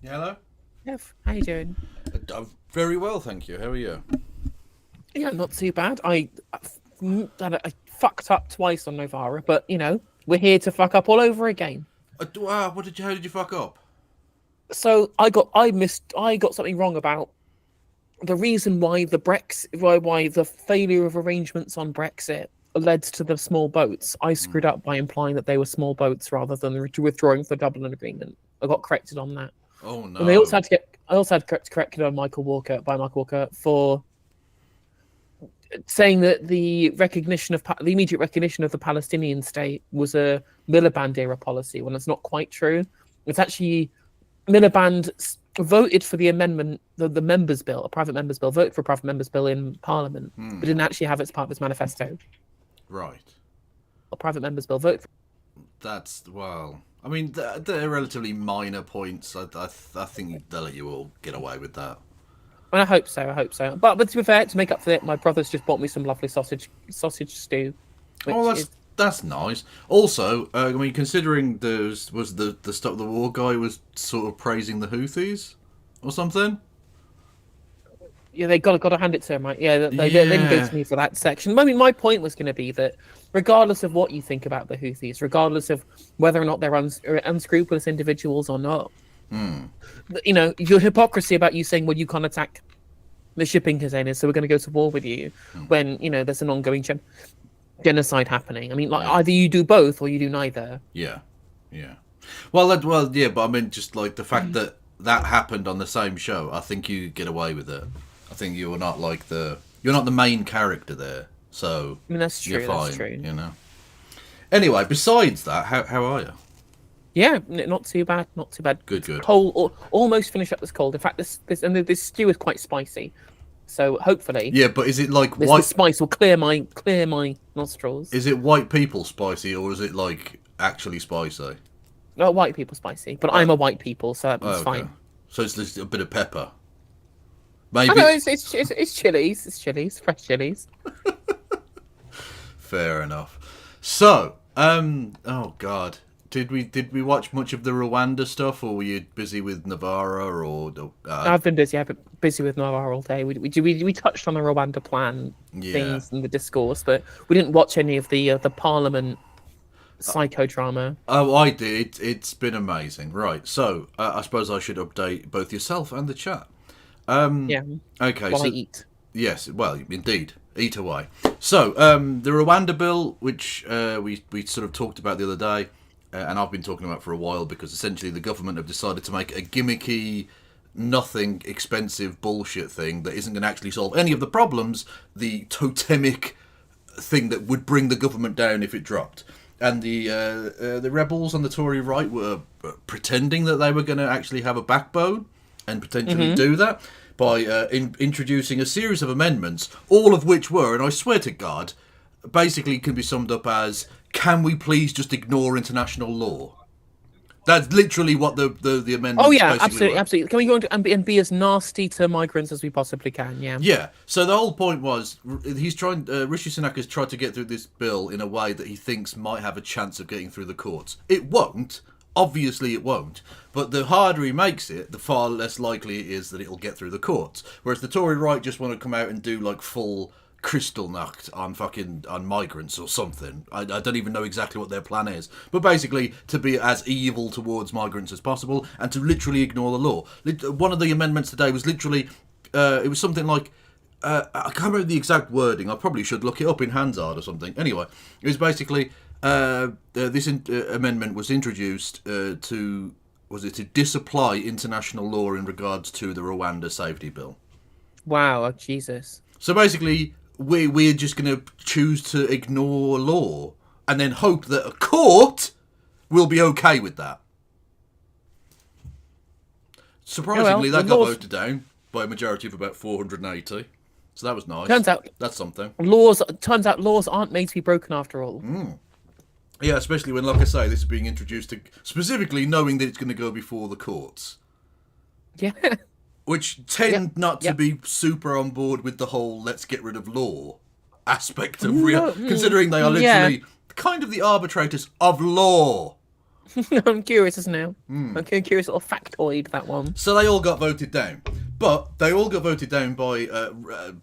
Hello? Jeff, how you doing? Very well, thank you. How are you? Yeah, not too bad. I fucked up twice on Novara, but you know, we're here to fuck up all over again. How did you fuck up? So I got something wrong about the reason why why the failure of arrangements on Brexit led to the small boats. I screwed up by implying that they were small boats rather than withdrawing from the Dublin Agreement. I got corrected on that. Oh no! And I also had to corrected on Michael Walker for saying that the immediate recognition of the Palestinian state was a Miliband era policy, when it's not quite true. It's actually Miliband voted for the amendment, the members' bill, a private members' bill, voted for a private members' bill in Parliament, but didn't actually have it as part of its manifesto. Right. A private members' bill vote. That's, well, I mean, they're relatively minor points. I think they'll let you all get away with that. Well, I hope so. But to be fair, to make up for it, my brother's just bought me some lovely sausage stew. That's nice. Also, I mean, considering the Stop the War guy was sort of praising the Houthis or something. Yeah, they got to hand it to him, right? Yeah, they didn't go to me for that section. I mean, my point was going to be that regardless of what you think about the Houthis, regardless of whether or not they're unscrupulous individuals or not, you know, your hypocrisy about you saying, well, you can't attack the shipping containers, so we're going to go to war with you, when, you know, there's an ongoing genocide happening. I mean, like, either you do both or you do neither. Yeah. Well, yeah, but I mean, just like the fact that happened on the same show, I think you get away with it. I think you're not the main character there, so I mean, that's true. You're fine, that's true. You know. Anyway, besides that, how are you? Yeah, not too bad. Not too bad. Good. Cold, almost finished up this cold. In fact, this stew is quite spicy, so hopefully. Yeah, but is it like white? The spice will clear my nostrils. Is it white people spicy, or is it like actually spicy? No, white people spicy, but I'm a white people, so that's fine. So it's just a bit of pepper. Maybe. I know it's chilies. It's chilies, fresh chilies. Fair enough. So, oh god, Did we watch much of the Rwanda stuff, or were you busy with Navarra, or I've been busy. I've been busy with Navarre all day. We touched on the Rwanda plan yeah? things in the discourse, but we didn't watch any of the Parliament psychodrama. Oh, I did. It's been amazing. Right, so I suppose I should update both yourself and the chat. Yeah, Okay, while I so eat. yes, well, indeed, eat away. So the Rwanda bill, which we sort of talked about the other day, and I've been talking about for a while, because essentially the government have decided to make a gimmicky, nothing expensive bullshit thing that isn't going to actually solve any of the problems. The totemic thing that would bring the government down if it dropped. And the rebels on the Tory right were pretending that they were going to actually have a backbone and potentially do that by introducing a series of amendments, all of which were, and I swear to God, basically can be summed up as, can we please just ignore international law? That's literally what the amendments Oh yeah, basically absolutely, were. absolutely. Can we go into and be as nasty to migrants as we possibly can? Yeah. Yeah. So the whole point was he's trying. Rishi Sunak has tried to get through this bill in a way that he thinks might have a chance of getting through the courts. It won't. Obviously, it won't. But the harder he makes it, the far less likely it is that it'll get through the courts. Whereas the Tory right just want to come out and do like full Kristallnacht on migrants or something. I don't even know exactly what their plan is, but basically to be as evil towards migrants as possible and to literally ignore the law. One of the amendments today was literally it was something like I can't remember the exact wording. I probably should look it up in Hansard or something. Anyway, it was basically this amendment was introduced to disapply international law in regards to the Rwanda safety bill. Wow, oh, Jesus. So basically, we're just going to choose to ignore law and then hope that a court will be okay with that. Surprisingly, that got voted down by a majority of about 480. So that was nice. Turns out that's something. Laws aren't made to be broken after all. Yeah, especially when, like I say, this is being introduced to specifically knowing that it's going to go before the courts. Yeah. Which tend not to be super on board with the whole let's get rid of law aspect of considering they are literally kind of the arbitrators of law. I'm curious as now. I'm curious little factoid, that one. So they all got voted down. But they all got voted down by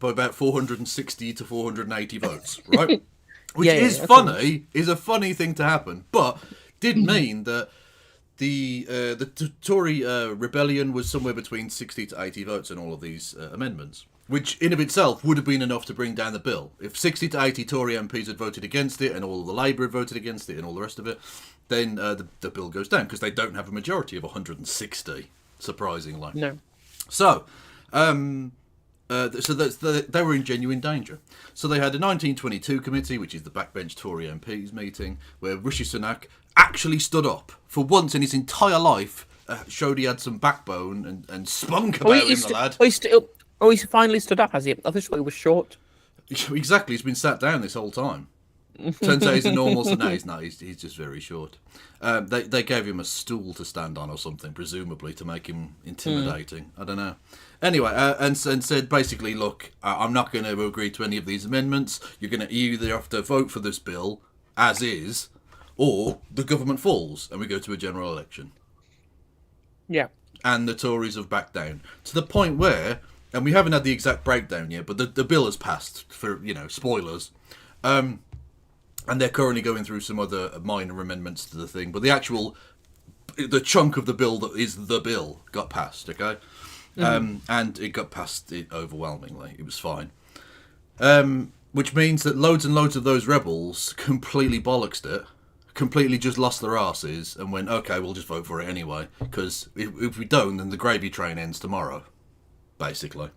about 460 to 480 votes, right? Which is funny, is a funny thing to happen, but did mean that the Tory rebellion was somewhere between 60 to 80 votes in all of these amendments, which in of itself would have been enough to bring down the bill. If 60 to 80 Tory MPs had voted against it and all of the Labour had voted against it and all the rest of it, then the bill goes down because they don't have a majority of 160, surprisingly. No. So, they were in genuine danger. So they had a 1922 committee, which is the backbench Tory MPs meeting, where Rishi Sunak actually stood up for once in his entire life, showed he had some backbone and spunk about the lad. He's finally stood up, has he? I thought he was short. Exactly, he's been sat down this whole time. Turns out he's a normal, so no, he's just very short. They gave him a stool to stand on or something, presumably to make him intimidating. I don't know. Anyway, and said basically, look, I'm not going to agree to any of these amendments. You're going to either have to vote for this bill as is, or the government falls and we go to a general election. Yeah. And the Tories have backed down to the point where, and we haven't had the exact breakdown yet, but the bill has passed for, spoilers. And they're currently going through some other minor amendments to the thing, but the chunk of the bill that is the bill got passed, okay? And it got passed overwhelmingly. It was fine. Which means that loads and loads of those rebels completely bollocksed it, completely just lost their asses and went, okay, we'll just vote for it anyway, because if we don't, then the gravy train ends tomorrow, basically.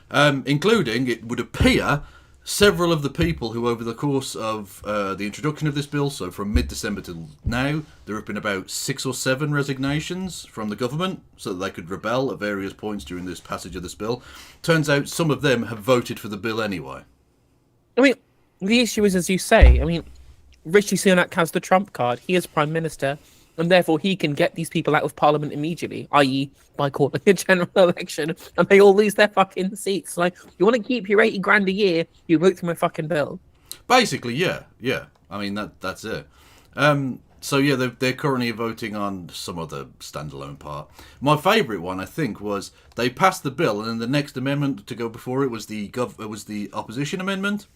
Including, it would appear, several of the people who, over the course of the introduction of this bill, so from mid-December till now, there have been about 6 or 7 resignations from the government so that they could rebel at various points during this passage of this bill. Turns out some of them have voted for the bill anyway. I mean, the issue is, as you say, Rishi Sunak has the trump card. He is Prime Minister, and therefore he can get these people out of Parliament immediately, i.e. by calling a general election, and they all lose their fucking seats. Like, you want to keep your 80 grand a year, you vote for my fucking bill. Basically, yeah. I mean, that's it. So yeah, they're currently voting on some other standalone part. My favourite one, I think, was they passed the bill, and then the next amendment to go before it was the opposition amendment,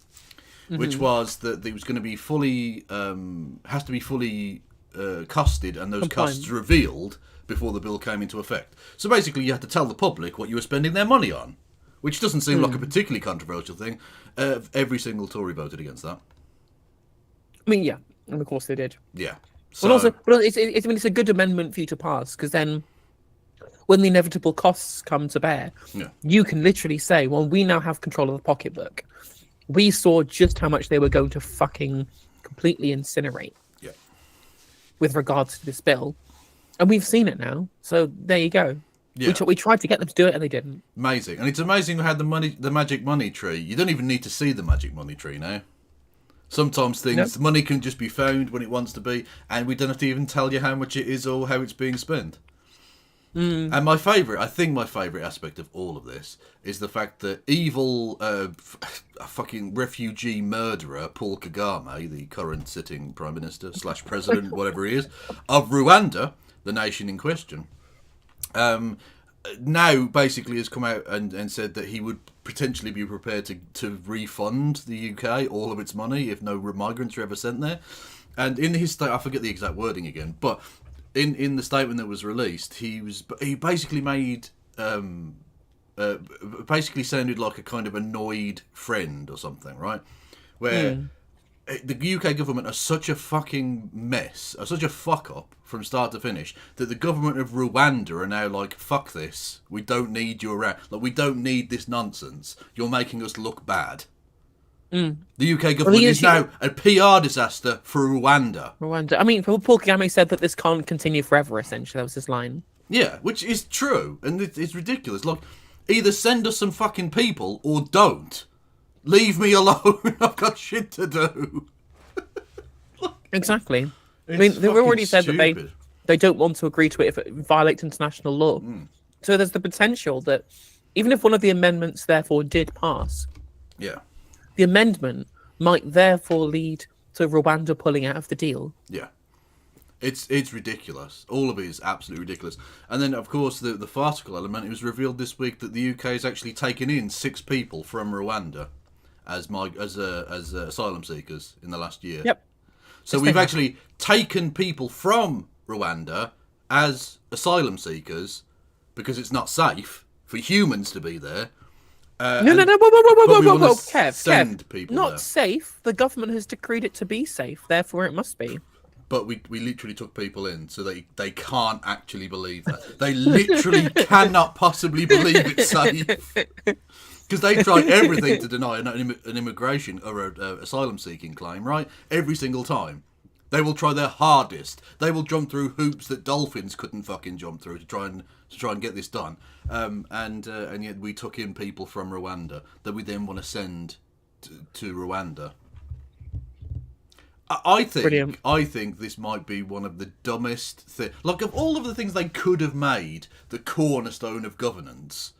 which was that it was going to be fully has to be fully costed, and those Compliant. costs revealed before the bill came into effect. So basically, you had to tell the public what you were spending their money on, which doesn't seem like a particularly controversial thing. Every single Tory voted against that. I mean, yeah, and of course they did. Yeah. So, But it's a good amendment for you to pass, because then when the inevitable costs come to bear, yeah. you can literally say, well, we now have control of the pocketbook. We saw just how much they were going to fucking completely incinerate Yeah. with regards to this bill. And we've seen it now. So there you go. Yeah. We tried to get them to do it and they didn't. Amazing. And it's amazing how the magic money tree, you don't even need to see the magic money tree now. Sometimes money can just be found when it wants to be, and we don't have to even tell you how much it is or how it's being spent. And my favourite aspect of all of this is the fact that evil fucking refugee murderer Paul Kagame, the current sitting Prime Minister / President, whatever he is, of Rwanda, the nation in question, now basically has come out and said that he would potentially be prepared to refund the UK all of its money if no migrants are ever sent there. And in his I forget the exact wording again, but in the statement that was released, he basically made basically sounded like a kind of annoyed friend or something, right? Where the UK government are such a fucking mess, are such a fuck up from start to finish, that the government of Rwanda are now like, fuck this, we don't need you around, like we don't need this nonsense, you're making us look bad. The UK government is now a PR disaster for Rwanda. I mean, Paul Kagame said that this can't continue forever, essentially. That was his line. Yeah, which is true, and it's ridiculous. Like, either send us some fucking people or don't. Leave me alone. I've got shit to do. Exactly. I mean, they've already said that they don't want to agree to it if it violates international law. So there's the potential that even if one of the amendments therefore did pass, yeah, the amendment might therefore lead to Rwanda pulling out of the deal. Yeah. It's ridiculous. All of it is absolutely ridiculous. And then, of course, the farcical element, it was revealed this week that the UK has actually taken in 6 people from Rwanda as asylum seekers in the last year. Yep. So we've actually taken people from Rwanda as asylum seekers because it's not safe for humans to be there. No, whoa, Kev. People not there. Safe. The government has decreed it to be safe, therefore it must be. But we literally took people in, so they can't actually believe that. They literally cannot possibly believe it's safe. Because they try everything to deny an immigration or an asylum-seeking claim, right? Every single time. They will try their hardest. They will jump through hoops that dolphins couldn't fucking jump through to try and get this done. And yet we took in people from Rwanda that we then want to send to Rwanda. I think this might be one of the dumbest things. Like, of all of the things they could have made the cornerstone of governance,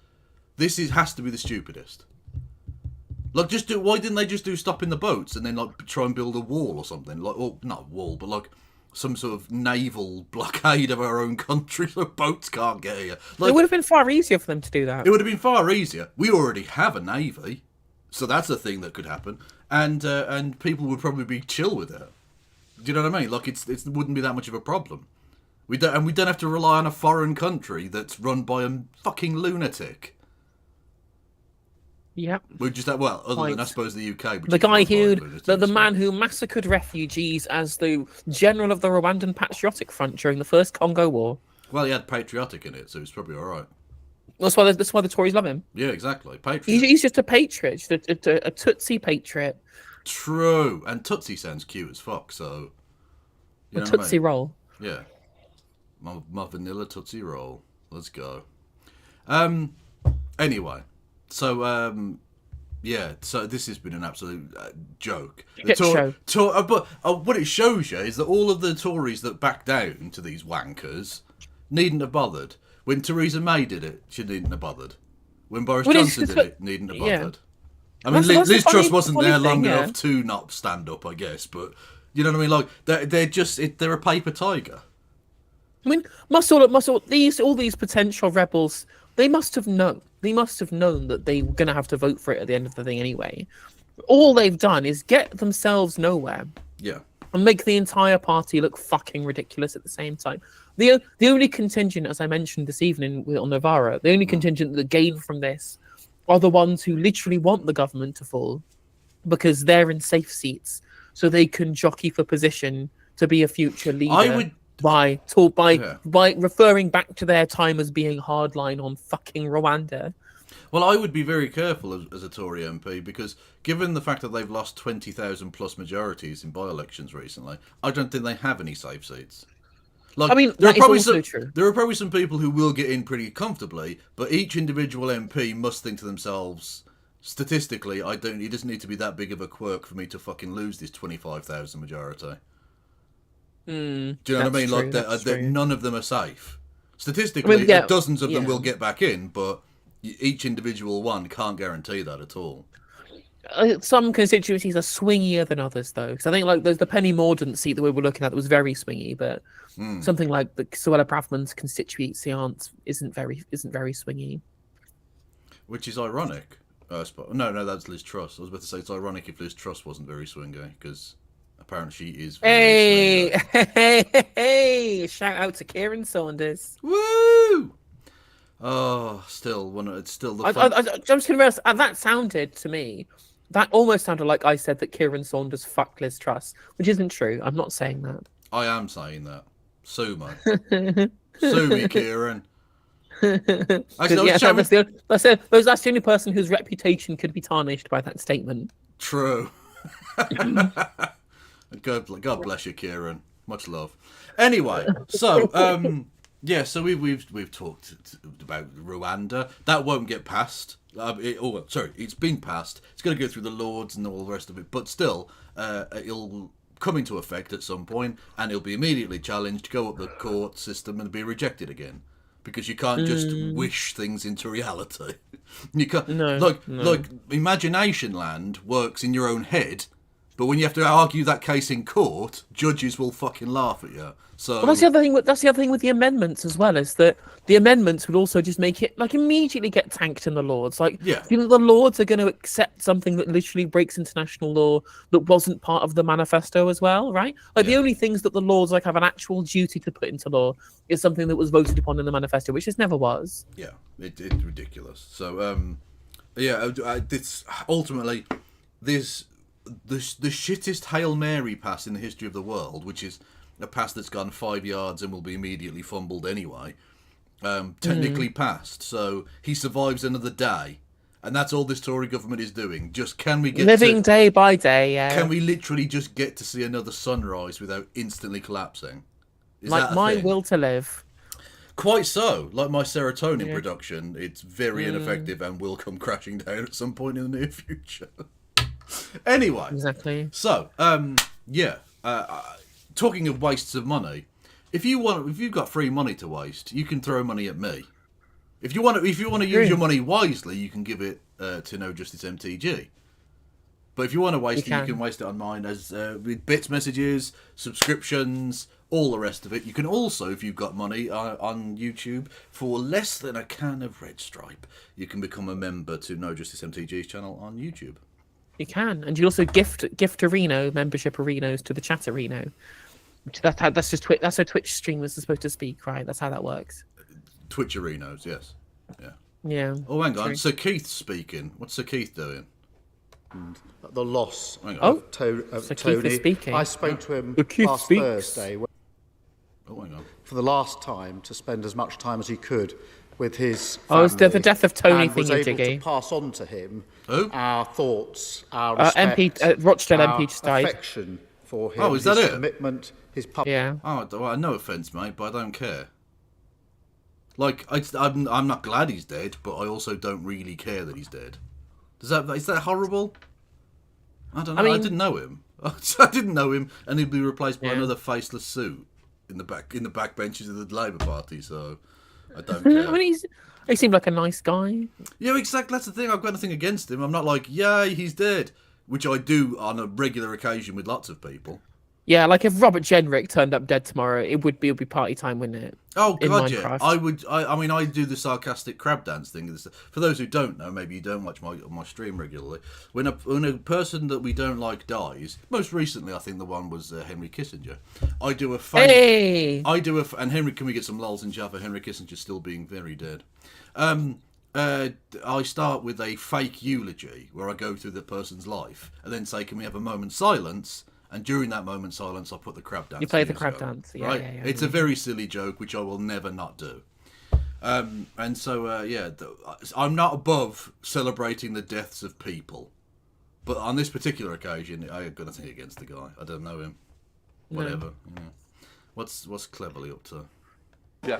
has to be the stupidest. Like, why didn't they just do stopping the boats and then like try and build a wall or something? Like, or not a wall, but like some sort of naval blockade of our own country so boats can't get here. Like, it would have been far easier for them to do that. It would have been far easier. We already have a navy, so that's a thing that could happen, and people would probably be chill with it. Do you know what I mean? Like, it wouldn't be that much of a problem. We don't have to rely on a foreign country that's run by a fucking lunatic. Yeah. We just other than I suppose the UK. The guy the man who massacred refugees as the general of the Rwandan Patriotic Front during the First Congo War. Well, he had patriotic in it, so it's probably all right. That's why the Tories love him. Yeah, exactly. Patriot. He's just a patriot, just a Tutsi patriot. True, and Tutsi sounds cute as fuck. So a Tutsi roll. Yeah, my vanilla Tutsi roll. Let's go. Anyway. So, so this has been an absolute joke. But what it shows you is that all of the Tories that back down to these wankers needn't have bothered. When Theresa May did it, she needn't have bothered. When Boris Johnson did it, needn't have bothered. I mean, Liz Truss wasn't there long enough to not stand up, I guess, but You know what I mean? Like they're a paper tiger. I mean, all these potential rebels, they must have known. They must have known that they were going to have to vote for it at the end of the thing anyway. All they've done is get themselves nowhere. Yeah. And make the entire party look fucking ridiculous at the same time. The only contingent, as I mentioned this evening on Novara, the only contingent that gain from this are the ones who literally want the government to fall because they're in safe seats, so they can jockey for position to be a future leader. By referring back to their time as being hardline on fucking Rwanda. Well, I would be very careful as a Tory MP because, given the fact that they've lost 20,000 plus majorities in by-elections recently, I don't think they have any safe seats. Like, I mean, that is also true. There are probably some people who will get in pretty comfortably, but each individual MP must think to themselves, statistically, it doesn't need to be that big of a quirk for me to fucking lose this 25,000 majority. Do you know what I mean? Like that none of them are safe. Statistically, dozens of them will get back in, but each individual one can't guarantee that at all. Some constituencies are swingier than others, though. Because I think like there's the Penny Mordaunt seat that we were looking at that was very swingy, but something like the Suella Braverman's constituency isn't very swingy. Which is ironic. No, that's Liz Truss. I was about to say it's ironic if Liz Truss wasn't very swingy because. Apparently she is very hey! Shout out to Kieran Saunders. Woo! Oh, it's still the fun. I'm just gonna realize, that sounded to me, that almost sounded like I said that Kieran Saunders fucked Liz Truss, which isn't true. I'm not saying that. I am saying that. Sue me. Sue me, Kieran. Actually, that's the only person whose reputation could be tarnished by that statement. True. God bless you, Kieran. Much love. Anyway, so so we've talked about Rwanda. That won't get passed. It's been passed. It's going to go through the Lords and all the rest of it, but still, it'll come into effect at some point, and it'll be immediately challenged, go up the court system, and be rejected again. Because you can't just wish things into reality. You can't. Like Imagination Land works in your own head. But when you have to argue that case in court, judges will fucking laugh at you. So that's the other thing. That's the other thing with the amendments as well, is that the amendments would also just make it like immediately get tanked in the Lords. Like, you know, the Lords are going to accept something that literally breaks international law that wasn't part of the manifesto as well, right? Like the only things that the Lords like have an actual duty to put into law is something that was voted upon in the manifesto, which just never was. Yeah, it's ridiculous. So it's ultimately this. The shittest Hail Mary pass in the history of the world, which is a pass that's gone 5 yards and will be immediately fumbled anyway, technically passed. So he survives another day, and that's all this Tory government is doing. Just can we get living day by day? Yeah. Can we literally just get to see another sunrise without instantly collapsing? Is like that my thing? will to live. Quite so. Like my serotonin production, it's very ineffective and will come crashing down at some point in the near future. Anyway, exactly. So, talking of wastes of money, if you've got free money to waste, you can throw money at me. If you want to use your money wisely, you can give it to No Justice MTG. But if you want to waste it, you can waste it on mine as with bits, messages, subscriptions, all the rest of it. You can also, if you've got money on YouTube, for less than a can of Red Stripe, you can become a member to No Justice MTG's channel on YouTube. You can, and you also gift membership arenas to the chat arena. That's just Twitch. That's how Twitch streamers are supposed to speak, right? That's how that works. Twitch arenas, yes, yeah. Oh, hang on, Sir Keith's speaking. What's Sir Keith doing? The loss of Tony. Keith is speaking. I spoke to him last Thursday. Hang on. For the last time, to spend as much time as he could with his family. Oh, it's the death of Tony and was thingy, able Jiggy. to pass on to him Who? our thoughts, our respect, Rochdale our MP just died. affection for him. Oh, is that his it? Commitment, his Yeah. Oh, well, no offense, mate, but I don't care. Like, I'm not glad he's dead, but I also don't really care that he's dead. Is that horrible? I don't know. I didn't know him. I didn't know him, and he'd be replaced by another faceless suit in the back benches of the Labour Party. So I don't care. I mean, he seemed like a nice guy. Yeah, exactly. That's the thing. I've got nothing against him. I'm not like, yay, he's dead, which I do on a regular occasion with lots of people. Yeah, like if Robert Jenrick turned up dead tomorrow, it would be party time, wouldn't it? Oh In god, yeah. Minecraft. I would. I mean, I do the sarcastic crab dance thing. For those who don't know, maybe you don't watch my stream regularly. When a person that we don't like dies, most recently I think the one was Henry Kissinger. I do a fake. Hey! And Henry, can we get some lols in chat for Henry Kissinger still being very dead? I start with a fake eulogy where I go through the person's life and then say, "Can we have a moment's silence?" And during that moment's silence, I put the crab dance. You play the music crab on, dance, yeah, right? yeah. It's a very silly joke, which I will never not do. And so, I'm not above celebrating the deaths of people, but on this particular occasion, I got nothing against the guy. I don't know him. Whatever. Yeah. What's Cleverly up to? Yeah.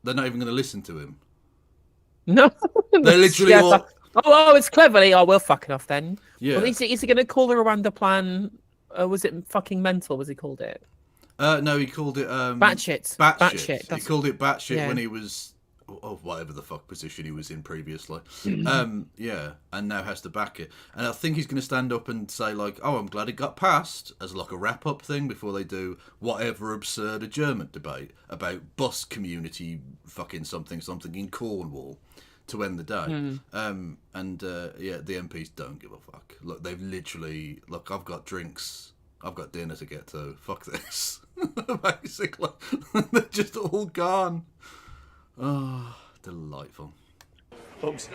They're not even going to listen to him. No. They're literally all. Oh, it's Cleverly. Oh, we'll fuck it off then. Yeah. Well, is he going to call the Rwanda plan? Was it fucking mental? Was he called it? No, he called it Batshit. Batshit. He That's... called it batshit Yeah. when he was whatever the fuck position he was in previously. Yeah, and now has to back it. And I think he's going to stand up and say like, "Oh, I'm glad it got passed," as like a wrap up thing before they do whatever absurd adjournment debate about bus community fucking something in Cornwall to end the day. The MPs don't give a fuck. Look, they've literally I've got drinks. I've got dinner to get to. Fuck this. Basically. They're just all gone. Oh, delightful. Oops.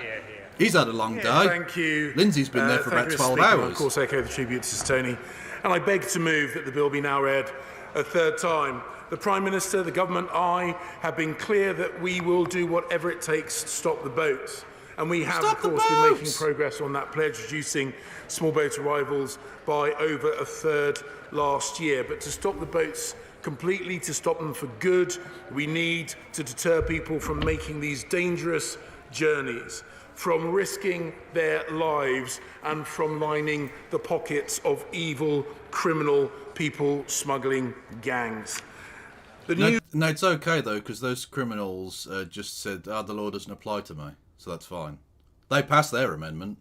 He's had a long day. Thank you. Lindsay's been there for Thank about you, 12 Mr. Speaker. hours. Of course, echo the tributes to Tony. And I beg to move that the bill be now read a third time. The Prime Minister, the government, I have been clear that we will do whatever it takes to stop the boats. And we have, Stop of the course, been making boats! progress on that pledge, reducing small boat arrivals by over a third last year. But to stop the boats completely, to stop them for good, we need to deter people from making these dangerous journeys, from risking their lives, and from lining the pockets of criminal people smuggling gangs. No, it's okay though, because those criminals just said, the law doesn't apply to me, so that's fine. They passed their amendment.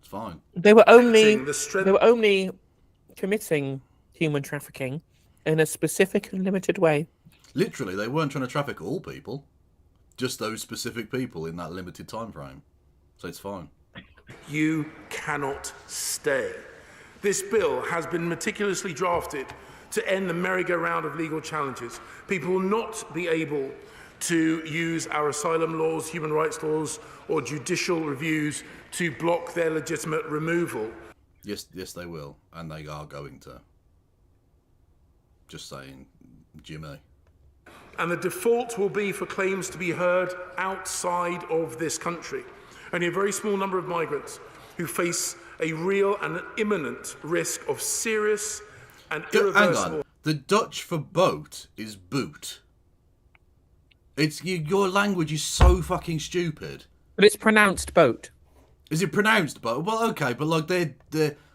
It's fine. They were only The strength- they were only committing human trafficking in a specific and limited way. Literally, they weren't trying to traffic all people, just those specific people in that limited time frame. So it's fine. You cannot stay. This bill has been meticulously drafted to end the merry-go-round of legal challenges. People will not be able to use our asylum laws, human rights laws, or judicial reviews to block their legitimate removal. Yes, they will, and they are going to. Just saying, Jimmy. And the default will be for claims to be heard outside of this country. Only a very small number of migrants who face a real and an imminent risk of serious and Hang irreversible... on. The Dutch for boat is boot. Your language is so fucking stupid. But it's pronounced boat. Is it pronounced boat? Well, okay, but like they're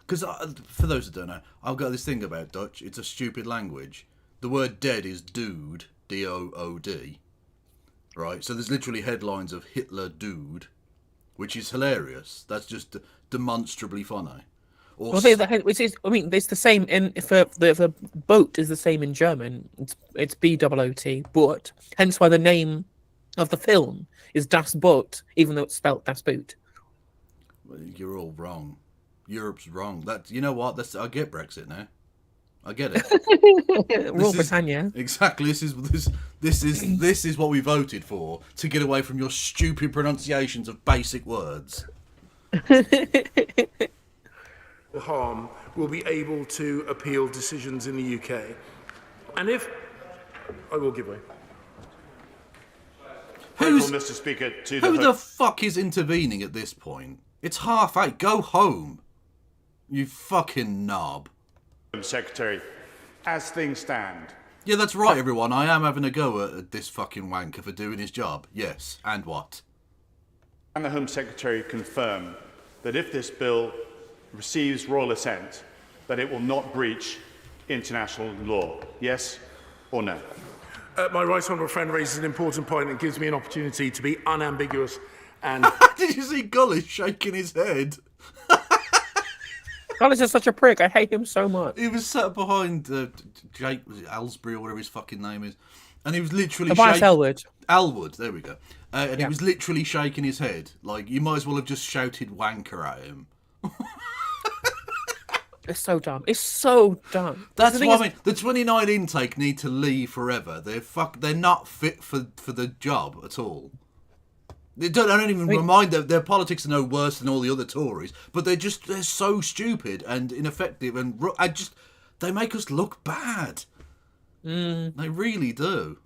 because for those that don't know, I've got this thing about Dutch. It's a stupid language. The word dead is dood, D-O-O-D. Right, so there's literally headlines of Hitler dude, which is hilarious. That's just demonstrably funny. Or Well, which is, I mean, it's the same in for the boat is the same in German. It's B-O-O-T, but hence why the name of the film is Das Boot, even though it's spelt Das Boot. You're all wrong. Europe's wrong. That you know what? I get Brexit now. I get it. Rule Britannia. Exactly. This is what we voted for, to get away from your stupid pronunciations of basic words. harm will be able to appeal decisions in the UK. And if... I will give way. Mr. Speaker, Who the fuck is intervening at this point? It's 8:30. Go home. You fucking knob. Home Secretary, as things stand, Yeah, that's right, everyone. I am having a go at this fucking wanker for doing his job. Yes, and what? can the Home Secretary confirm that if this bill receives royal assent, that it will not breach international law? Yes or no? My right honourable friend raises an important point and gives me an opportunity to be unambiguous and... Did you see Gullis shaking his head? Carlos is such a prick. I hate him so much. He was sat behind Jake, was it Aylesbury or whatever his fucking name is, and he was literally Tobias Elwood. Elwood, there we go. And Yeah. he was literally shaking his head. Like, you might as well have just shouted wanker at him. It's so dumb. It's so dumb. That's The what thing I mean. The 29 intake need to leave forever. They're not fit for the job at all. I don't even remind them. Their politics are no worse than all the other Tories, but they're so stupid and ineffective, and they make us look bad. They really do.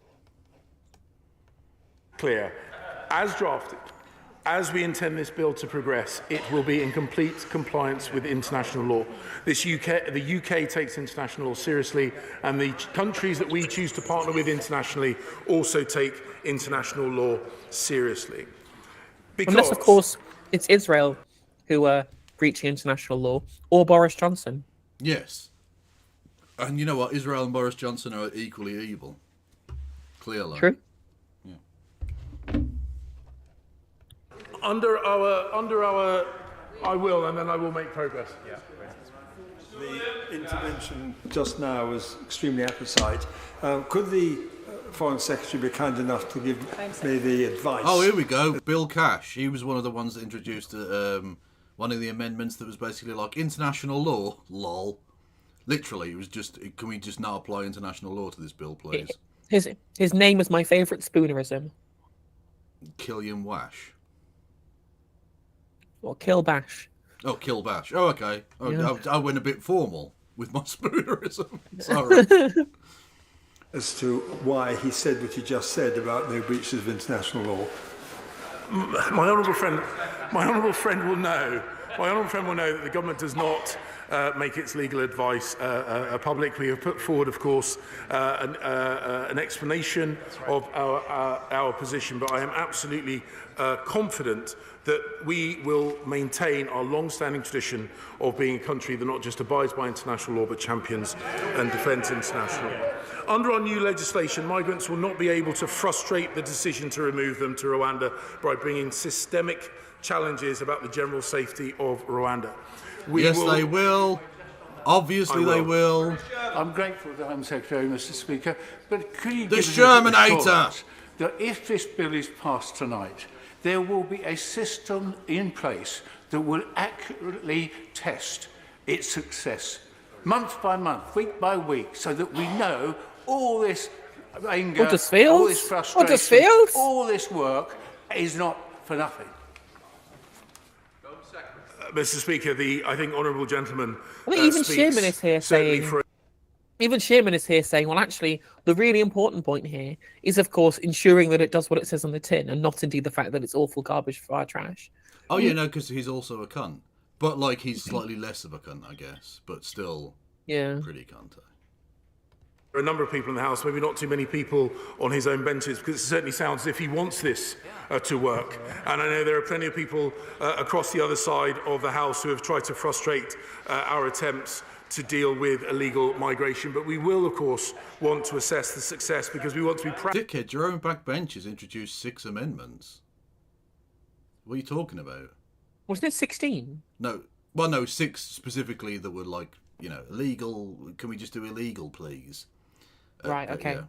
Clear. As drafted, as we intend this bill to progress, it will be in complete compliance with international law. The UK takes international law seriously, and the countries that we choose to partner with internationally also take international law seriously. Because, Unless, of course, it's Israel who are breaching international law, or Boris Johnson. Yes. And you know what? Israel and Boris Johnson are equally evil. Clearly. True. under our, I will, and then I will make progress. The intervention just now was extremely apposite. Could the Foreign Secretary be kind enough to give me the advice? Oh, here we go. Bill Cash. He was one of the ones that introduced one of the amendments that was basically like international law. Lol. Literally, it was just, can we just not apply international law to this bill, please? His name is my favourite spoonerism. Killian Wash. Or Kill Bash. Oh, Kill Bash. Oh, okay. Oh, Yeah. I went a bit formal with my spoonerism. Sorry. As to why he said what he just said about no breaches of international law. My honourable friend will know. My honourable friend will know that the government does not make its legal advice public. We have put forward, of course, an explanation of our position, but I am absolutely confident that we will maintain our long-standing tradition of being a country that not just abides by international law, but champions and defends international law. Under our new legislation, migrants will not be able to frustrate the decision to remove them to Rwanda by bringing systemic challenges about the general safety of Rwanda. They will. Obviously, they will. I'm grateful to the Home Secretary, Mr. Speaker, but could you The give us Shermanator! assurance that if this bill is passed tonight, there will be a system in place that will accurately test its success, month by month, week by week, so that we know all this anger, What does Fields? all this frustration, What does Fields? all this work is not for nothing. Mr. Speaker, I think honourable gentleman. I think even speaks Sherman is here certainly saying. for Even Sherman is here saying, well, actually, the really important point here is, of course, ensuring that it does what it says on the tin, and not indeed the fact that it's awful garbage for our trash. Oh, yeah, no, because he's also a cunt. But, like, he's slightly less of a cunt, I guess. But still Yeah. pretty cunty. a number of people in the House, maybe not too many people on his own benches, because it certainly sounds as if he wants this to work. And I know there are plenty of people across the other side of the House who have tried to frustrate our attempts to deal with illegal migration. But we will, of course, want to assess the success, because we want to be proud. Dickhead, your own backbenchers introduced 6 amendments. What are you talking about? Wasn't it 16? No, well, no, 6 specifically that were like, illegal. Can we just do illegal, please? Right, okay. Yeah.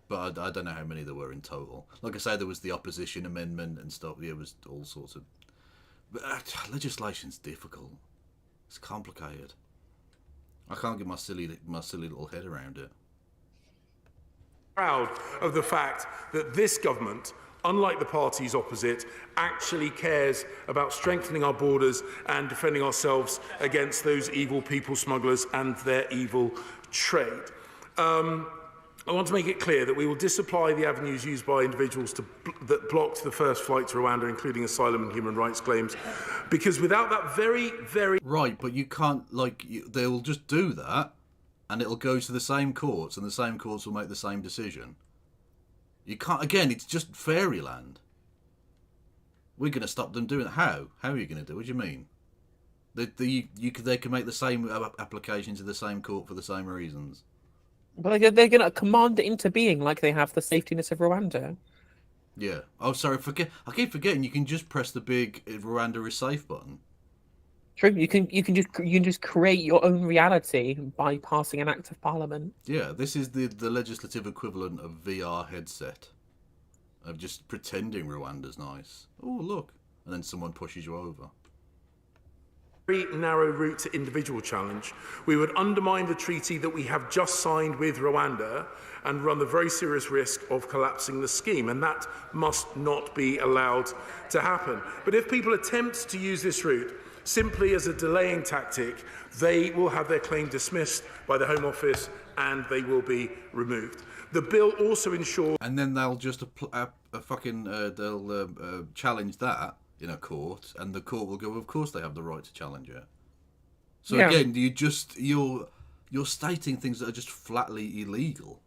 But I don't know how many there were in total. Like I say, there was the opposition amendment and stuff. Yeah, it was all sorts of. But legislation's difficult. It's complicated. I can't get my silly little head around it. Proud of the fact that this government, unlike the parties opposite, actually cares about strengthening our borders and defending ourselves against those evil people smugglers and their evil trade. I want to make it clear that we will disapply the avenues used by individuals that blocked the first flight to Rwanda, including asylum and human rights claims, because without that very Right, but you can't, they'll just do that, and it'll go to the same courts, and the same courts will make the same decision. You can't, again, it's just fairyland. We're going to stop them doing it. How? How are you going to do it? What do you mean? They can make the same application to the same court for the same reasons. But they're going to command it into being like they have the safetiness of Rwanda. Yeah. Oh, sorry, I keep forgetting you can just press the big Rwanda is safe button. True. You can just create your own reality by passing an act of parliament. Yeah, this is the legislative equivalent of VR headset. Of just pretending Rwanda's nice. Oh, look. And then someone pushes you over. Very narrow route to individual challenge, we would undermine the treaty that we have just signed with Rwanda and run the very serious risk of collapsing the scheme, and that must not be allowed to happen. But if people attempt to use this route simply as a delaying tactic, they will have their claim dismissed by the Home Office and they will be removed. The bill also ensures... And then they'll just they'll challenge that in a court, and the court will go, of course they have the right to challenge it. So Yeah. again, you're stating things that are just flatly illegal.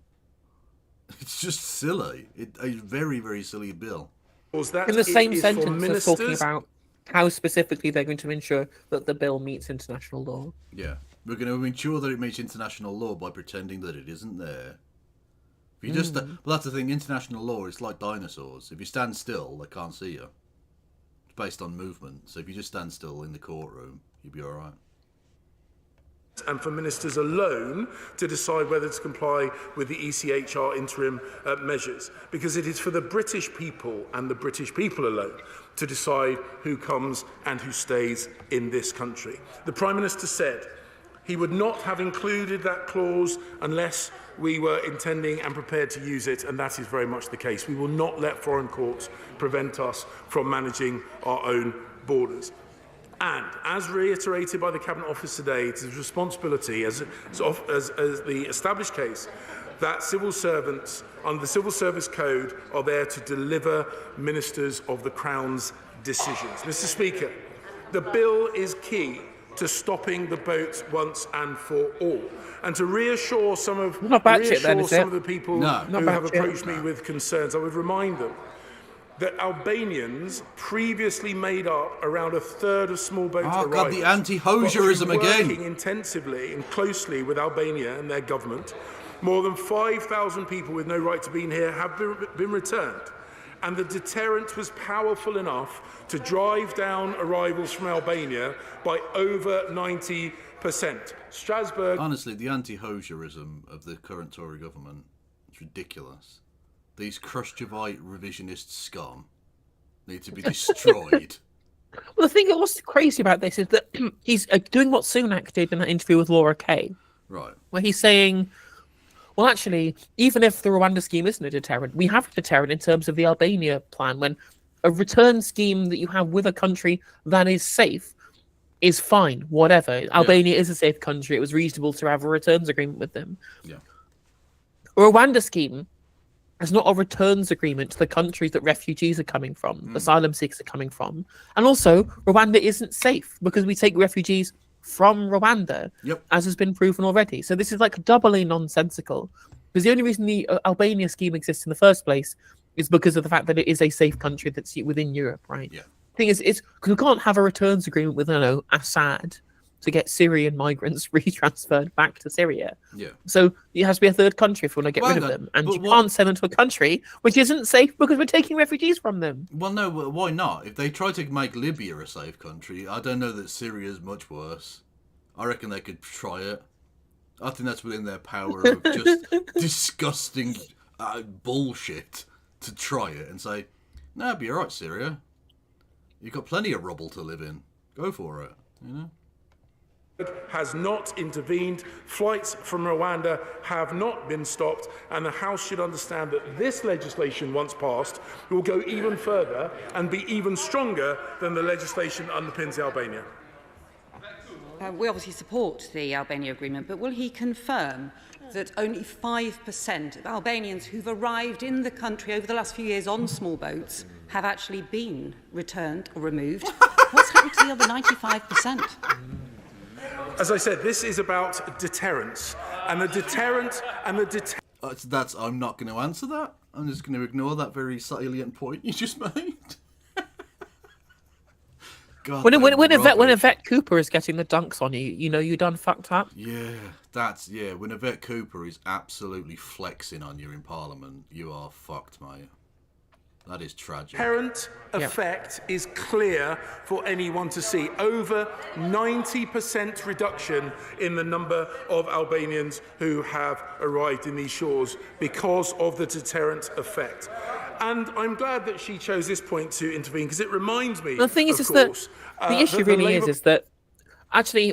It's just silly. A very, very silly bill. that In the it same is for sentence as talking ministers about how specifically they're going to ensure that the bill meets international law. Yeah. We're going to ensure that it meets international law by pretending that it isn't there. If you just, well, that's the thing. International law is like dinosaurs. If you stand still, they can't see you. It's based on movement. So if you just stand still in the courtroom, you'll be all right. and for ministers alone to decide whether to comply with the ECHR interim measures, because it is for the British people and the British people alone to decide who comes and who stays in this country. The Prime Minister said he would not have included that clause unless we were intending and prepared to use it, and that is very much the case. We will not let foreign courts prevent us from managing our own borders. And, as reiterated by the Cabinet Office today, it is responsibility, as the established case, that civil servants under the Civil Service Code are there to deliver ministers of the Crown's decisions. Mr. Speaker, the bill is key to stopping the boats once and for all, and to reassure some of the people who have approached me with concerns. I would remind them that Albanians previously made up around a third of small boat arrivals. Oh God, the anti-Hosierism again. Working intensively and closely with Albania and their government, more than 5,000 people with no right to be here have been returned. And the deterrent was powerful enough to drive down arrivals from Albania by over 90%. Strasbourg... Honestly, the anti-Hosierism of the current Tory government is ridiculous. These Khrushchevite revisionist scum need to be destroyed. Well, the thing what's crazy about this is that he's doing what Sunak did in that interview with Laura Kay. Right. Where he's saying, well, actually, even if the Rwanda scheme isn't a deterrent, we have a deterrent in terms of the Albania plan, when a return scheme that you have with a country that is safe is fine, whatever. Yeah. Albania is a safe country. It was reasonable to have a returns agreement with them. Yeah. A Rwanda scheme is not a returns agreement to the countries that refugees are coming from, asylum seekers are coming from. And also, Rwanda isn't safe because we take refugees from Rwanda, as has been proven already. So this is like doubly nonsensical. Because the only reason the Albania scheme exists in the first place is because of the fact that it is a safe country that's within Europe, right? Yeah. The thing is, it's because we can't have a returns agreement with, Assad to get Syrian migrants retransferred back to Syria. Yeah. So it has to be a third country if we want to get rid of them. And you can't send them to a country which isn't safe because we're taking refugees from them. Well, no, why not? If they try to make Libya a safe country, I don't know that Syria's much worse. I reckon they could try it. I think that's within their power of just disgusting bullshit to try it and say, no, it'll be all right, Syria. You've got plenty of rubble to live in. Go for it, has not intervened. Flights from Rwanda have not been stopped, and the House should understand that this legislation, once passed, will go even further and be even stronger than the legislation that underpins the Albania. We obviously support the Albania agreement, but will he confirm that only 5% of Albanians who've arrived in the country over the last few years on small boats have actually been returned or removed? What's happened to the other 95%? As I said, this is about deterrence, and the deterrent I'm not going to answer that. I'm just going to ignore that very salient point you just made. God, when Yvette Cooper is getting the dunks on you, you done fucked up. Yeah, when Yvette Cooper is absolutely flexing on you in Parliament, you are fucked, mate. That is tragic. Parent effect is clear for anyone to see. Over 90% reduction in the number of Albanians who have arrived in these shores because of the deterrent effect. And I'm glad that she chose this point to intervene, because it reminds me, The thing is, of that course, the issue that really Labour is that actually,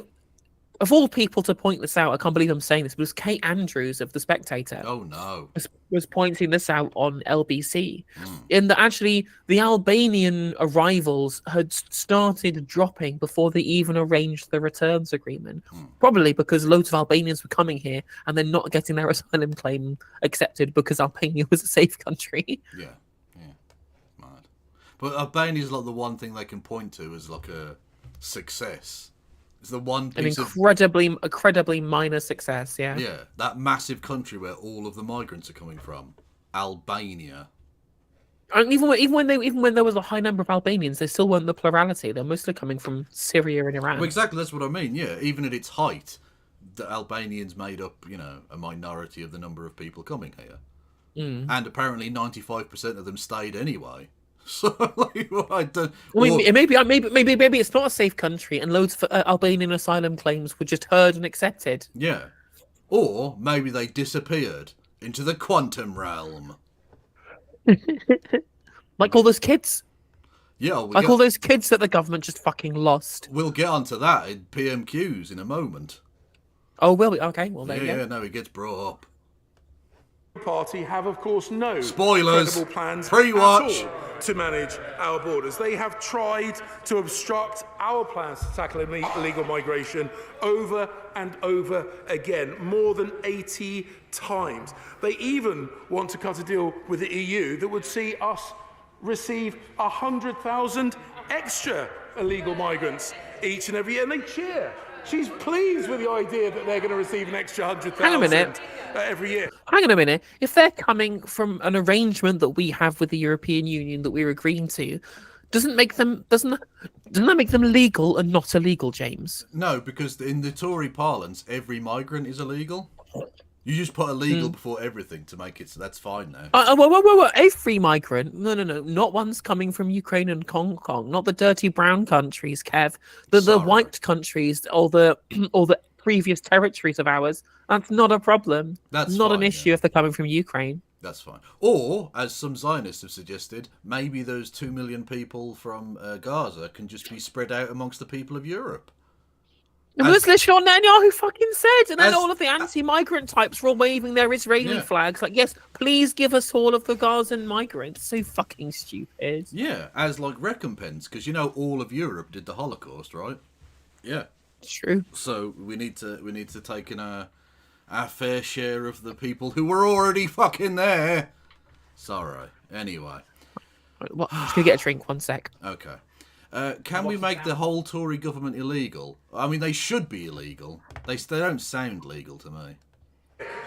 of all people to point this out, I can't believe I'm saying this, but it was Kate Andrews of The Spectator. Oh no. Was pointing this out on LBC, in that actually the Albanian arrivals had started dropping before they even arranged the returns agreement. Probably because loads of Albanians were coming here and then not getting their asylum claim accepted because Albania was a safe country. Yeah. Mad. But Albania is like the one thing they can point to as like a success. It's the one piece incredibly minor success, yeah. Yeah, that massive country where all of the migrants are coming from, Albania. And even when there was a high number of Albanians, they still weren't the plurality. They're mostly coming from Syria and Iran. Well, exactly, that's what I mean. Yeah, even at its height, the Albanians made up, a minority of the number of people coming here, and apparently 95% of them stayed anyway. So, like, I don't. Maybe it's not a safe country, and loads of Albanian asylum claims were just heard and accepted. Yeah, or maybe they disappeared into the quantum realm, like all those kids. Yeah, all those kids that the government just fucking lost. We'll get onto that in PMQs in a moment. Oh, will we? Okay, well there you go. Yeah, no, it gets brought up. Party have, of course, no spoilers credible plans pre-watch at all to manage our borders. They have tried to obstruct our plans to tackle illegal migration over and over again, more than 80 times. They even want to cut a deal with the EU that would see us receive 100,000 extra illegal migrants each and every year, and they cheer. She's pleased with the idea that they're going to receive an extra 100,000 every year. Hang on a minute. If they're coming from an arrangement that we have with the European Union that we're agreeing to, doesn't that make them legal and not illegal, James? No, because in the Tory parlance, every migrant is illegal. You just put illegal before everything to make it so that's fine now. Every migrant? No. Not ones coming from Ukraine and Hong Kong. Not the dirty brown countries, Kev. The white countries or the previous territories of ours. That's not a problem. That's not an issue if they're coming from Ukraine. That's fine. Or, as some Zionists have suggested, maybe those 2 million people from Gaza can just be spread out amongst the people of Europe. And that's literally what Netanyahu fucking said. And then all of the anti-migrant types were all waving their Israeli flags. Like, yes, please give us all of the Gazan migrants. So fucking stupid. Yeah, as like recompense. Because, all of Europe did the Holocaust, right? Yeah. True. So we need to take in our fair share of the people who were already fucking there. Sorry. Anyway. Well, I'm just going to get a drink, 1 sec. Okay. Can we make the whole Tory government illegal? I mean, they should be illegal. They don't sound legal to me.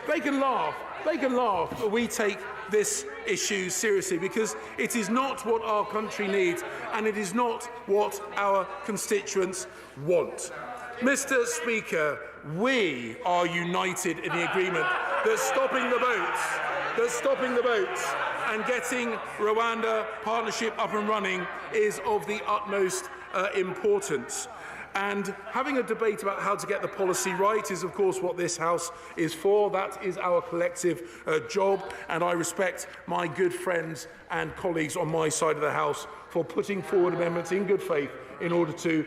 They can laugh, but we take this issue seriously because it is not what our country needs and it is not what our constituents want. Mr. Speaker, we are united in the agreement that stopping the boats and getting Rwanda partnership up and running is of the utmost importance. And having a debate about how to get the policy right is, of course, what this House is for. That is our collective job. And I respect my good friends and colleagues on my side of the House for putting forward amendments in good faith in order to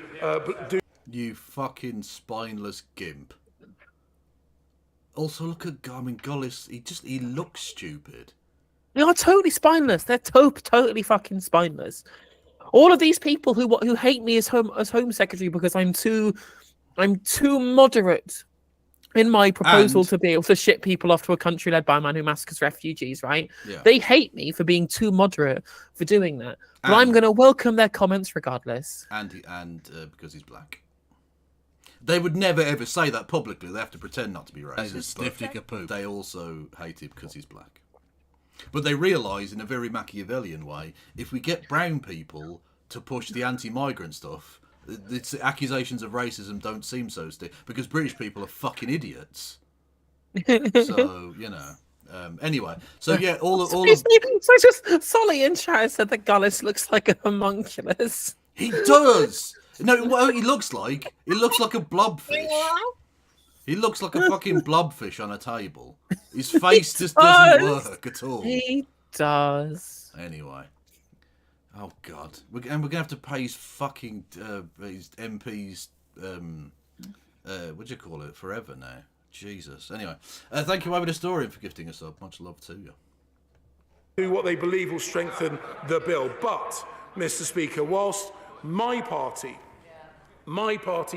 do. You fucking spineless gimp. Also, look at Gullis. He looks stupid. They are totally spineless. They're totally fucking spineless. All of these people who hate me as Home Secretary because I'm too moderate in my proposal to be able to ship people off to a country led by a man who massacres refugees, right? Yeah. They hate me for being too moderate for doing that. But I'm going to welcome their comments regardless. And because he's black. They would never ever say that publicly. They have to pretend not to be racist. They also hate him because he's black. But they realise in a very Machiavellian way, if we get brown people to push the anti-migrant stuff, its accusations of racism don't seem so stiff because British people are fucking idiots. So, Anyway, so yeah, all of So it's just Solly in chat said that Gullis looks like a homunculus. he does. No, what he looks like? He looks like a blobfish. He looks like a fucking blobfish on a table. His face just doesn't work at all. He does. Anyway. Oh God, we're gonna have to pay his fucking his MPs. What do you call it? Forever now. Jesus. Anyway, thank you, Over the Story, for gifting us up. Much love to you. Do what they believe will strengthen the bill. But, Mr. Speaker, whilst my party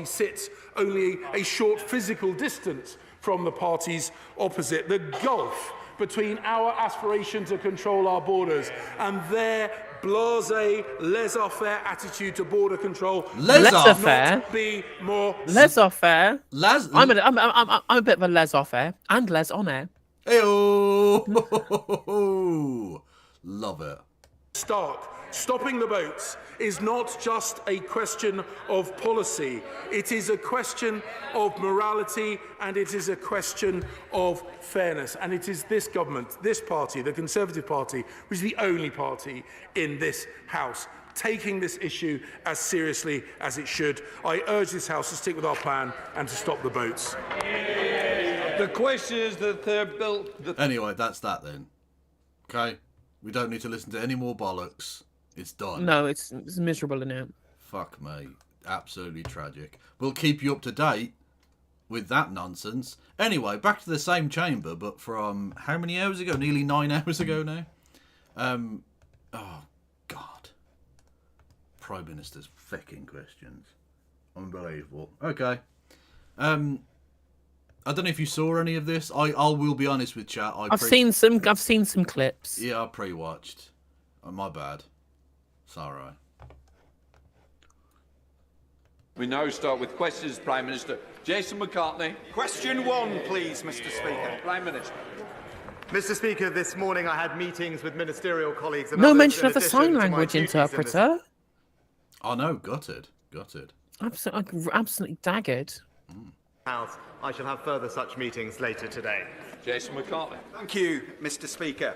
sits only a short physical distance from the parties opposite, the gulf between our aspiration to control our borders and their blasé, laissez-faire attitude to border control. Laissez-faire? Be more... Laissez-faire? I'm a bit of a laissez-faire and les-on-air. Hey-oh! Love it. Stopping the boats is not just a question of policy. It is a question of morality, and it is a question of fairness. And it is this government, this party, the Conservative Party, which is the only party in this House taking this issue as seriously as it should. I urge this House to stick with our plan and to stop the boats. The question is that they're built... Anyway, that's that then. Okay? We don't need to listen to any more bollocks. It's done. No, it's miserable now. Fuck me. Absolutely tragic. We'll keep you up to date with that nonsense. Anyway, back to the same chamber, but from how many hours ago? Nearly 9 hours ago now. Oh, God. Prime Minister's fucking questions. Unbelievable. Okay. I don't know if you saw any of this. I will be honest with chat. I've seen some clips. Yeah, I pre-watched. Oh, my bad. Sorry. We now start with questions, Prime Minister. Jason McCartney. Question 1, please, Mr. Speaker. Prime Minister. Mr. Speaker, this morning I had meetings with ministerial colleagues. And No others mention in of the addition sign to my language duties in this interpreter. Oh no, gutted. Absolutely daggered. House. I shall have further such meetings later today. Jason McCartney. Thank you, Mr. Speaker.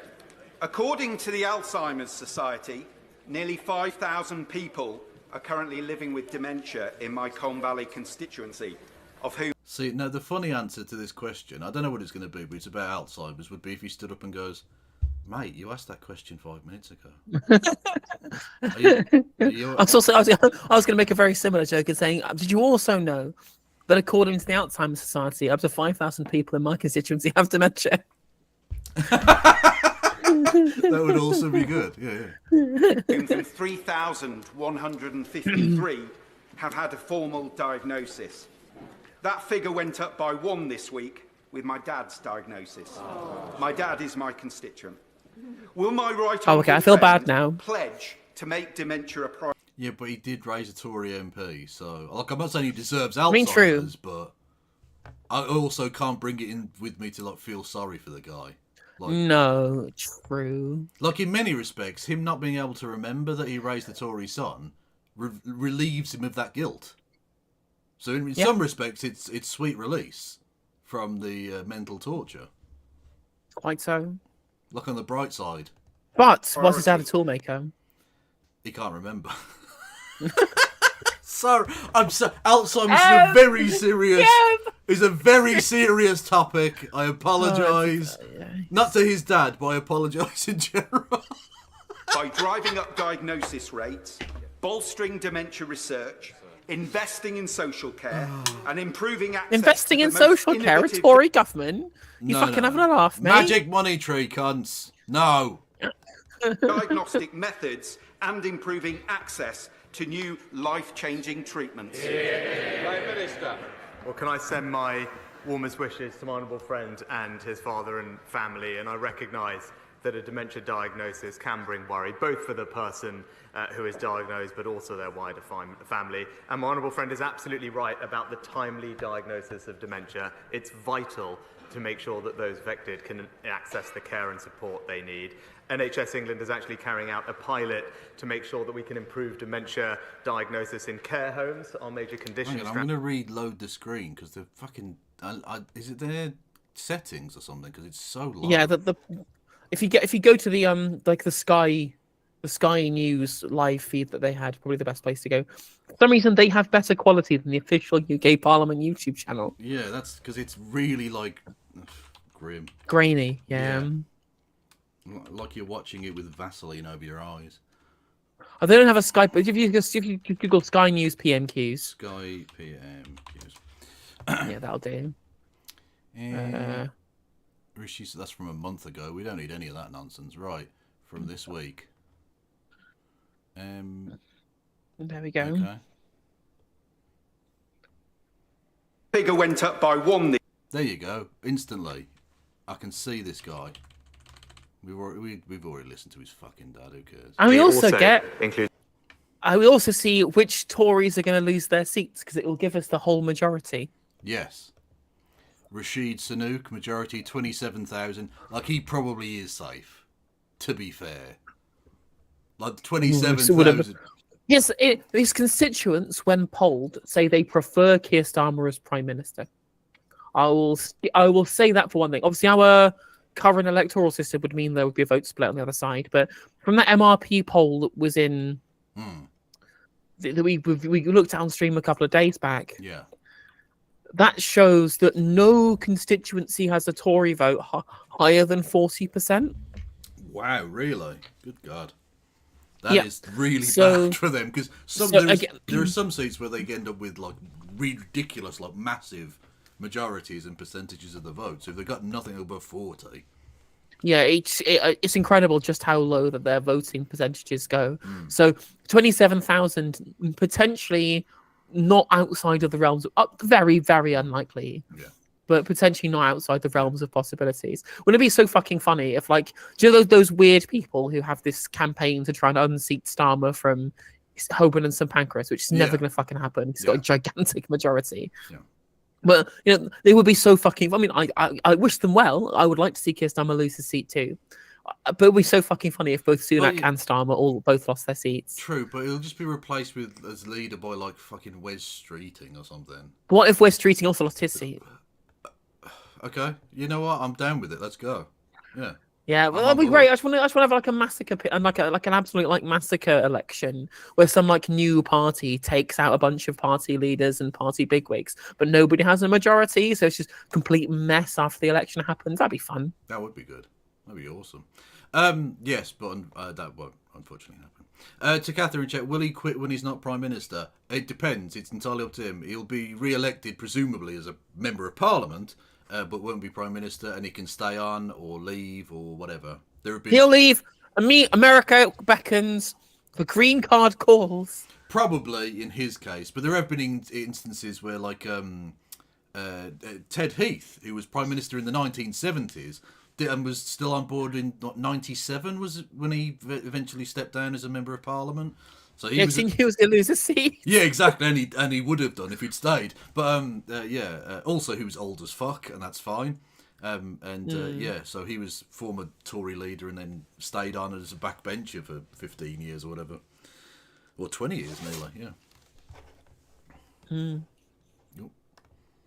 According to the Alzheimer's Society, nearly 5,000 people are currently living with dementia in my Colne Valley constituency, of whom... See, now the funny answer to this question, I don't know what it's going to be, but it's about Alzheimer's, would be if he stood up and goes, mate, you asked that question 5 minutes ago. I was going to make a very similar joke and saying, did you also know that according to the Alzheimer's Society, up to 5,000 people in my constituency have dementia? That would also be good, yeah. 3,153 have had a formal diagnosis. That figure went up by 1 this week with my dad's diagnosis. My dad is my constituent. Will my right okay, I feel bad now. Pledge to make dementia a priority? Yeah, but he did raise a Tory MP, so like I'm not saying he deserves Alzheimer's, true. But I also can't bring it in with me to like feel sorry for the guy. Like, no, true. Like in many respects, him not being able to remember that he raised the Tory son relieves him of that guilt. So in some respects, it's sweet release from the mental torture. Quite so. Look on the bright side. But was his dad a toolmaker? He can't remember. Sorry, Alzheimer's is a very serious. Is a very serious topic. I apologise. Not to his dad, but I apologise in general. By driving up diagnosis rates, bolstering dementia research, investing in social care, and improving access. Investing in social care, a Tory government. You fucking having a laugh, mate. Magic money tree, cunts. No. Diagnostic methods and improving access to new life-changing treatments. Prime Minister. Well, can I send my warmest wishes to my honourable friend and his father and family, and I recognise that a dementia diagnosis can bring worry, both for the person who is diagnosed, but also their wider family. And my honourable friend is absolutely right about the timely diagnosis of dementia. It's vital to make sure that those affected can access the care and support they need. NHS England is actually carrying out a pilot to make sure that we can improve dementia diagnosis in care homes, our major condition. I'm going to reload the screen because the fucking... is it there? settings or something because it's so low. Yeah, if you go to the like the Sky News live feed that they had, probably the best place to go. For some reason, they have better quality than the official UK Parliament YouTube channel. Yeah, that's because it's really like grim, grainy. Yeah. Like you're watching it with Vaseline over your eyes. Oh, they don't have a Sky, but if you Google Sky News PMQs. Sky PMQs. Yeah, that'll do. Rishi, that's from a month ago. We don't need any of that nonsense. Right, from this week. There we go. Okay. Figure went up by 1. There you go. Instantly, I can see this guy. We've already listened to his fucking dad. Who cares? And we also we also see which Tories are going to lose their seats because it will give us the whole majority. Yes. Rashid Sunak, majority 27,000. Like, he probably is safe, to be fair. Like, 27,000. Yes, his constituents, when polled, say they prefer Keir Starmer as Prime Minister. I will say that for one thing. Obviously, our current electoral system would mean there would be a vote split on the other side. But from that MRP poll that was in... that we looked downstream a couple of days back. Yeah. That shows that no constituency has a Tory vote higher than 40%. Wow, really? Good God. That is really bad for them because there are some seats where they end up with like ridiculous, like massive majorities and percentages of the vote. So if they've got nothing above 40. Yeah, it's incredible just how low that their voting percentages go. So 27,000 potentially not outside of the realms of very, very unlikely. Yeah. But potentially not outside the realms of possibilities. Wouldn't it be so fucking funny if, like, do you know those weird people who have this campaign to try and unseat Starmer from Holborn and St Pancras, which is never going to fucking happen. He's got a gigantic majority. Yeah. But, you know, they would be so fucking... I mean, I wish them well. I would like to see Keir Starmer lose his seat too. But it would be so fucking funny if both Sunak and Starmer both lost their seats. True, but it'll just be replaced with as leader by, like, fucking Wes Streeting or something. But what if Wes Streeting also lost his seat? Okay, you know what? I'm down with it. Let's go. Yeah. Yeah, well, that'd be great. I just want to have like a massacre, and like an absolute like massacre election where some like new party takes out a bunch of party leaders and party bigwigs, but nobody has a majority, so it's just complete mess after the election happens. That'd be fun. That would be good. That'd be awesome. Yes, but that won't unfortunately happen. To Catherine Check, will he quit when he's not Prime Minister? It depends. It's entirely up to him. He'll be re-elected presumably as a Member of Parliament. But won't be Prime Minister, and he can stay on or leave or whatever. He'll leave. America beckons. The green card calls. Probably in his case, but there have been instances where, like Ted Heath, who was Prime Minister in the 1970s, and was still on board in 97, was when he eventually stepped down as a Member of Parliament. So he was going to lose a seat. Yeah, exactly, and he would have done if he'd stayed. But also he was old as fuck, and that's fine. So he was former Tory leader and then stayed on as a backbencher for 15 years or whatever, or 20 years nearly. Yeah.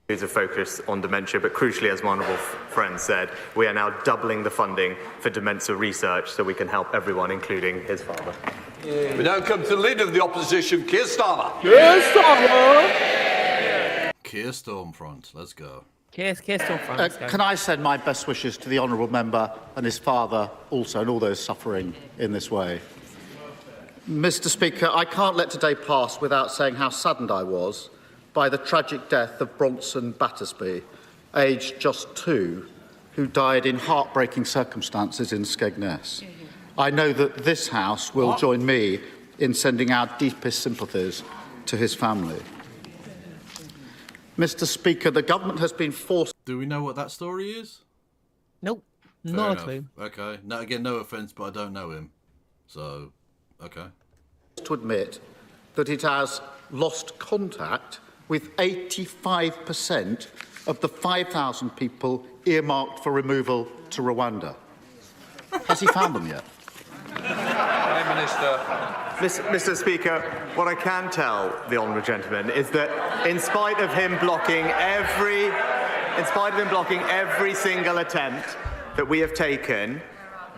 To focus on dementia, but crucially, as my honourable friend said, we are now doubling the funding for dementia research so we can help everyone, including his father. We now come to the Leader of the Opposition, Keir Starmer. Keir Starmer! Keir Stormfront, let's go. Keir Stormfront, let's go. Can I send my best wishes to the honourable member and his father also, and all those suffering in this way? Mr. Speaker, I can't let today pass without saying how saddened I was by the tragic death of Bronson Battersby, aged just 2, who died in heartbreaking circumstances in Skegness. I know that this House will join me in sending our deepest sympathies to his family. Mr. Speaker, the government has been forced... Do we know what that story is? Nope, Fair not enough. a clue. Okay, now again, no offence, but I don't know him. So, okay. ...to admit that it has lost contact with 85% of the 5,000 people earmarked for removal to Rwanda. Has he found them yet? Prime Minister. Mr. Speaker, what I can tell the honourable gentleman is that in spite of him blocking every in spite of him blocking every single attempt that we have taken,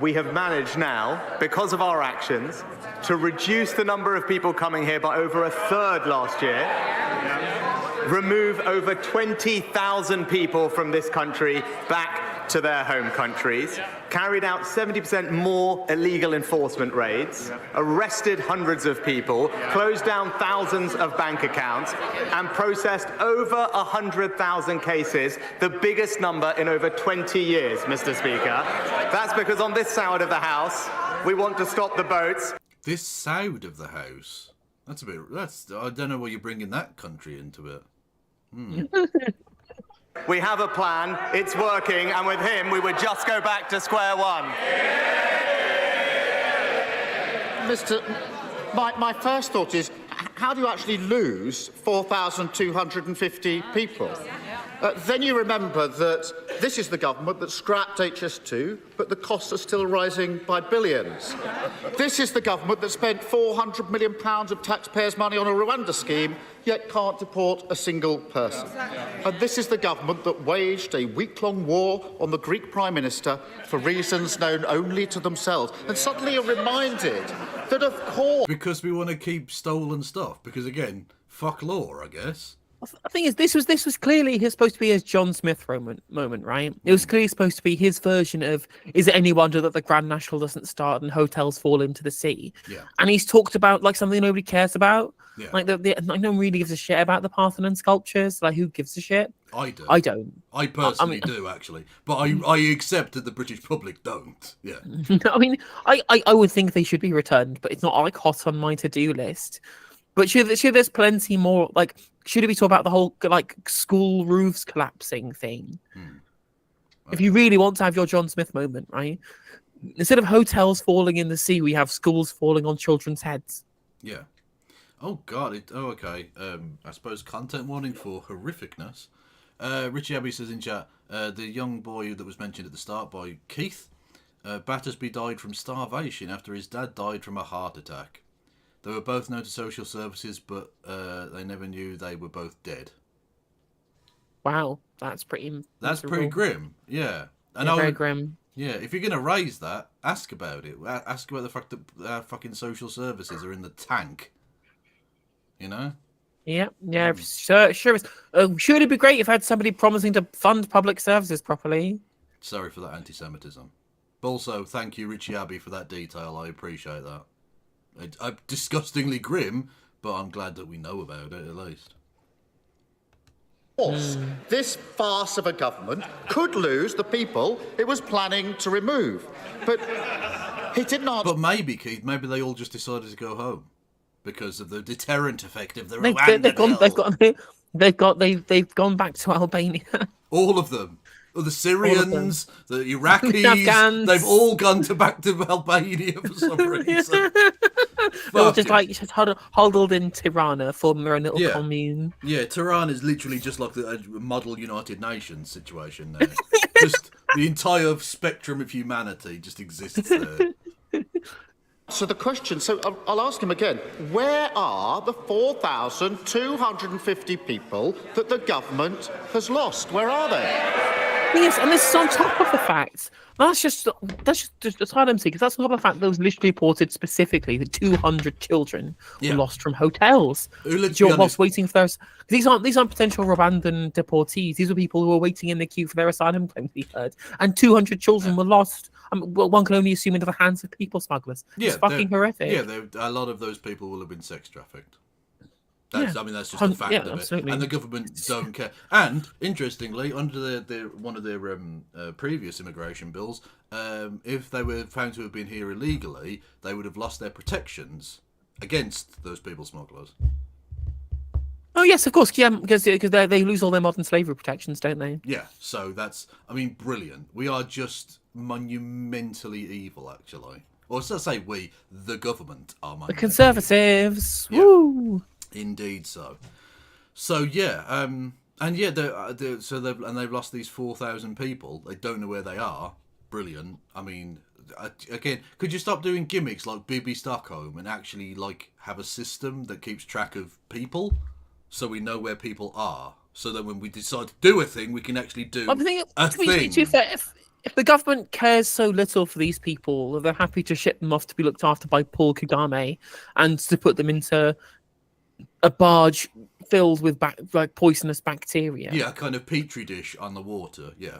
we have managed now, because of our actions, to reduce the number of people coming here by over a third last year, remove over 20,000 people from this country back to their home countries, carried out 70% more illegal enforcement raids, arrested hundreds of people, closed down thousands of bank accounts, and processed over 100,000 cases, the biggest number in over 20 years, Mr. Speaker. That's because on this side of the House, we want to stop the boats. This side of the House? That's a bit... I don't know why you're bringing that country into it. We have a plan, it's working, and with him, we would just go back to square one. My first thought is, how do you actually lose 4,250 people? Then you remember that this is the government that scrapped HS2, but the costs are still rising by billions. This is the government that spent £400 million of taxpayers' money on a Rwanda scheme, yet can't deport a single person. And this is the government that waged a week-long war on the Greek Prime Minister for reasons known only to themselves. And suddenly you're reminded that, of course... Because we want to keep stolen stuff. Because, again, fuck law, I guess. The thing is, this was clearly supposed to be his John Smith moment, right? It was clearly supposed to be his version of, is it any wonder that the Grand National doesn't start and hotels fall into the sea? Yeah. And he's talked about, like, something nobody cares about. Yeah. Like, no one really gives a shit about the Parthenon sculptures. Like, who gives a shit? I do. I don't. I personally do, actually. But I accept that the British public don't. Yeah. I mean, I would think they should be returned, but it's not, like, hot on my to-do list. But should there's plenty more, like, should we talk about the whole, like, school roofs collapsing thing? Okay. If you really want to have your John Smith moment, right? Instead of hotels falling in the sea, we have schools falling on children's heads. Yeah. Oh, God. Okay. I suppose content warning for horrificness. Richie Abbey says in chat, the young boy that was mentioned at the start by Keith, Battersby died from starvation after his dad died from a heart attack. They were both known to social services, but they never knew they were both dead. Wow, that's pretty... That's pretty grim, yeah. And yeah, very grim. Yeah, if you're going to raise that, ask about it. Ask about the fact that fucking social services are in the tank. You know? Yeah, sure. Should it be great if I had somebody promising to fund public services properly? Sorry for that anti-Semitism. But also, thank you, Richie Abbey, for that detail. I appreciate that. It's disgustingly grim, but I'm glad that we know about it, at least. Of course, this farce of a government could lose the people it was planning to remove. But he did not... But maybe, Keith, maybe they all just decided to go home. Because of the deterrent effect of the Rwanda they've gone back to Albania. All of them. The Syrians, the Iraqis, they've all gone back to Albania for some reason. They're just huddled in Tirana, forming their own little commune. Yeah, Tirana is literally just like a model United Nations situation there. Just the entire spectrum of humanity just exists there. So the question, I'll ask him again, where are the 4,250 people that the government has lost? Where are they? Yes, and this is on top of the fact. That's just asylum seekers. That's on top of the fact that was literally reported specifically that 200 children were lost from hotels whilst waiting for those. These aren't potential Rwandan deportees. These are people who are waiting in the queue for their asylum claim to be heard. And 200 children were lost. One can only assume into the hands of people smugglers. It's fucking horrific. Yeah, a lot of those people will have been sex trafficked. I mean, that's just a fact of absolutely. it. And the government don't care. And, interestingly, under one of their previous immigration bills, if they were found to have been here illegally, they would have lost their protections against those people smugglers. Oh, yes, of course. Yeah, because they lose all their modern slavery protections, don't they? Yeah, so that's, brilliant. We are just monumentally evil, actually. Or so say we, the government, are monumentally the Conservatives. Yeah. Woo! Indeed so. So yeah, and yeah, they've lost these 4,000 people. They don't know where they are. Brilliant. I mean, again, could you stop doing gimmicks like Bibi Stockholm and actually like have a system that keeps track of people, so we know where people are? so that when we decide to do a thing, we can actually do I think, a to be thing. fair, if the government cares so little for these people, they're happy to ship them off to be looked after by Paul Kagame and to put them into a barge filled with like poisonous bacteria. Yeah, a kind of petri dish on the water. Yeah.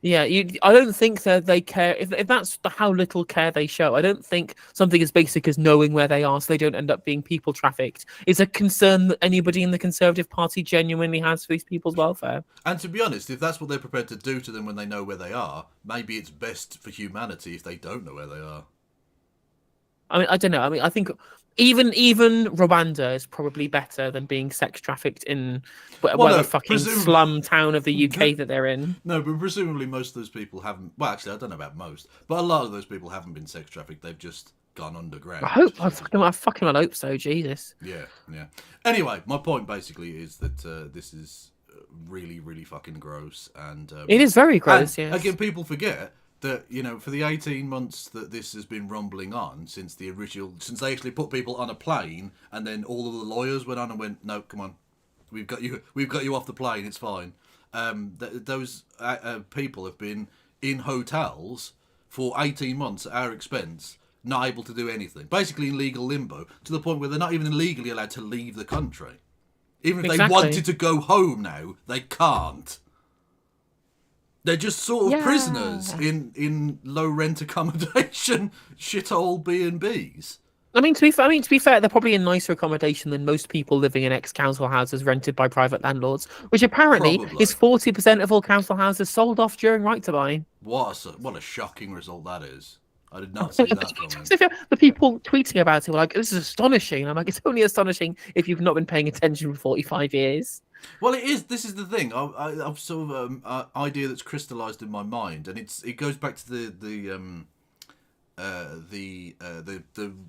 Yeah, I don't think that they care if that's how little care they show. I don't think something as basic as knowing where they are so they don't end up being people trafficked is a concern that anybody in the Conservative Party genuinely has for these people's welfare. And to be honest, if that's what they're prepared to do to them when they know where they are, maybe it's best for humanity if they don't know where they are. I mean, I don't know. I mean, I think even Rwanda is probably better than being sex trafficked in whatever fucking slum town of the UK that they're in. No, but presumably most of those people haven't. Well, actually, I don't know about most, but a lot of those people haven't been sex trafficked. They've just gone underground. I fucking hope so. Jesus. Yeah. Anyway, my point basically is that this is really, really fucking gross, and it is very gross. Yes. Again, people forget that, you know, for the 18 months that this has been rumbling on since they actually put people on a plane, and then all of the lawyers went on and went, no, come on, we've got you off the plane, it's fine. Those people have been in hotels for 18 months at our expense, not able to do anything, basically in legal limbo, to the point where they're not even legally allowed to leave the country. Even if they wanted to go home now, they can't. They're just sort of prisoners in low rent accommodation, shithole B&Bs. I mean, to be fair, they're probably in nicer accommodation than most people living in ex-council houses rented by private landlords, which apparently is 40% of all council houses sold off during Right to Buy. What a shocking result that is. I did not see that coming. The people tweeting about it were like, "This is astonishing." And I'm like, "It's only astonishing if you've not been paying attention for 45 years." Well, it is. This is the thing. I've sort of idea that's crystallised in my mind, and it goes back to the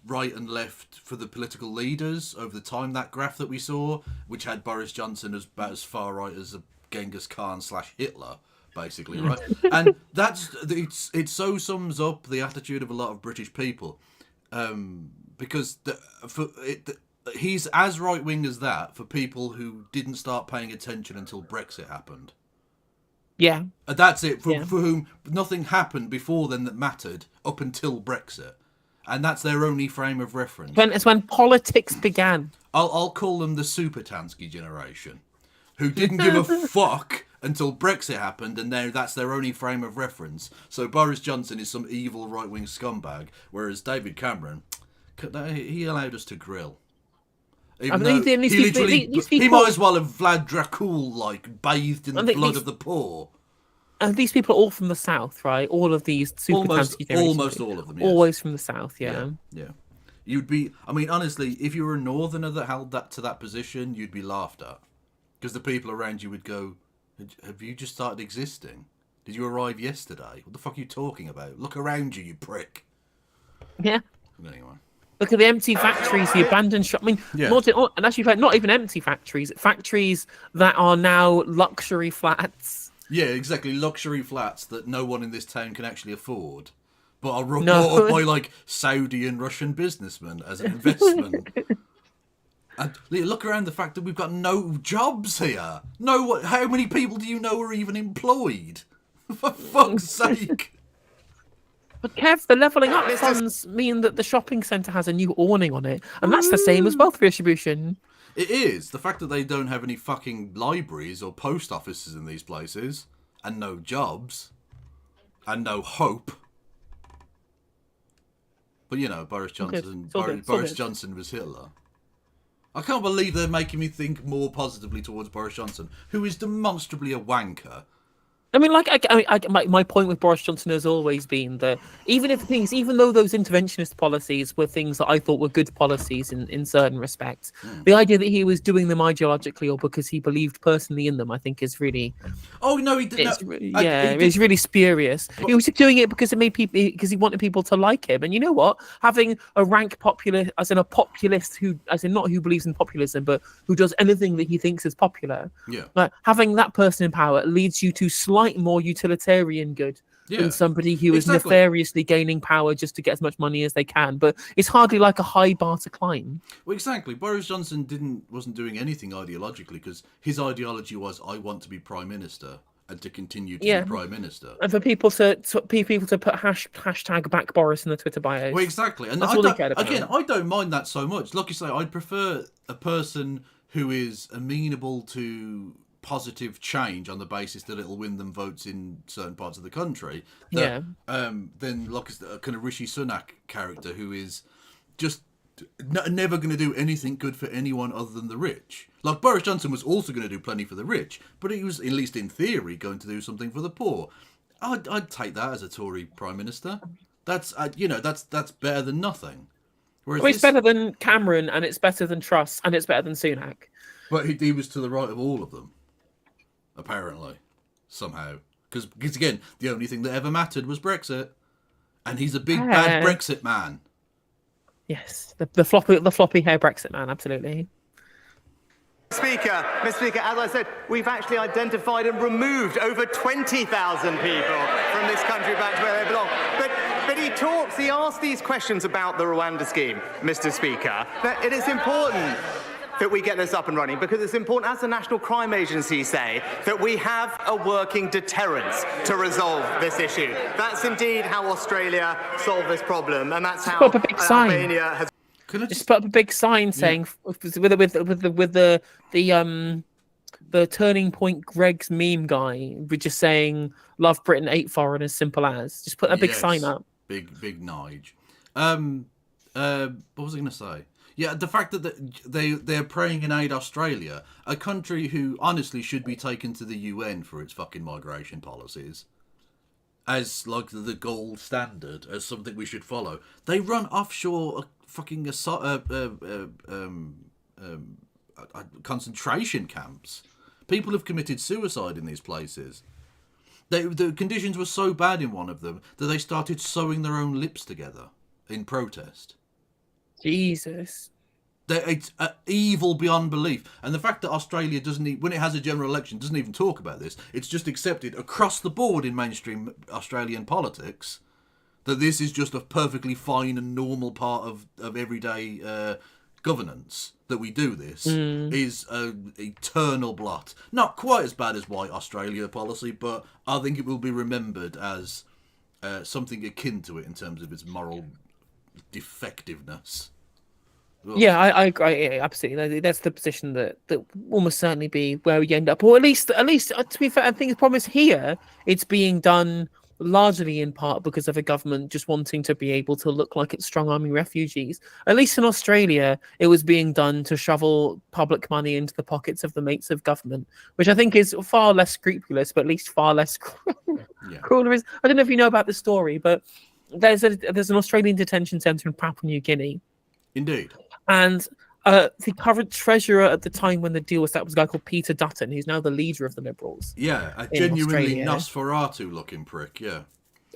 right and left for the political leaders over the time. That graph that we saw, which had Boris Johnson as about as far right as a Genghis Khan / Hitler, basically, right? And it so sums up the attitude of a lot of British people, because he's as right wing as that for people who didn't start paying attention until Brexit happened. Yeah. That's it. For whom nothing happened before then that mattered up until Brexit. And that's their only frame of reference. It's when politics began. I'll call them the Super-Tansky generation, who didn't give a fuck until Brexit happened, and that's their only frame of reference. So Boris Johnson is some evil right-wing scumbag, whereas David Cameron, he allowed us to grill. Even though he might as well have Vlad Dracul bathed in the blood of the poor. And these people are all from the south, right? All of these almost all of them. Yes. Always from the south, yeah. You'd be. I mean, honestly, if you were a northerner that held that to that position, you'd be laughed at, because the people around you would go, "Have you just started existing? Did you arrive yesterday? What the fuck are you talking about? Look around you, you prick." Yeah. Anyway. Look at the empty factories, the abandoned shop. I mean, and actually, not even empty factories. Factories that are now luxury flats. Yeah, exactly. Luxury flats that no one in this town can actually afford, but are bought up by like Saudi and Russian businessmen as an investment. And look around the fact that we've got no jobs here. How many people do you know are even employed? For fuck's sake. But Kev, the levelling up funds mean that the shopping centre has a new awning on it, and that's the same as wealth redistribution. It is. The fact that they don't have any fucking libraries or post offices in these places, and no jobs, and no hope. But you know, Boris Johnson was Hitler. I can't believe they're making me think more positively towards Boris Johnson, who is demonstrably a wanker. I mean, my point with Boris Johnson has always been that even though those interventionist policies were things that I thought were good policies in certain respects, the idea that he was doing them ideologically or because he believed personally in them, I think is really. Oh no, he didn't. It's really spurious. He was doing it because because he wanted people to like him. And you know what? Having a rank populist, as in a populist not who believes in populism, but who does anything that he thinks is popular. Yeah. Like having that person in power leads you to slight more utilitarian good than somebody who is Exactly. nefariously gaining power just to get as much money as they can. But it's hardly like a high bar to climb. Well, exactly. Boris Johnson wasn't doing anything ideologically, because his ideology was, I want to be prime minister and to continue to be prime minister. And for people to put hashtag back Boris in the Twitter bios. Well, exactly. And that's all they cared about. Again, I don't mind that so much. Like you say, I'd prefer a person who is amenable to positive change on the basis that it'll win them votes in certain parts of the country. Than like a kind of Rishi Sunak character who is just never going to do anything good for anyone other than the rich. Like Boris Johnson was also going to do plenty for the rich, but he was, at least in theory, going to do something for the poor. I'd take that as a Tory prime minister. That's that's better than nothing. Whereas it's better than Cameron, and it's better than Truss, and it's better than Sunak. But he was to the right of all of them, apparently, somehow. Because again, the only thing that ever mattered was Brexit, and he's a big bad Brexit man. Yes, the floppy hair Brexit man, absolutely. Mr. Speaker, as I said, we've actually identified and removed over 20,000 people from this country back to where they belong. But he asks these questions about the Rwanda scheme, Mr. Speaker. That it is important that we get this up and running, because it's important, as the National Crime Agency say, that we have a working deterrence to resolve this issue. That's indeed how Australia solved this problem, and that's how Albania has. Just put up a big sign saying with the Turning Point Greg's meme guy, we're just saying "Love Britain, 8 foreigners, simple as." Just put a big sign up. Big Nige. What was I going to say? Yeah, the fact that they're praying in aid Australia, a country who honestly should be taken to the UN for its fucking migration policies, as like the gold standard, as something we should follow. They run offshore fucking concentration camps. People have committed suicide in these places. The conditions were so bad in one of them that they started sewing their own lips together in protest. Jesus. It's evil beyond belief. And the fact that Australia when it has a general election, doesn't even talk about this. It's just accepted across the board in mainstream Australian politics that this is just a perfectly fine and normal part of everyday governance, that we do this, is an eternal blot. Not quite as bad as white Australia policy, but I think it will be remembered as something akin to it in terms of its moral defectiveness. Yeah, I agree. Yeah, absolutely. That's the position that will almost certainly be where we end up. Or at least, to be fair, I think the problem is here, it's being done largely in part because of a government just wanting to be able to look like it's strong-arming refugees. At least in Australia, it was being done to shovel public money into the pockets of the mates of government, which I think is far less scrupulous, but at least far less cruel. I don't know if you know about the story, but there's an Australian detention centre in Papua New Guinea. Indeed. And the current treasurer at the time when the deal was set was a guy called Peter Dutton, who's now the leader of the Liberals. Yeah, a genuinely Nosferatu-looking prick, yeah.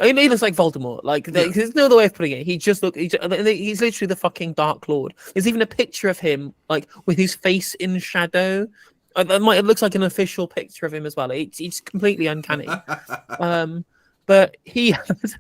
He looks like Voldemort. There's no other way of putting it. He's literally the fucking Dark Lord. There's even a picture of him, like, with his face in shadow. It looks like an official picture of him as well. It's completely uncanny. But he has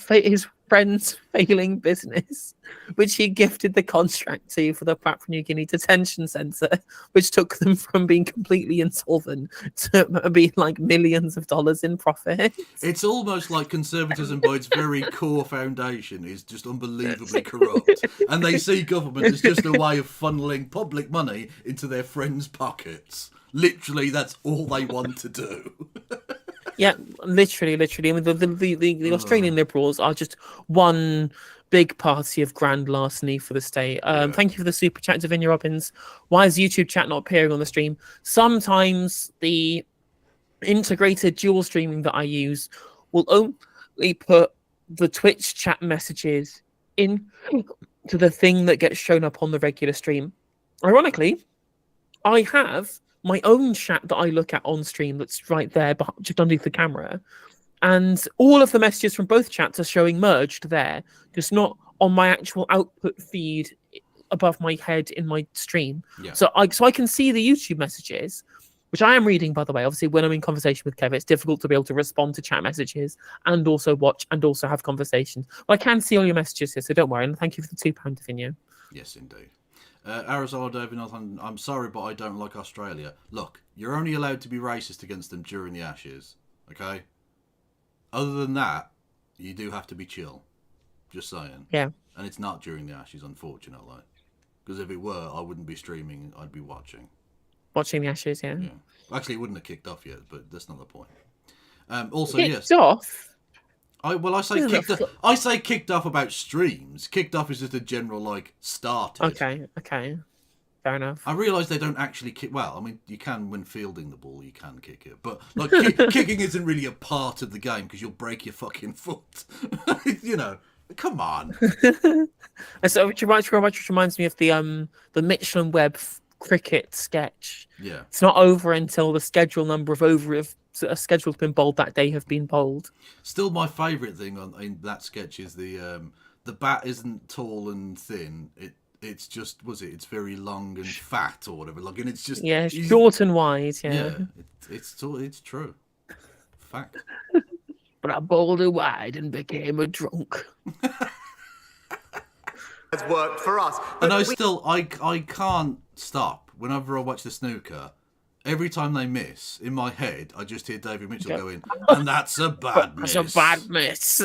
his friend's failing business, which he gifted the contract to for the Papua New Guinea detention centre, which took them from being completely insolvent to being like millions of dollars in profit. It's almost like conservatism by its very core foundation is just unbelievably corrupt. And they see government as just a way of funneling public money into their friends' pockets. Literally, that's all they want to do. Yeah, literally. I mean, the Australian Liberals are just one big party of grand larceny for the state. Thank you for the super chat, Davinia Robbins. Why is YouTube chat not appearing on the stream? Sometimes the integrated dual streaming that I use will only put the Twitch chat messages in to the thing that gets shown up on the regular stream. Ironically, I have my own chat that I look at on stream that's right there, just underneath the camera. And all of the messages from both chats are showing merged there, just not on my actual output feed above my head in my stream. Yeah. So I can see the YouTube messages, which I am reading, by the way. Obviously, when I'm in conversation with Kev, it's difficult to be able to respond to chat messages and also watch and also have conversations. Well, I can see all your messages here, so don't worry. And thank you for the £2, Davino. Yes, indeed. Arizona David, I'm sorry, but I don't like Australia. Look, you're only allowed to be racist against them during the Ashes, okay? Other than that, you do have to be chill. Just saying. Yeah. And it's not during the Ashes, unfortunately. Because if it were, I wouldn't be streaming, I'd be watching. Watching the Ashes, yeah. Actually, it wouldn't have kicked off yet, but that's not the point. Also, kicked yes. off? I say kicked off about streams. Kicked off is just a general, like, started. Okay. Fair enough. I realise they don't actually kick... Well, I mean, you can, when fielding the ball, you can kick it. But, like, kicking isn't really a part of the game because you'll break your fucking foot. You know, come on. So, which reminds me of the Mitchell & Webb cricket sketch. Yeah. It's not over until the schedule number of a schedule has been bowled that day have been bowled. Still, my favourite thing in that sketch is the bat isn't tall and thin. It's just it's very long and fat or whatever. Like, and it's just short and wide. Yeah. It's true. Fact. But I bowled it wide and became a drunk. Has worked for us. And I can't stop. Whenever I watch the snooker, every time they miss, in my head, I just hear David Mitchell going, and that's a bad miss. That's a bad miss.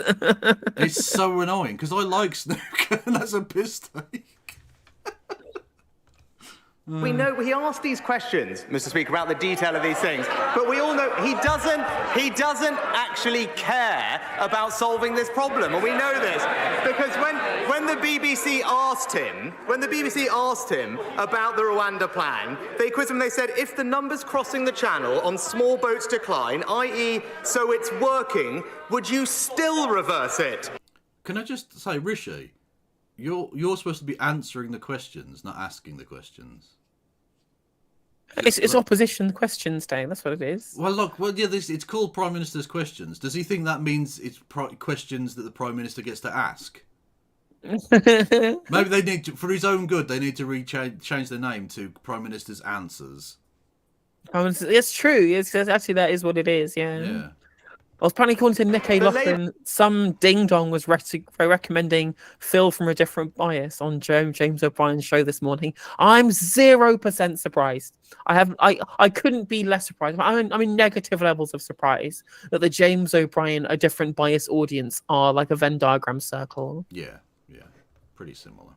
It's so annoying, because I like snooker, and that's a piss take. We know he asked these questions, Mr. Speaker, about the detail of these things, but we all know he doesn't actually care about solving this problem, and we know this because when the BBC asked him about the Rwanda plan, they quizzed him. They said if the numbers crossing the channel on small boats decline, i.e., so it's working, would you still reverse it? Can I just say, Rishi, you're supposed to be answering the questions, not asking the questions. It's opposition questions day. That's what it is. Well, look. It's called Prime Minister's questions. Does he think that means it's questions that the Prime Minister gets to ask? Maybe they need to, for his own good, they need to change their name to Prime Minister's Answers. It's true. It's actually that is what it is. Yeah. I was apparently according to Nick A. Loughlin, some ding dong was recommending Phil from A Different Bias on James O'Brien's show this morning. I'm 0% surprised. I couldn't be less surprised. I'm in negative levels of surprise that the James O'Brien A Different Bias audience are like a Venn diagram circle. Yeah, pretty similar.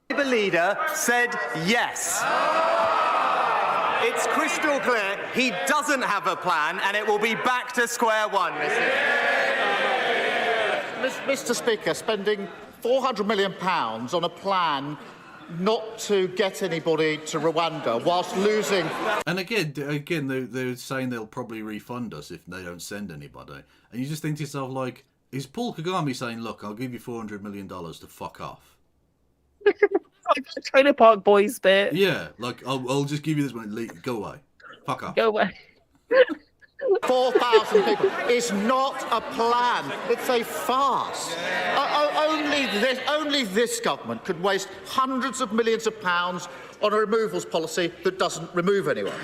The leader said yes. It's crystal clear he doesn't have a plan, and it will be back to square one. Mr. Speaker, spending £400 million on a plan not to get anybody to Rwanda whilst losing... And again, they're saying they'll probably refund us if they don't send anybody. And you just think to yourself, like, is Paul Kagame saying, look, I'll give you $400 million to fuck off? Like the Trailer Park Boys bit. Yeah, like, I'll just give you this one. Go away. Fuck off. Go away. 4,000 people. It's not a plan. It's a farce. Only this government could waste hundreds of millions of pounds on a removals policy that doesn't remove anyone.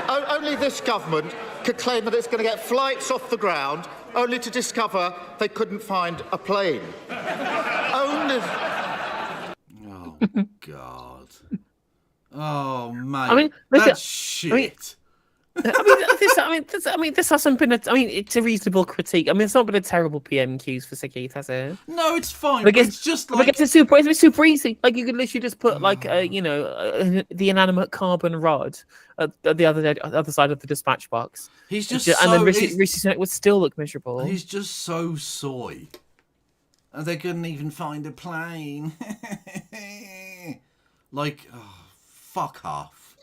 Only this government could claim that it's going to get flights off the ground, only to discover they couldn't find a plane. Only... Oh, God. Oh, mate. That's shit. This hasn't been it's a reasonable critique. it's not been a terrible PMQs for Siggeeth, has it? No, it's fine. But it's just like... It's super easy. Like, you could literally just put, like, the inanimate carbon rod at the other side of the dispatch box. He's just and then Rishi Sunak would still look miserable. He's just so soy. And they couldn't even find a plane. Like, fuck off.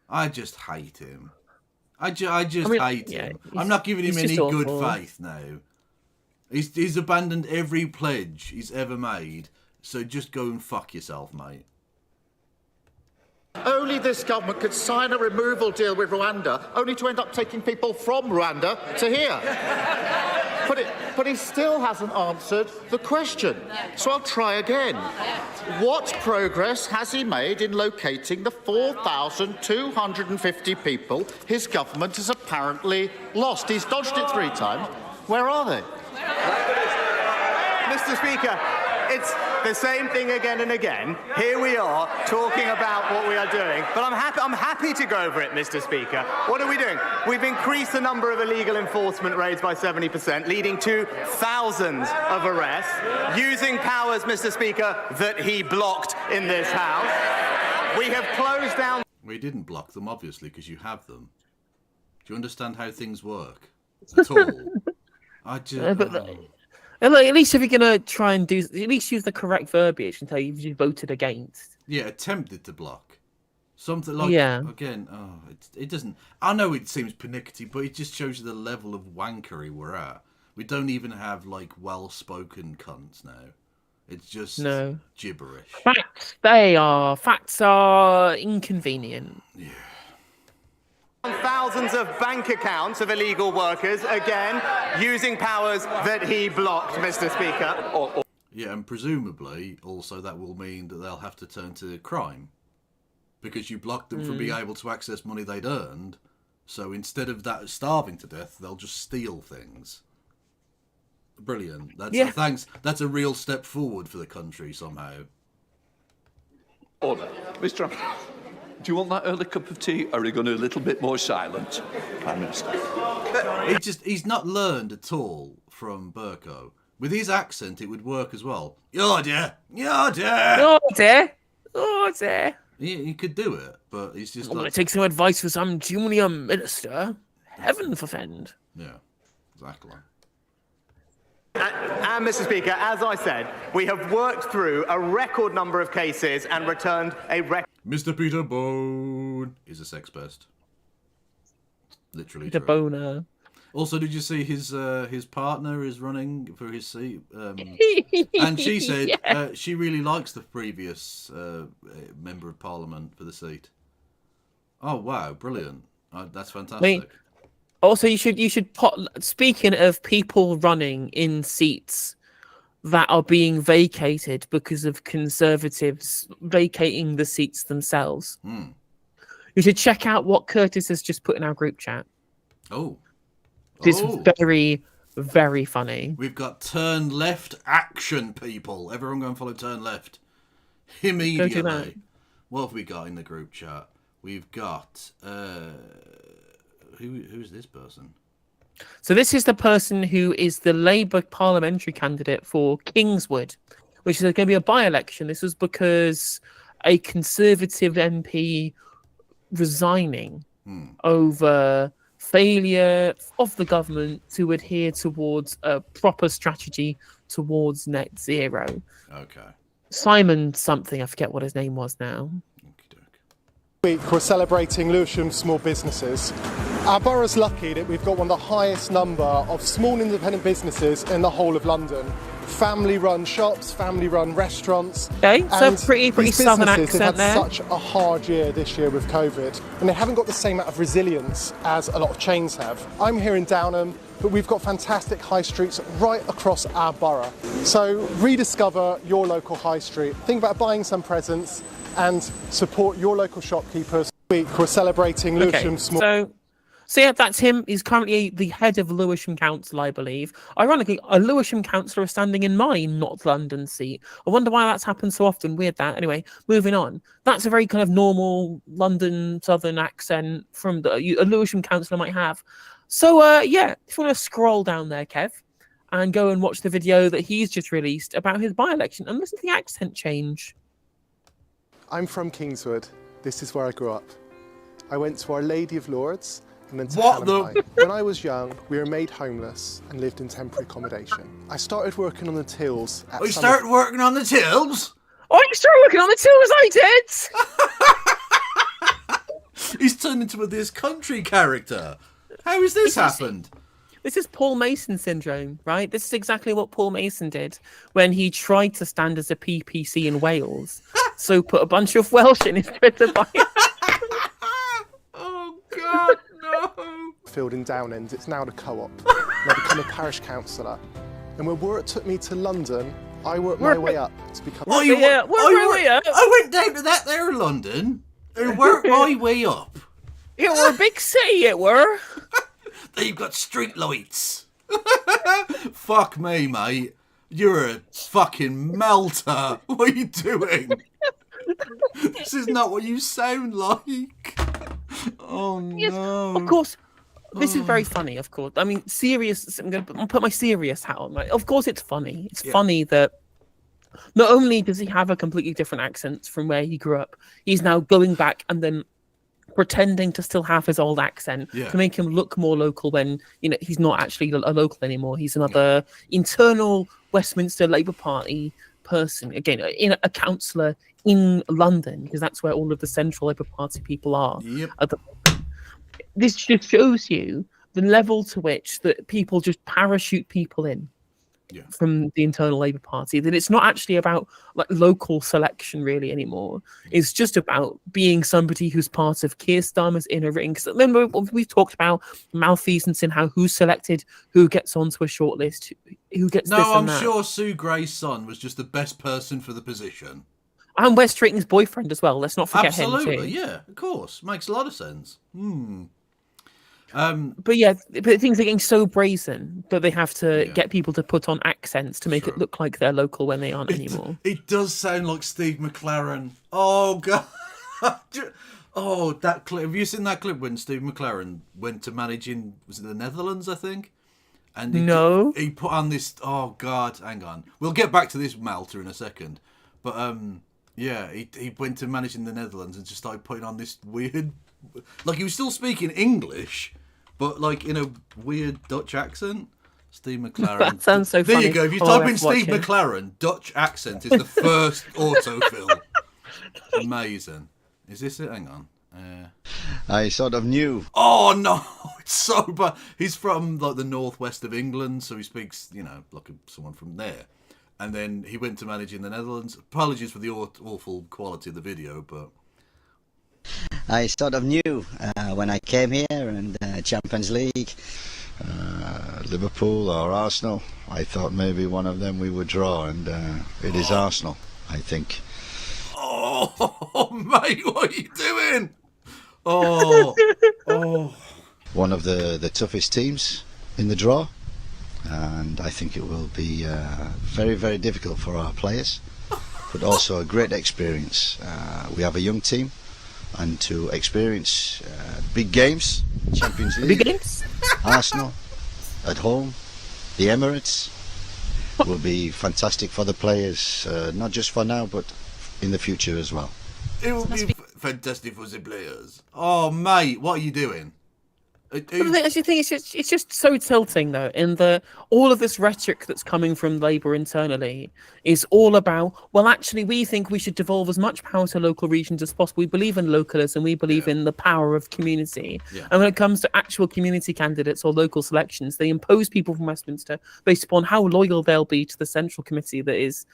I just hate him. I just hate him. I'm not giving him any good faith now. He's abandoned every pledge he's ever made. So just go and fuck yourself, mate. Only this government could sign a removal deal with Rwanda, only to end up taking people from Rwanda to here. But he still hasn't answered the question. So I'll try again. What progress has he made in locating the 4,250 people his government has apparently lost? He's dodged it 3 times. Where are they? Mr. Speaker, it's the same thing again and again. Here we are talking about what we are doing, but I'm happy to go over it, Mr. Speaker. What are we doing? We've increased the number of illegal enforcement raids by 70%, leading to thousands of arrests, using powers, Mr. Speaker, that he blocked in this House. We have closed down... We didn't block them, obviously, because you have them. Do you understand how things work? At all? I just... At least if you're gonna try and do, at least use the correct verbiage and tell you voted against. Yeah, attempted to block. Something like, again, it doesn't... I know it seems pernickety, but it just shows you the level of wankery we're at. We don't even have, like, well-spoken cunts now. It's just gibberish. Facts are inconvenient. Yeah. Thousands of bank accounts of illegal workers, again, using powers that he blocked, Mr. Speaker. Yeah, and presumably, also, that will mean that they'll have to turn to crime. Because you blocked them from being able to access money they'd earned. So instead of that starving to death, they'll just steal things. Brilliant. Thanks. That's a real step forward for the country, somehow. Order. Mr. Do you want that early cup of tea, or are you going to be a little bit more silent, Prime Minister? He's not learned at all from Burko. With his accent, it would work as well. Your dear. He could do it, but he's just I'm going to take some advice from some junior minister. Heaven forfend. Yeah, exactly. And, Mr. Speaker, as I said, we have worked through a record number of cases and returned a record... Mr. Peter Bone is a sex pest. Literally Peter Boner. Also, did you see his partner is running for his seat? And she said she really likes the previous member of Parliament for the seat. Oh, wow, brilliant. That's fantastic. Also, you should speaking of people running in seats that are being vacated because of Conservatives vacating the seats themselves. You should check out what Curtis has just put in our group chat. It's very, very funny. We've got Turn Left action, people. Everyone go and follow Turn Left immediately. Go do that. What have we got in the group chat? We've got... Who's this person? So this is the person who is the Labour parliamentary candidate for Kingswood, which is going to be a by-election. This was because a Conservative MP resigning over failure of the government to adhere towards a proper strategy towards net zero. Okay. Simon something, I forget what his name was now. Week we're celebrating Lewisham's small businesses. Our borough's lucky that we've got one of the highest number of small independent businesses in the whole of London. Family-run shops, family-run restaurants. Okay, so pretty southern accent have had there. such a hard year this year with COVID, and they haven't got the same amount of resilience as a lot of chains have. I'm here in Downham, but we've got fantastic high streets right across our borough. So rediscover your local high street. Think about buying some presents and support your local shopkeepers. Week we're celebrating Lewisham's small... So yeah, that's him. He's currently the head of Lewisham Council, I believe. Ironically, a Lewisham councillor is standing in my North London seat. I wonder why that's happened so often. Weird that. Anyway, moving on. That's a very kind of normal London Southern accent from a Lewisham councillor might have. So yeah, if you want to scroll down there, Kev, and go and watch the video that he's just released about his by-election and listen to the accent change. I'm from Kingswood. This is where I grew up. I went to Our Lady of Lourdes and then to What Hannah High. When I was young, we were made homeless and lived in temporary accommodation. I started working on the tills. You started working on the tills? Oh, you started working on the tills, I did! He's turned into this country character. How has this happened? This is Paul Mason syndrome, right? This is exactly what Paul Mason did when he tried to stand as a PPC in Wales. So put a bunch of Welsh in his Twitter bio. Oh, God, no. Field in Downend, it's now the Co-op. and I become a parish councillor. And when work took me to London, I worked my way up to become... I went down to that there in London and worked my way up. It were a big city, it were. They've got street lights. Fuck me, mate. You're a fucking melter. What are you doing? This is not what you sound like. Oh, Yes, no. of course. This is very funny, of course. I mean, serious. I'm going to put my serious hat on. Right? Of course, it's funny. It's funny that not only does he have a completely different accent from where he grew up, he's now going back and then pretending to still have his old accent to make him look more local when he's not actually a local anymore. He's another internal Westminster Labour Party person. Again, a councillor in London, because that's where all of the central Labour Party people are. This just shows you the level to which that people just parachute people in from the internal Labour Party. That it's not actually about like local selection really anymore. It's just about being somebody who's part of Keir Starmer's inner ring. Because remember, we've talked about malfeasance in who's selected, who gets onto a shortlist, who gets this and that. I'm sure Sue Gray's son was just the best person for the position. And Wes Drayton's boyfriend as well. Let's not forget him too. Absolutely, yeah, of course. Makes a lot of sense. But things are getting so brazen that they have to get people to put on accents to make it look like they're local when they aren't anymore. It does sound like Steve McLaren. Oh, God. Oh, that clip. Have you seen that clip when Steve McLaren went to manage in, was it the Netherlands, I think? And he put on this, oh, God, hang on. We'll get back to this Malta in a second. But, he went to manage in the Netherlands and just started putting on this weird, like he was still speaking English, but like in a weird Dutch accent. Steve McLaren. That sounds so there funny. There you go. If you type in Steve McLaren, Dutch accent is the first autofill. Amazing. Is this it? Hang on. I sort of knew. Oh no, it's so bad. He's from like the northwest of England, so he speaks, like someone from there. And then he went to manage in the Netherlands. Apologies for the awful quality of the video, but I sort of knew when I came here and Champions League, Liverpool or Arsenal. I thought maybe one of them we would draw, and it is Arsenal, I think. Oh, mate, what are you doing? Oh. One of the toughest teams in the draw, and I think it will be very, very difficult for our players, but also a great experience. We have a young team, and to experience big games, Champions League, big games, Arsenal at home, the Emirates, will be fantastic for the players, not just for now, but in the future as well. It will be fantastic for the players. Oh, mate, what are you doing? I actually think it's just so tilting though, in the all of this rhetoric that's coming from Labour internally is all about, well, actually we think we should devolve as much power to local regions as possible. We believe in localism, we believe in the power of community. And when it comes to actual community candidates or local selections, they impose people from Westminster based upon how loyal they'll be to the central committee that is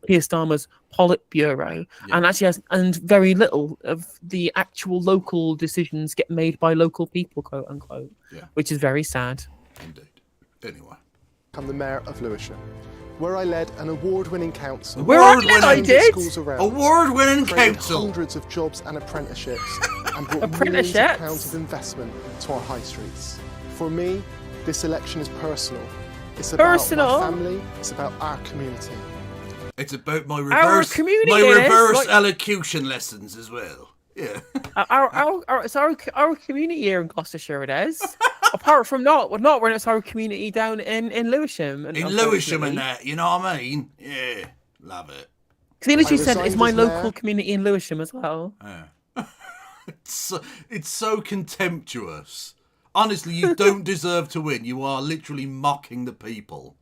Keir Starmer's Politburo, and actually and very little of the actual local decisions get made by local people, quote unquote, which is very sad. Indeed. Anyway, I'm the mayor of Lewisham, where I led an award-winning council. Award-winning council. Hundreds of jobs and apprenticeships, and brought millions of pounds of investment to our high streets. For me, this election is personal. It's about my family. It's about our community. It's about my reverse elocution lessons as well. Yeah. It's our community here in Gloucestershire. It is. Apart from not when it's our community down in Lewisham. In Lewisham and that, you know what I mean? Yeah, love it. Because he literally said it's my local community in Lewisham as well. Yeah. It's so contemptuous. Honestly, you don't deserve to win. You are literally mocking the people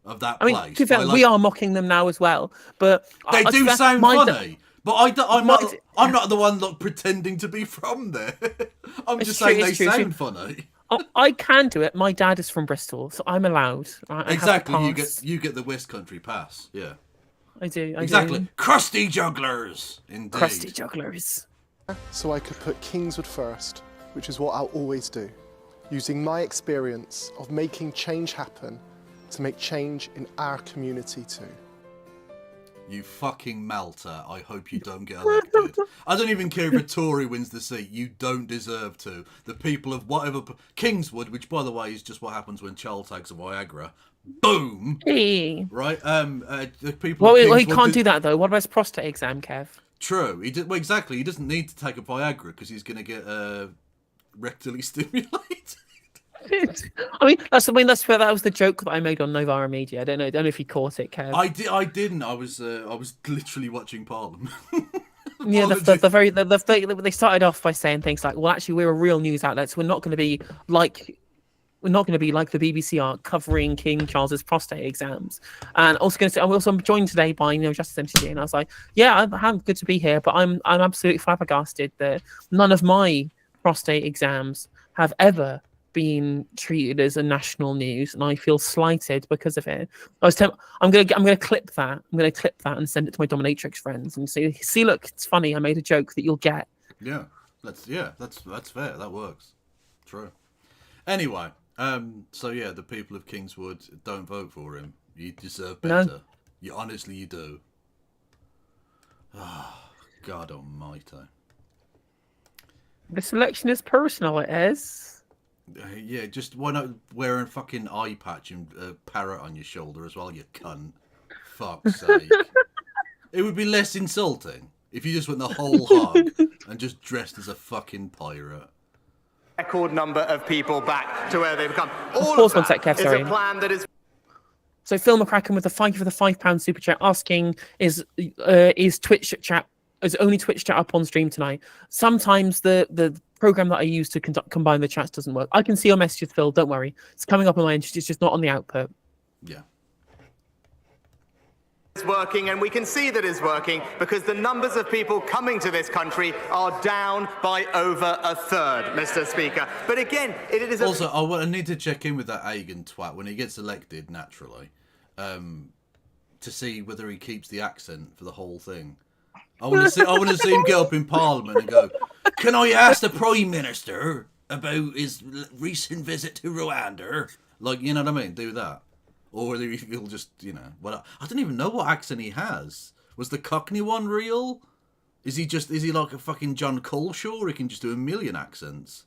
of that place. To be fair, we are mocking them now as well, but they do sound funny. But I'm not the one pretending to be from there. I'm just saying they sound funny. I can do it. My dad is from Bristol, so I'm allowed. Exactly, you get the West Country pass. Yeah, I do. Exactly, crusty jugglers. Indeed, crusty jugglers. So I could put Kingswood first, which is what I'll always do. using my experience of making change happen to make change in our community too. You fucking melter. I hope you don't get elected. I don't even care if a Tory wins the seat. You don't deserve to. The people of whatever... Kingswood, which, by the way, is just what happens when Charles takes a Viagra. Boom! Hey. Right? The people Well, of he Kingswood can't do that, though. What about his prostate exam, Kev? True. Well, exactly. He doesn't need to take a Viagra because he's going to get rectally stimulated. That was the joke that I made on Novara Media. I don't know if you caught it, Kev. I didn't. I was literally watching Parliament. Yeah, they started off by saying things like, "Well, actually, we're a real news outlet, so we're not going to be like the BBC are covering King Charles's prostate exams." And also going to say, I'm joined today by Justice MCG, and I was like, "Yeah, I'm good to be here, but I'm absolutely flabbergasted that none of my prostate exams have ever been treated as a national news, and I feel slighted because of it." I'm gonna clip that. I'm gonna clip that and send it to my dominatrix friends and see. Look, it's funny. I made a joke that you'll get. Yeah, that's fair. That works. True. Anyway, so yeah, the people of Kingswood, don't vote for him. You deserve better. No. You do. Oh, God Almighty. The selection is personal. It is. Yeah, just why not wear a fucking eye patch and a parrot on your shoulder as well, you cunt. Fuck's sake. It would be less insulting if you just went the whole hog and just dressed as a fucking pirate. Record number of people back to where they've come. All of that is a plan that is... So Phil McCracken with the £5 super chat asking, is Twitch chat... Is only Twitch chat up on stream tonight? Sometimes the program that I use to combine the chats doesn't work. I can see your messages, Phil. Don't worry. It's coming up on my end. It's just not on the output. Yeah. It's working, and we can see that it's working because the numbers of people coming to this country are down by over a third, Mr. Speaker. But again, it is... Also, I need to check in with that Agan twat when he gets elected, naturally, to see whether he keeps the accent for the whole thing. I want to see him get up in Parliament and go, "Can I ask the Prime Minister about his recent visit to Rwanda?" Like, you know what I mean? Do that. Or whether he'll just, I don't even know what accent he has. Was the Cockney one real? Is he like a fucking John Coleshaw? He can just do a million accents.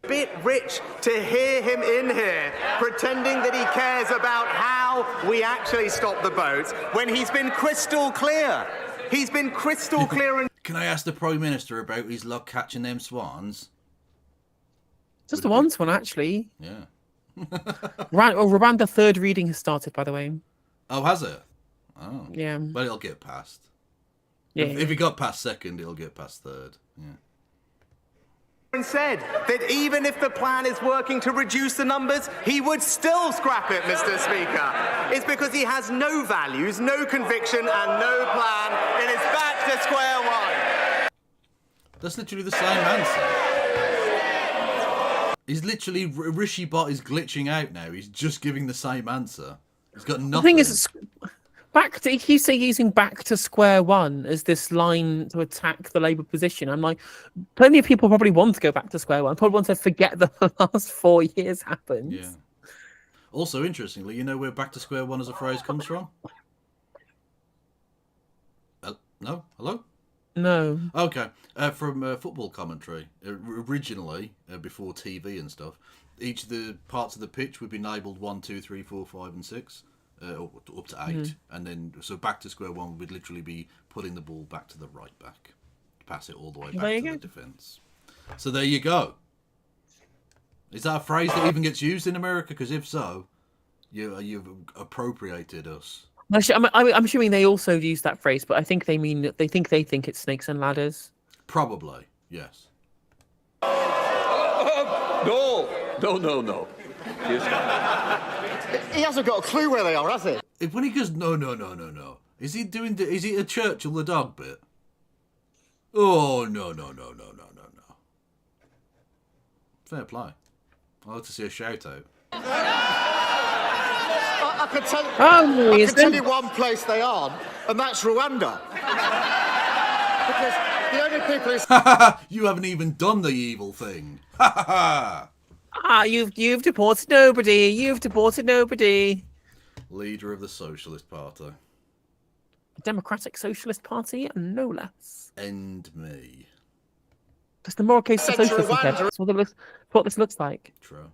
Bit rich to hear him in here pretending that he cares about how we actually stop the boats when he's been crystal clear. He's been crystal clear. And can I ask the Prime Minister about his luck catching them swans? Just the one swan, actually. Yeah. Rwanda third reading has started, by the way. Oh, has it? Oh. Yeah. But it'll get past. Yeah. If he got past second, it'll get past third. Yeah. And said that even if the plan is working to reduce the numbers, he would still scrap it, Mr. Speaker. It's because he has no values, no conviction, and no plan, and it's back to square one. That's literally the same answer. He's literally, Rishi Bot is glitching out now. He's just giving the same answer. He's got nothing. The thing is, he keeps using back to square one as this line to attack the Labour position. I'm like, plenty of people probably want to go back to square one. Probably want to forget that the last 4 years happened. Yeah. Also, interestingly, you know where back to square one as a phrase comes from? No? Hello? No. Okay. From football commentary. Originally, before TV and stuff, each of the parts of the pitch would be labelled 1, 2, 3, 4, 5, and 6. Up to 8, and then so back to square one would literally be putting the ball back to the right back, pass it all the way back to the defence. So there you go. Is that a phrase that even gets used in America? Because if so, you've appropriated us. I'm assuming they also use that phrase, but I think they mean they think it's snakes and ladders. Probably, yes. No. He hasn't got a clue where they are, has he? When he goes, no. Is he a Churchill the dog bit? Oh, no. Fair play. I'd like to see a shout out. I could tell you one place they aren't, and that's Rwanda. Because The only people who... You haven't even done the evil thing. Ha ha ha! You've deported nobody. You've deported nobody. Leader of the Socialist Party. Democratic Socialist Party, no less. End me. Just the moral case of socialism. That's what this looks like. True.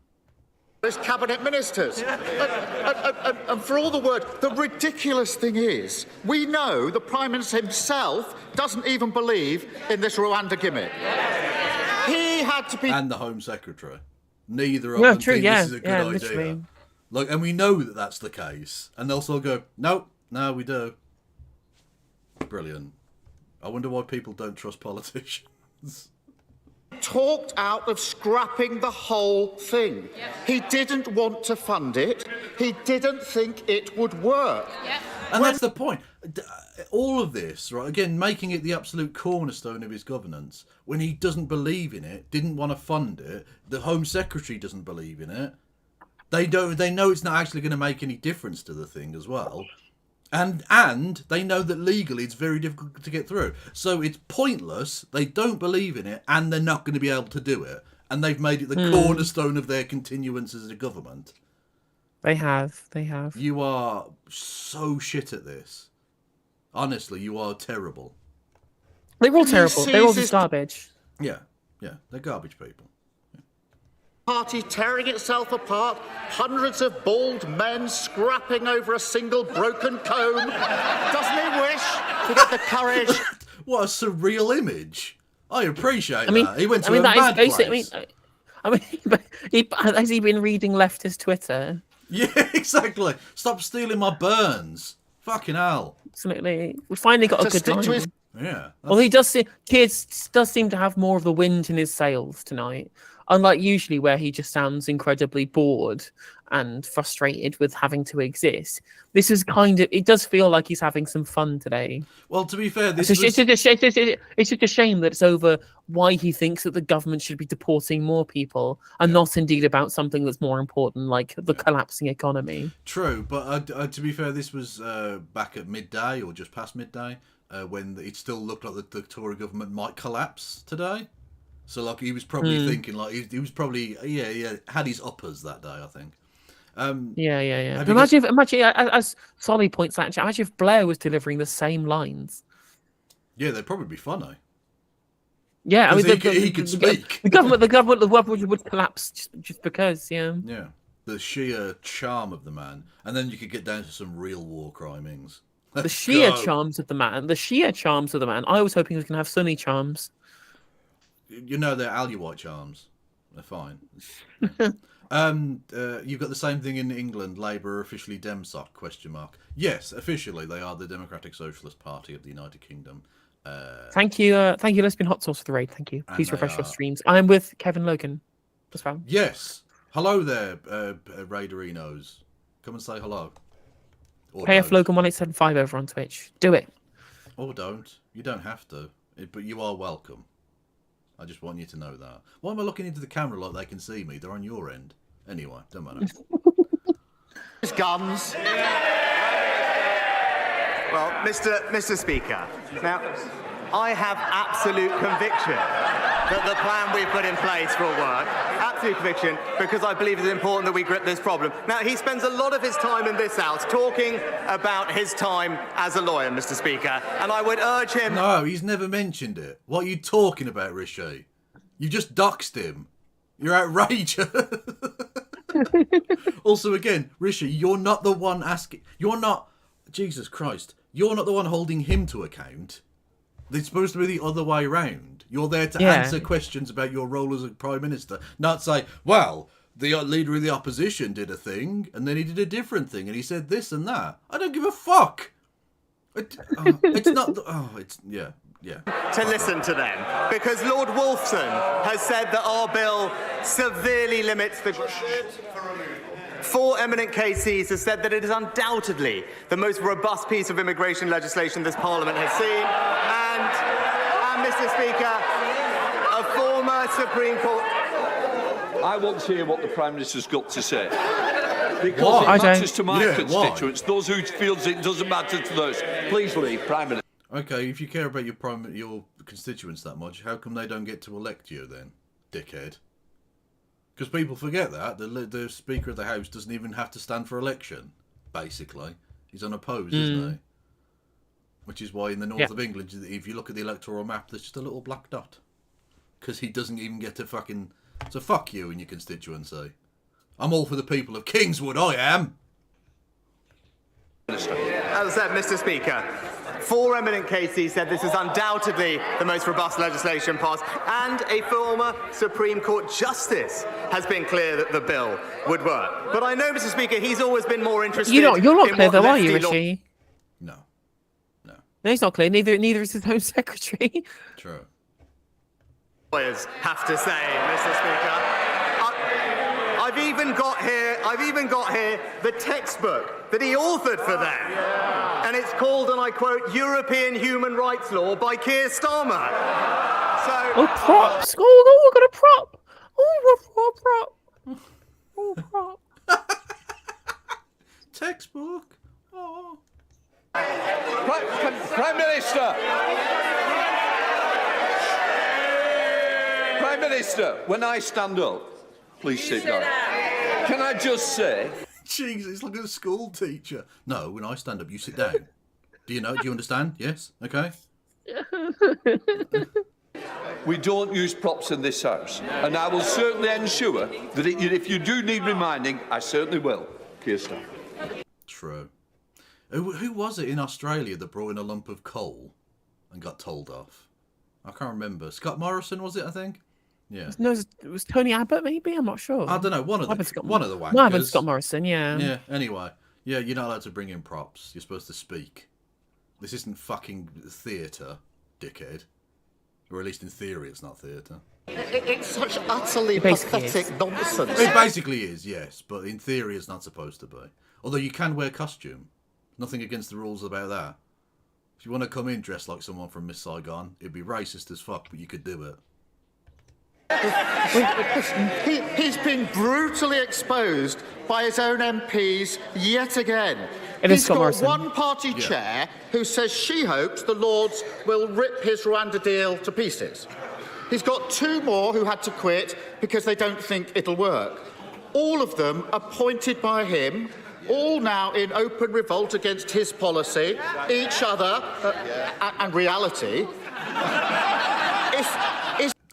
As cabinet ministers. And for all the word, the ridiculous thing is, we know the Prime Minister himself doesn't even believe in this Rwanda gimmick. He had to be... And the Home Secretary. Neither of them think this is a good idea. Literally. Like, and we know that that's the case. And they'll still go, no, we do. Brilliant. I wonder why people don't trust politicians. Talked out of scrapping the whole thing. Yep. He didn't want to fund it. He didn't think it would work. Yep. And that's the point. All of this, right, again, making it the absolute cornerstone of his governance, when he doesn't believe in it, didn't want to fund it, the Home Secretary doesn't believe in it, they know it's not actually going to make any difference to the thing as well. And they know that legally it's very difficult to get through. So it's pointless, they don't believe in it, and they're not going to be able to do it. And they've made it the cornerstone of their continuance as a government. They have. You are so shit at this. Honestly, you are terrible. They're all terrible. They're all just garbage. Yeah, they're garbage people. Party tearing itself apart, hundreds of bald men scrapping over a single broken comb. Doesn't he wish to get the courage? What a surreal image. I appreciate that. He went to a that mad is place. Has he been reading leftist Twitter? Yeah, exactly. Stop stealing my burns. Fucking hell. Absolutely. We finally got a good line. Yeah. Well, he does seem to have more of the wind in his sails tonight. Unlike usually where he just sounds incredibly bored and frustrated with having to exist. This is it does feel like he's having some fun today. Well, to be fair, it's just a shame that it's over why he thinks that the government should be deporting more people and not indeed about something that's more important, like the collapsing economy. True, but to be fair, this was back at midday or just past midday when it still looked like the Tory government might collapse today. So, like, he was probably thinking, like, he was probably, had his uppers that day, I think. Yeah. Imagine, as Solly points out, imagine if Blair was delivering the same lines. Yeah, they'd probably be funny. Yeah, I mean, he could speak. The government would collapse just because, Yeah, the sheer charm of the man. And then you could get down to some real war crimings. The sheer charms of the man. I was hoping he was going to have sunny charms. You know, they're Aluite charms. They're fine. You've got the same thing in England. Labour are officially DemSoc, ? Yes, officially they are the Democratic Socialist Party of the United Kingdom. Thank you, Lesbian Hot Sauce for the raid. Thank you. Please refresh your streams. I'm with Kevin Logan. Just found. Yes. Hello there, Raiderinos. Come and say hello. KF Logan 1875 over on Twitch. Do it. Or don't. You don't have to. But you are welcome. I just want you to know that. Why am I looking into the camera like they can see me? They're on your end. Anyway, don't matter. Guns. Well, Mr. Speaker, now, I have absolute conviction that the plan we've put in place will work. Absolute conviction, because I believe it's important that we grip this problem. Now, he spends a lot of his time in this house talking about his time as a lawyer, Mr. Speaker, and I would urge him... No, he's never mentioned it. What are you talking about, Rishi? You just doxed him. You're outrageous. Also, again, Rishi, you're not the one asking... You're not... Jesus Christ. You're not the one holding him to account. It's supposed to be the other way round. You're there to answer questions about your role as a Prime Minister, not say, well, the leader of the opposition did a thing, and then he did a different thing, and he said this and that. I don't give a fuck. It's not... Yeah. To listen to them, because Lord Wolfson has said that our bill severely limits the... 4 eminent KCs have said that it is undoubtedly the most robust piece of immigration legislation this Parliament has seen. And Mr. Speaker, a former Supreme Court... I want to hear what the Prime Minister's got to say. Because it matters to my constituents, those who feel it doesn't matter to those. Please, Lee, Prime Minister. Okay, if you care about your constituents that much, how come they don't get to elect you then, dickhead? Because people forget that the Speaker of the House doesn't even have to stand for election. Basically, he's unopposed, isn't he? Which is why in the north of England, if you look at the electoral map, there's just a little black dot. Because he doesn't even get to fucking... So fuck you and your constituency. I'm all for the people of Kingswood, I am! As I said, Mr. Speaker, 4 eminent cases said this is undoubtedly the most robust legislation passed, and a former Supreme Court justice has been clear that the bill would work. But I know, Mr. Speaker, he's always been more interested. You're not in clear, what though, are you, lefty Rishi? No. No, he's not clear. Neither is his Home Secretary. True. Lawyers have to say, Mr. Speaker. I've even got here the textbook that he authored for them. And it's called, and I quote, European Human Rights Law by Keir Starmer. So Props. Oh, I got a prop. Oh, prop. Textbook. Oh. Prime Minister! Prime Minister, when I stand up, please sit down. Can I just say... Jesus, it's like a school teacher. No, when I stand up, you sit down. Do you know? Do you understand? Yes? Okay? We don't use props in this house. And I will certainly ensure that if you do need reminding, I certainly will. Keir Starmer. True. Who was it in Australia that brought in a lump of coal and got told off? I can't remember. Scott Morrison, was it, I think? Yeah. No, it was Tony Abbott, maybe? I'm not sure. I don't know. One of the wankers. Might have been Scott Morrison, yeah. Yeah, anyway. Yeah, you're not allowed to bring in props. You're supposed to speak. This isn't fucking theatre, dickhead. Or at least in theory it's not theatre. It's such utterly pathetic nonsense. It basically is, yes. But in theory it's not supposed to be. Although you can wear costume. Nothing against the rules about that. If you want to come in dressed like someone from Miss Saigon, it'd be racist as fuck, but you could do it. He's been brutally exposed by his own MPs yet again. He's got one party chair who says she hopes the Lords will rip his Rwanda deal to pieces. He's got 2 more who had to quit because they don't think it'll work. All of them appointed by him, all now in open revolt against his policy, each other, and reality.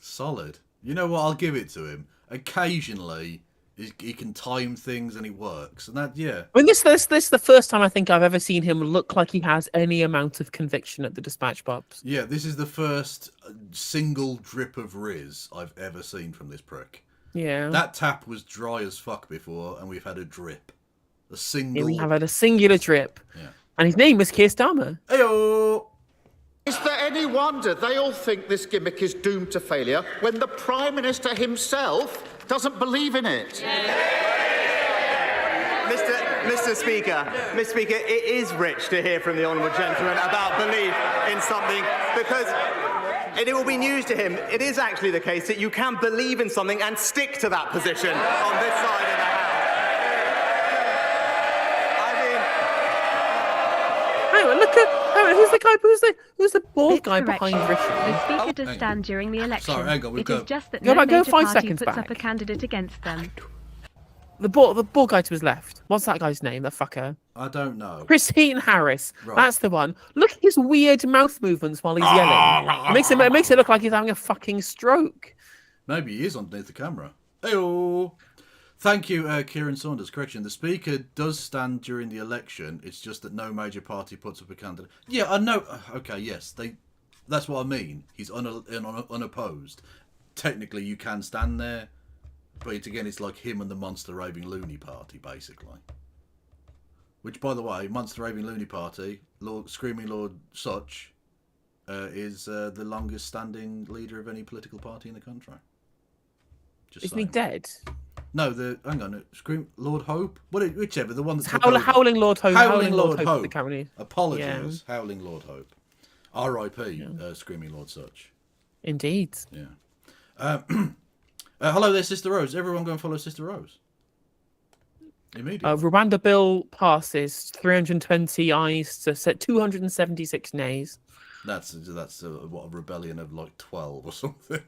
Solid. You know what? I'll give it to him. Occasionally, he can time things and he works, and that, yeah. I mean, this is the first time I think I've ever seen him look like he has any amount of conviction at the dispatch box. Yeah, this is the first single drip of Riz I've ever seen from this prick. Yeah. That tap was dry as fuck before, and we've had a drip. A single... Yeah, we have had a singular drip. Yeah. And his name was Keir Starmer. Heyo! Is there any wonder they all think this gimmick is doomed to failure when the Prime Minister himself doesn't believe in it? Mr. Speaker, it is rich to hear from the honourable gentleman about belief in something, because and it will be news to him. It is actually the case that you can believe in something and stick to that position on this side of the House. Look at who's the guy? Who's the bald guy behind Rishi? The Speaker does stand during the election. Sorry, hang on, it is just that go no major 5 party seconds puts back. up a candidate against them. The bald guy to his left. What's that guy's name? The fucker. I don't know. Chris Heaton Harris. Right. That's the one. Look at his weird mouth movements while he's yelling. It makes it look like he's having a fucking stroke. Maybe he is underneath the camera. Heyo! Thank you, Kieran Saunders. Correction, the Speaker does stand during the election. It's just that no major party puts up a candidate. Yeah, I know. Okay, yes, that's what I mean. He's unopposed. Technically, you can stand there. But it's like him and the Monster Raving Loony Party, basically. Which, by the way, Monster Raving Loony Party, Screaming Lord Such, is the longest standing leader of any political party in the country. Isn't he dead? No, hang on, Lord Hope? Whichever, the one that's... Howling Lord Hope. Howling Lord Hope. Hope. Apologies, yeah. Howling Lord Hope. R.I.P. Screaming Lord Such. Indeed. Yeah. Hello there, Sister Rose. Everyone go and follow Sister Rose. Immediately. Rwanda bill passes. 320 ayes to 276 nays. That's what, a rebellion of like 12 or something.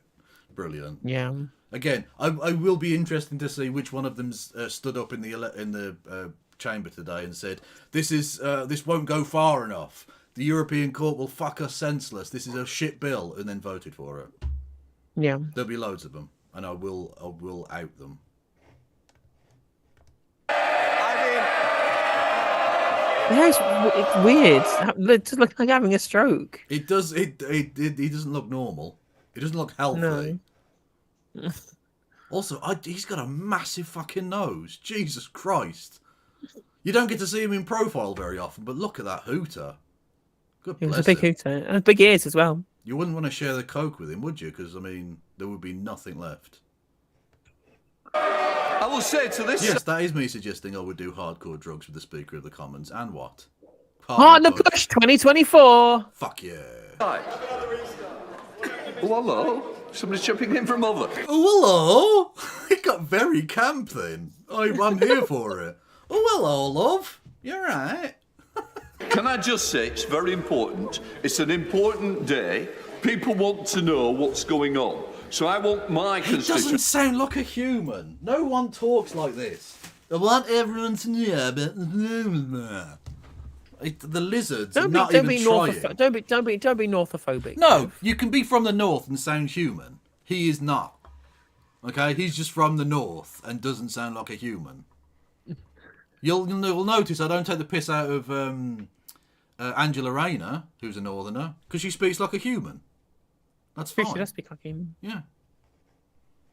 Brilliant. Yeah. Again, I will be interested to see which one of them stood up in the chamber today and said, this won't go far enough. The European Court will fuck us senseless. This is a shit bill, and then voted for it. Yeah. There'll be loads of them, and I will out them. Yeah, it's weird. It's just like having a stroke. It does. He doesn't look normal. He doesn't look healthy. No. Also, he's got a massive fucking nose. Jesus Christ. You don't get to see him in profile very often, but look at that hooter. Good He was bless a big him. hooter. And big ears as well. You wouldn't want to share the coke with him, would you? Because, I mean, there would be nothing left. I will say to this... Yes, that is me suggesting I would do hardcore drugs with the Speaker of the Commons. And what? Partner Push 2024. Fuck yeah. Hi. Oh, hello. Somebody's jumping in from over. Oh, hello. It got very camp then. I'm here for it. Oh, hello, love. You're right. Can I just say, it's very important. It's an important day. People want to know what's going on. So I want my He doesn't constituents... sound like a human. No one talks like this. I want everyone to know about the lizards are not even trying. Don't be northophobic. No, you can be from the north and sound human. He is not. Okay, he's just from the north and doesn't sound like a human. You'll notice I don't take the piss out of Angela Rayner, who's a northerner, because she speaks like a human. That's fine. She does speak like him. Yeah.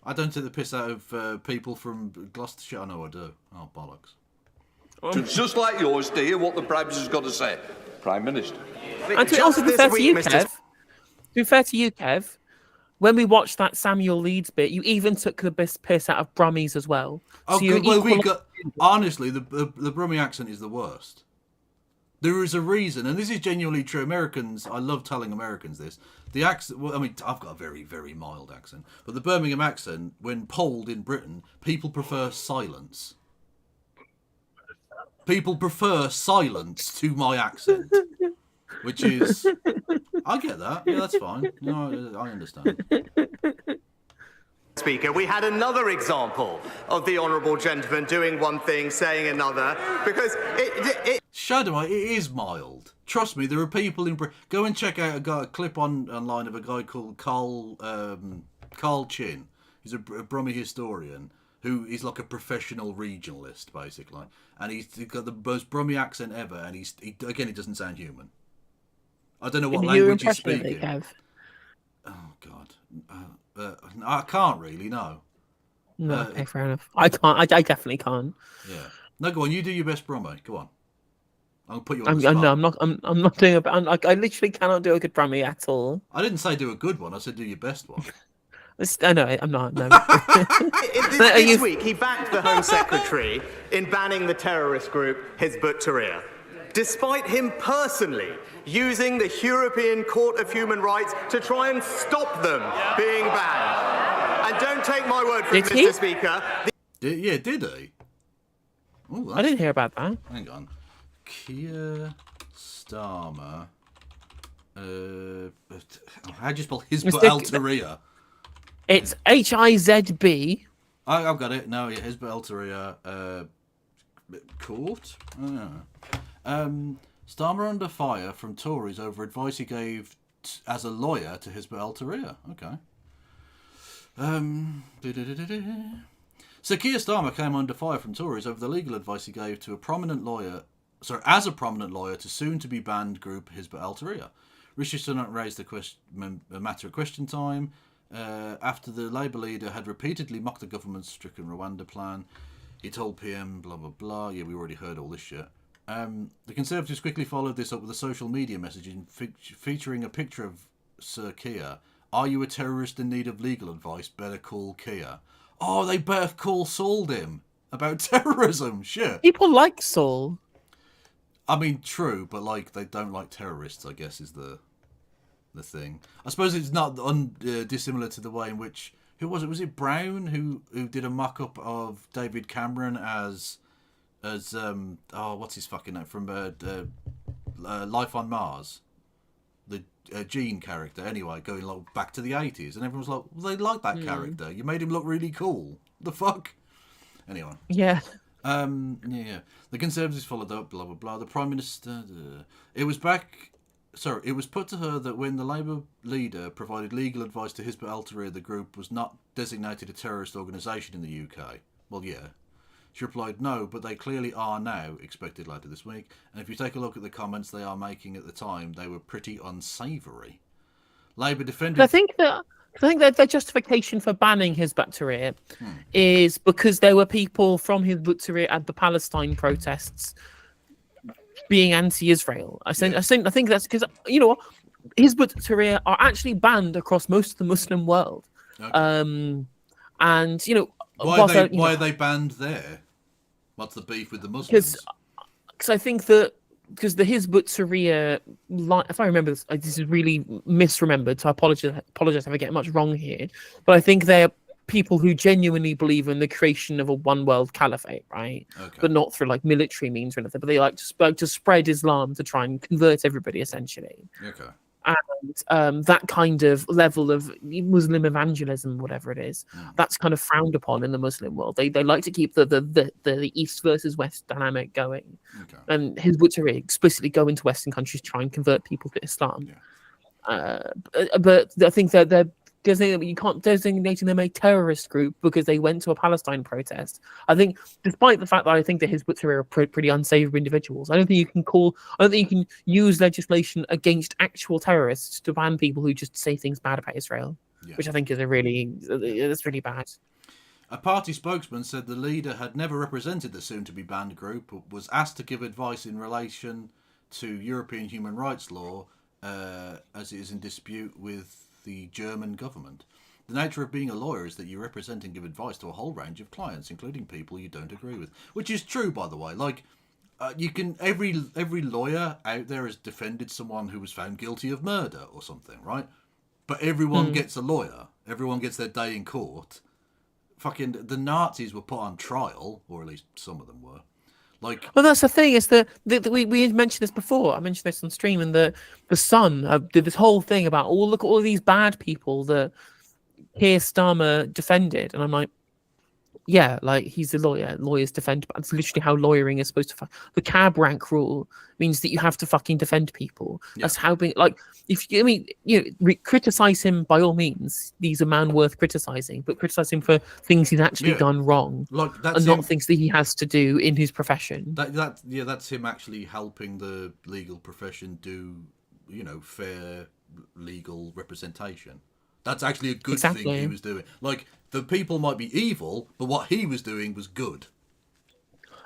I don't take the piss out of people from Gloucestershire. I know I do. Oh, bollocks. It's just like yours to hear what the Prime Minister's got to say. Prime Minister. And to also be fair to you, Kev, to be fair to you, Kev, when we watched that Samuel Leeds bit, you even took the best piss out of Brummies as well. Oh, so good. Well, we got... Honestly, the Brummie accent is the worst. There is a reason, and this is genuinely true. Americans, I love telling Americans this. The accent, well, I mean, I've got a very, very mild accent, but the Birmingham accent, when polled in Britain, people prefer silence. People prefer silence to my accent, which is, I get that. Yeah, that's fine. No, I understand. Speaker, we had another example of the honourable gentleman doing one thing, saying another, because Shadow, it is mild. Trust me, there are people in Britain. Go and check out a clip online of a guy called Carl Chin. He's a Brummie historian who is like a professional regionalist, basically, and he's got the most Brummie accent ever, and he doesn't sound human. I don't know what language he's speaking. Oh God, I can't really. No. No, okay, fair enough. I can't. I definitely can't. Yeah. No, go on. You do your best Brummie. Go on. I'll put you on the spot. No, I'm not doing I literally cannot do a good Brummie at all. I didn't say do a good one. I said do your best one. I know. I'm not. No. this week, he backed the Home Secretary in banning the terrorist group Hizb ut-Tahrir, despite him personally using the European Court of Human Rights to try and stop them being banned. And don't take my word for it, Mr. Speaker. Did he? Ooh, I didn't hear about that. Hang on. Keir Starmer. How do you spell Hizb ut-Tahrir? It's HIZB. I've got it. No, yeah, Hizb ut-Tahrir court. Starmer under fire from Tories over advice he gave as a lawyer to Hizb ut-Tahrir. Okay. So Keir Starmer came under fire from Tories over the legal advice he gave to as a prominent lawyer to soon-to-be banned group Hizb ut-Tahrir. Rishi Sunak raised the matter at question time after the Labour leader had repeatedly mocked the government's stricken Rwanda plan. He told PM blah blah blah. Yeah, we already heard all this shit. The Conservatives quickly followed this up with a social media messaging featuring a picture of Sir Keir. Are you a terrorist in need of legal advice? Better call Keir. Oh, they better call Saul him about terrorism. Shit. People like Saul. I mean, true, but like they don't like terrorists, I guess, is the thing. I suppose it's not dissimilar to the way in which who was it? Was it Brown who did a mock-up of David Cameron as what's his fucking name from Life on Mars? the Gene character, anyway, going like back to the 80s, and everyone's like, well, they like that character. You made him look really cool. The fuck? Anyway. Yeah. Yeah. The Conservatives followed up, blah, blah, blah. The Prime Minister... It was put to her that when the Labour leader provided legal advice to Hizb ut-Tahrir, the group was not designated a terrorist organisation in the UK. Well, yeah. She replied, no, but they clearly are now, expected later this week. And if you take a look at the comments they are making at the time, they were pretty unsavoury. Labour defended... I think that their justification for banning Hizb ut-Tahrir is because there were people from Hizb ut-Tahrir at the Palestine protests being anti-Israel. I think that's because, you know, Hizb ut-Tahrir are actually banned across most of the Muslim world. Okay. And, you know... Why are they banned there? What's the beef with the Muslims? Because I think that... Because the Hizb ut-Tahrir, if I remember this is really misremembered, so I apologize if I get much wrong here. But I think they're people who genuinely believe in the creation of a one world caliphate, right? Okay. But not through like military means or anything. But they like to spread Islam to try and convert everybody, essentially. Okay. And that kind of level of Muslim evangelism, whatever it is, that's kind of frowned upon in the Muslim world. They like to keep the East versus West dynamic going. Okay. And Hizb ut-Tahrir explicitly go into Western countries to try and convert people to Islam. Yeah. But I think that they're you can't designating them a terrorist group because they went to a Palestine protest. I think, despite the fact that I think that Hizb ut-Tahrir are pretty unsavory individuals, I don't think you can use legislation against actual terrorists to ban people who just say things bad about Israel, which I think is that's really bad. A party spokesman said the leader had never represented the soon-to-be banned group, but was asked to give advice in relation to European human rights law, as it is in dispute with the German government. The nature of being a lawyer is that you represent and give advice to a whole range of clients, including people you don't agree with. Which is true, by the way. Like, you can every lawyer out there has defended someone who was found guilty of murder or something, right? But everyone gets a lawyer. Everyone gets their day in court. Fucking the Nazis were put on trial, or at least some of them were. Like, well, that's the thing. Is that we mentioned this before. I mentioned this on stream, and the Sun did this whole thing about look at all these bad people that Keir Starmer defended, and I'm like, yeah, like he's a lawyer. Lawyers defend. That's literally how lawyering is supposed to. The cab rank rule means that you have to fucking defend people. Yeah. That's how being like. If you, I mean, criticize him by all means. He's a man worth criticizing, but criticize him for things he's actually done wrong, and not things that he has to do in his profession. That's him actually helping the legal profession do, fair legal representation. That's actually a good thing he was doing. Like, the people might be evil, but what he was doing was good.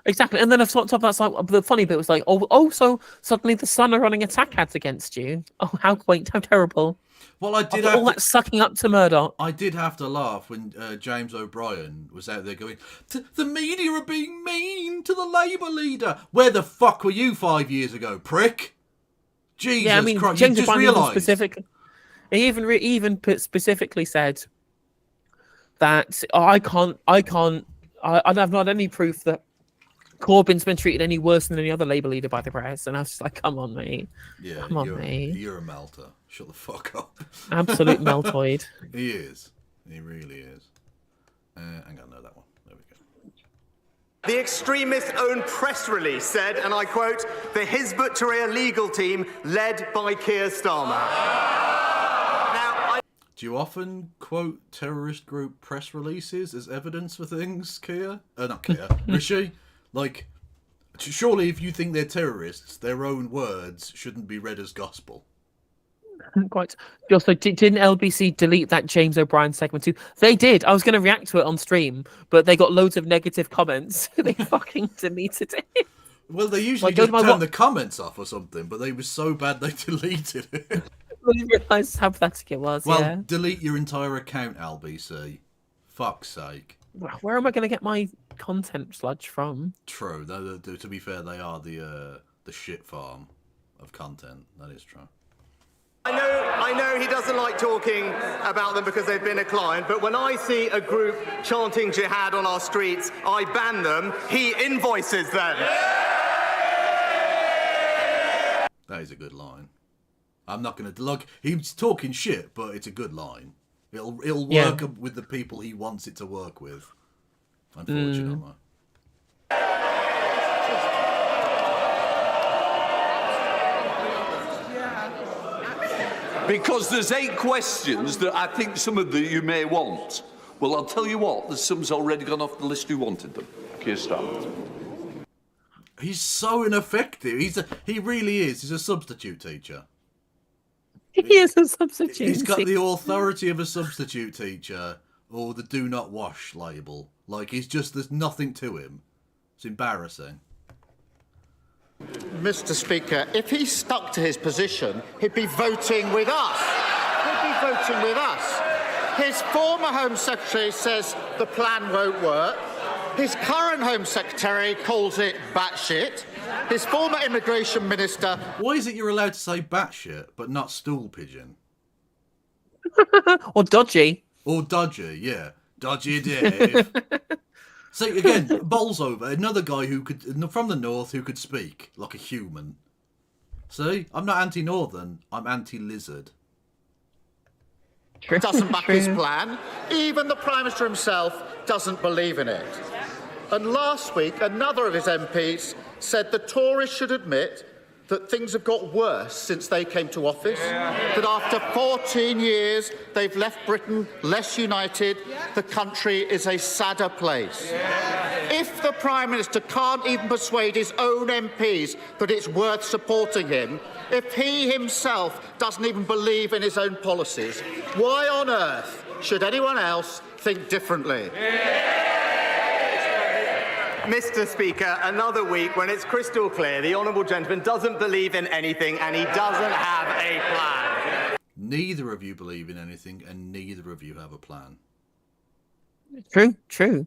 Exactly. And then on top of that's like the funny bit was like, so suddenly the Sun are running attack ads against you. Oh, how quaint, how terrible. Well, I did all that sucking up to Murdoch. I did have to laugh when James O'Brien was out there going, the media are being mean to the Labour leader. Where the fuck were you 5 years ago, prick? Jesus Christ, James you just O'Brien realised. He even specifically said that I don't have not any proof that Corbyn's been treated any worse than any other Labour leader by the press, and I was just like, come on, mate. Yeah, come on, mate. You're a melter. Shut the fuck up. Absolute meltoid. He is. He really is. Hang on, no, that one. There we go. The extremist's own press release said, and I quote, the Hizb ut-Tahrir legal team led by Keir Starmer. Do you often quote terrorist group press releases as evidence for things, Keir? Not Keir, Rishi? Like, surely if you think they're terrorists, their own words shouldn't be read as gospel. Quite. Also, didn't LBC delete that James O'Brien segment too? They did. I was going to react to it on stream, but they got loads of negative comments. They fucking deleted it. Well, they usually just turn the comments off or something, but they were so bad they deleted it. I didn't realise how pathetic it was. Well, delete your entire account, LBC. Fuck's sake. Where am I going to get my content sludge from? True. To be fair, they are the shit farm of content. That is true. I know he doesn't like talking about them because they've been a client, but when I see a group chanting jihad on our streets, I ban them. He invoices them. That is a good line. I'm not going to... Like, he's talking shit, but it's a good line. It'll work with the people he wants it to work with, unfortunately. Because there's 8 questions that I think some of you may want. Well, I'll tell you what, there's some's already gone off the list who wanted them. Keir Starmer. He's so ineffective. He really is. He's a substitute teacher. He is a substitute. He's got the authority of a substitute teacher or the do not wash label. Like, there's nothing to him. It's embarrassing. Mr. Speaker, if he stuck to his position, he'd be voting with us. His former Home Secretary says the plan won't work. His current Home Secretary calls it batshit. His former Immigration Minister... Why is it you're allowed to say batshit, but not stool pigeon? Or dodgy. Or dodgy, yeah. Dodgy Dave. See, again, Bolsover, another guy from the north who could speak like a human. See, I'm not anti-northern, I'm anti-lizard. Doesn't back his plan. Even the Prime Minister himself doesn't believe in it. And last week, another of his MPs said the Tories should admit that things have got worse since they came to office, that after 14 years they've left Britain less united, the country is a sadder place. If the Prime Minister can't even persuade his own MPs that it's worth supporting him, if he himself doesn't even believe in his own policies, why on earth should anyone else think differently? Mr. Speaker, another week when it's crystal clear the honourable gentleman doesn't believe in anything and he doesn't have a plan. Neither of you believe in anything and neither of you have a plan. True.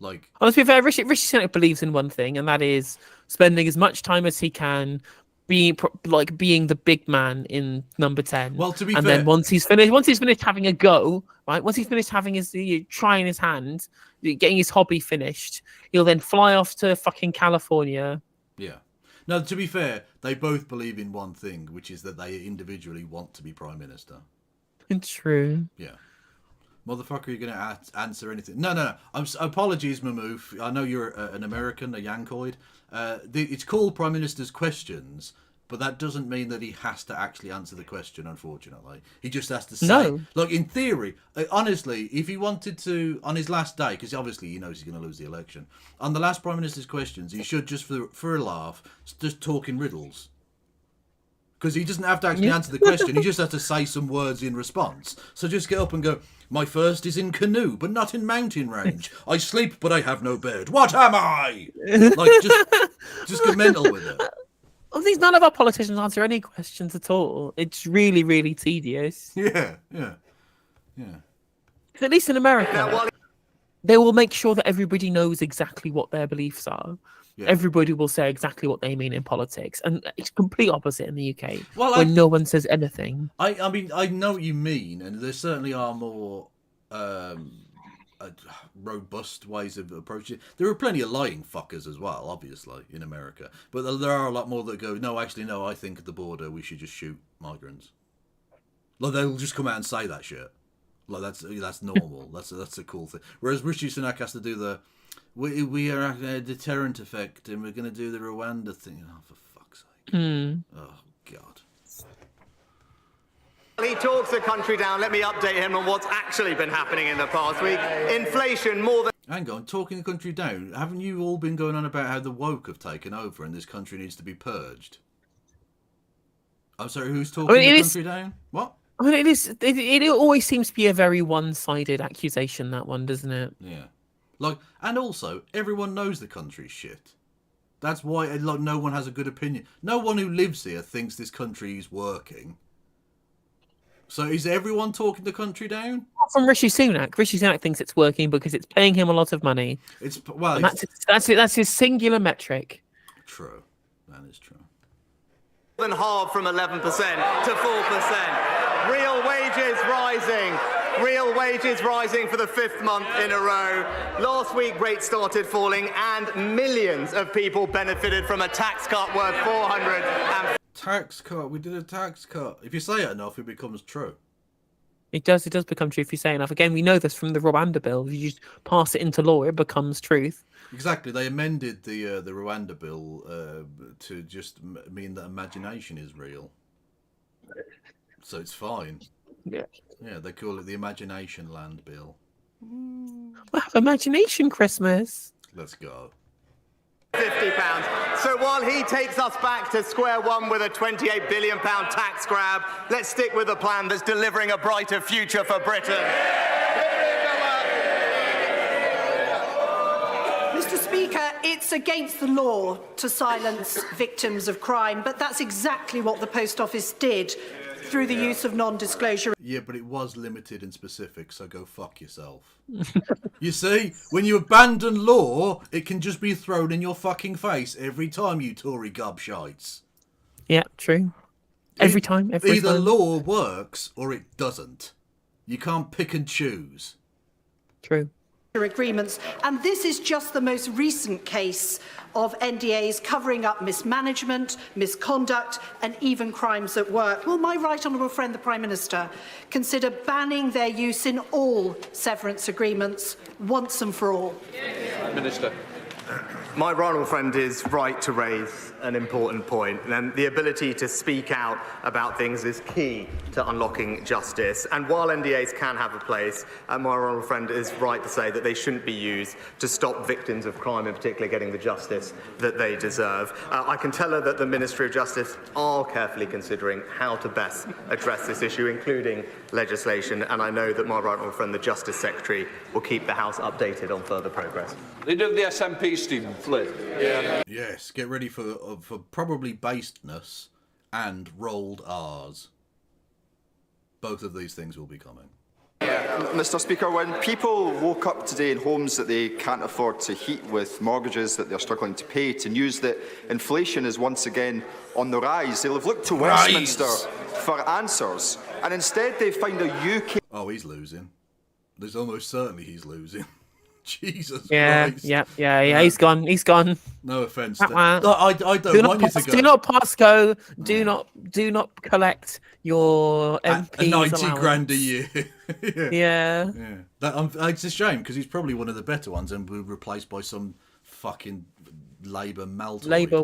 Like, honestly, fair, Rishi Sunak believes in one thing, and that is spending as much time as he can being the big man in number 10. Well, to be fair, then once he's finished having a go, right? Once he's finished having trying his hand, getting his hobby finished, he'll then fly off to fucking California. Yeah. No, to be fair, they both believe in one thing, which is that they individually want to be Prime Minister. True. Yeah. Motherfucker, you're going to answer anything. No. Apologies, Mamoof. I know you're an American, a Yankoid. It's called Prime Minister's Questions, but that doesn't mean that he has to actually answer the question, unfortunately. He just has to say... No. Like, in theory, honestly, if he wanted to, on his last day, because obviously he knows he's going to lose the election, on the last Prime Minister's Questions, he should just, for a laugh, just talk in riddles. Because he doesn't have to actually answer the question. He just has to say some words in response. So just get up and go, my first is in canoe, but not in mountain range. I sleep, but I have no bed. What am I? Like, just get mental with it. I think none of our politicians answer any questions at all. It's really, really tedious. Yeah. At least in America, they will make sure that everybody knows exactly what their beliefs are. Yeah. Everybody will say exactly what they mean in politics, and it's complete opposite in the UK, where no one says anything. I mean, I know what you mean, and there certainly are more robust ways of approaching it. There are plenty of lying fuckers as well, obviously, in America, but there are a lot more that go, no, I think at the border we should just shoot migrants. Like, they'll just come out and say that shit. Like, that's normal. that's a cool thing. Whereas Rishi Sunak has to do we are a deterrent effect, and we're going to do the Rwanda thing. Oh, for fuck's sake. Oh, God. He talks the country down. Let me update him on what's actually been happening in the past week. Inflation more than... Hang on, talking the country down. Haven't you all been going on about how the woke have taken over and this country needs to be purged? I'm sorry, who's talking the country down? What? I mean, it always seems to be a very one-sided accusation, that one, doesn't it? Yeah. Like, and also, everyone knows the country's shit. That's why no one has a good opinion. No one who lives here thinks this country is working. So is everyone talking the country down? From Rishi Sunak. Rishi Sunak thinks it's working because it's paying him a lot of money. That's his singular metric. True. That is true. More than halved from 11% to 4%. Real wages rising. Real wages rising for the 5th month in a row. Last week, rates started falling and millions of people benefited from a tax cut worth Tax cut. We did a tax cut. If you say it enough, it becomes true. It does become true if you say enough. Again, we know this from the Rwanda bill. If you just pass it into law, it becomes truth. Exactly. They amended the Rwanda bill to just mean that imagination is real. So it's fine. Yeah. Yeah, they call it the Imagination Land Bill. We'll have Imagination Christmas. Let's go. £50. So while he takes us back to square one with a £28 billion tax grab, let's stick with a plan that's delivering a brighter future for Britain. Mr. Speaker, it's against the law to silence victims of crime, but that's exactly what the Post Office did through the use of non-disclosure. Yeah, but it was limited and specific, so go fuck yourself. You see, when you abandon law, it can just be thrown in your fucking face every time, you Tory gobshites. Yeah, true. Every time. Either law works or it doesn't. You can't pick and choose. True. Agreements, and this is just the most recent case of NDAs covering up mismanagement, misconduct and even crimes at work. Will my right honourable friend the Prime Minister consider banning their use in all severance agreements once and for all? Minister. My right honourable friend is right to raise an important point, and the ability to speak out about things is key to unlocking justice. And while NDAs can have a place, my right honourable friend is right to say that they shouldn't be used to stop victims of crime, in particular, getting the justice that they deserve. I can tell her that the Ministry of Justice are carefully considering how to best address this issue, including legislation, and I know that my right honourable friend, the Justice Secretary, will keep the House updated on further progress. Leader of the SNP, Stephen Flynn. Yeah. Yes, get ready for probably basedness and rolled R's. Both of these things will be coming. Mr. Speaker, when people woke up today in homes that they can't afford to heat with mortgages that they're struggling to pay, to news that inflation is once again on the rise, they'll have looked to Westminster for answers, and instead they find a UK... Oh, he's losing. There's almost certainly he's losing. Jesus Christ. Yeah. He's gone. No offence. I don't want you to go. Do not pass go. Do not collect your MP's 90 allowance. grand a year. Yeah. It's a shame because he's probably one of the better ones and will be replaced by some fucking Labour maltoid. Labour.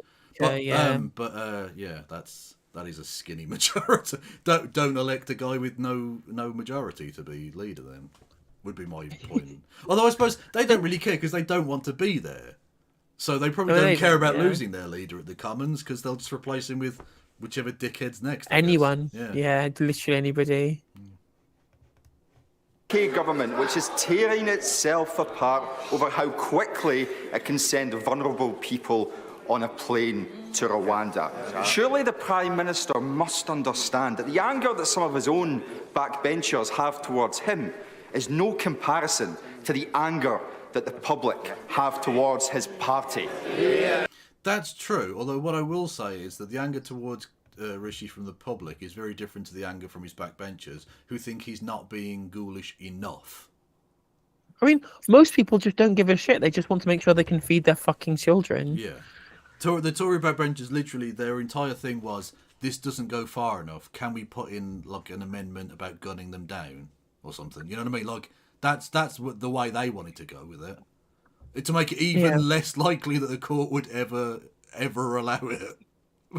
That is a skinny majority. Don't elect a guy with no majority to be leader then. Would be my point. Although I suppose they don't really care because they don't want to be there. So they probably don't care about losing their leader at the Commons because they'll just replace him with whichever dickhead's next. Anyone. Yeah, literally anybody. UK government, which is tearing itself apart over how quickly it can send vulnerable people on a plane to Rwanda. Surely the Prime Minister must understand that the anger that some of his own backbenchers have towards him is no comparison to the anger that the public have towards his party. That's true, although what I will say is that the anger towards Rishi from the public is very different to the anger from his backbenchers, who think he's not being ghoulish enough. I mean, most people just don't give a shit. They just want to make sure they can feed their fucking children. Yeah. The Tory backbenchers, literally, their entire thing was, this doesn't go far enough. Can we put in like an amendment about gunning them down? Or something, you know what I mean? Like that's what the way they wanted to go with it, to make it even less likely that the court would ever allow it.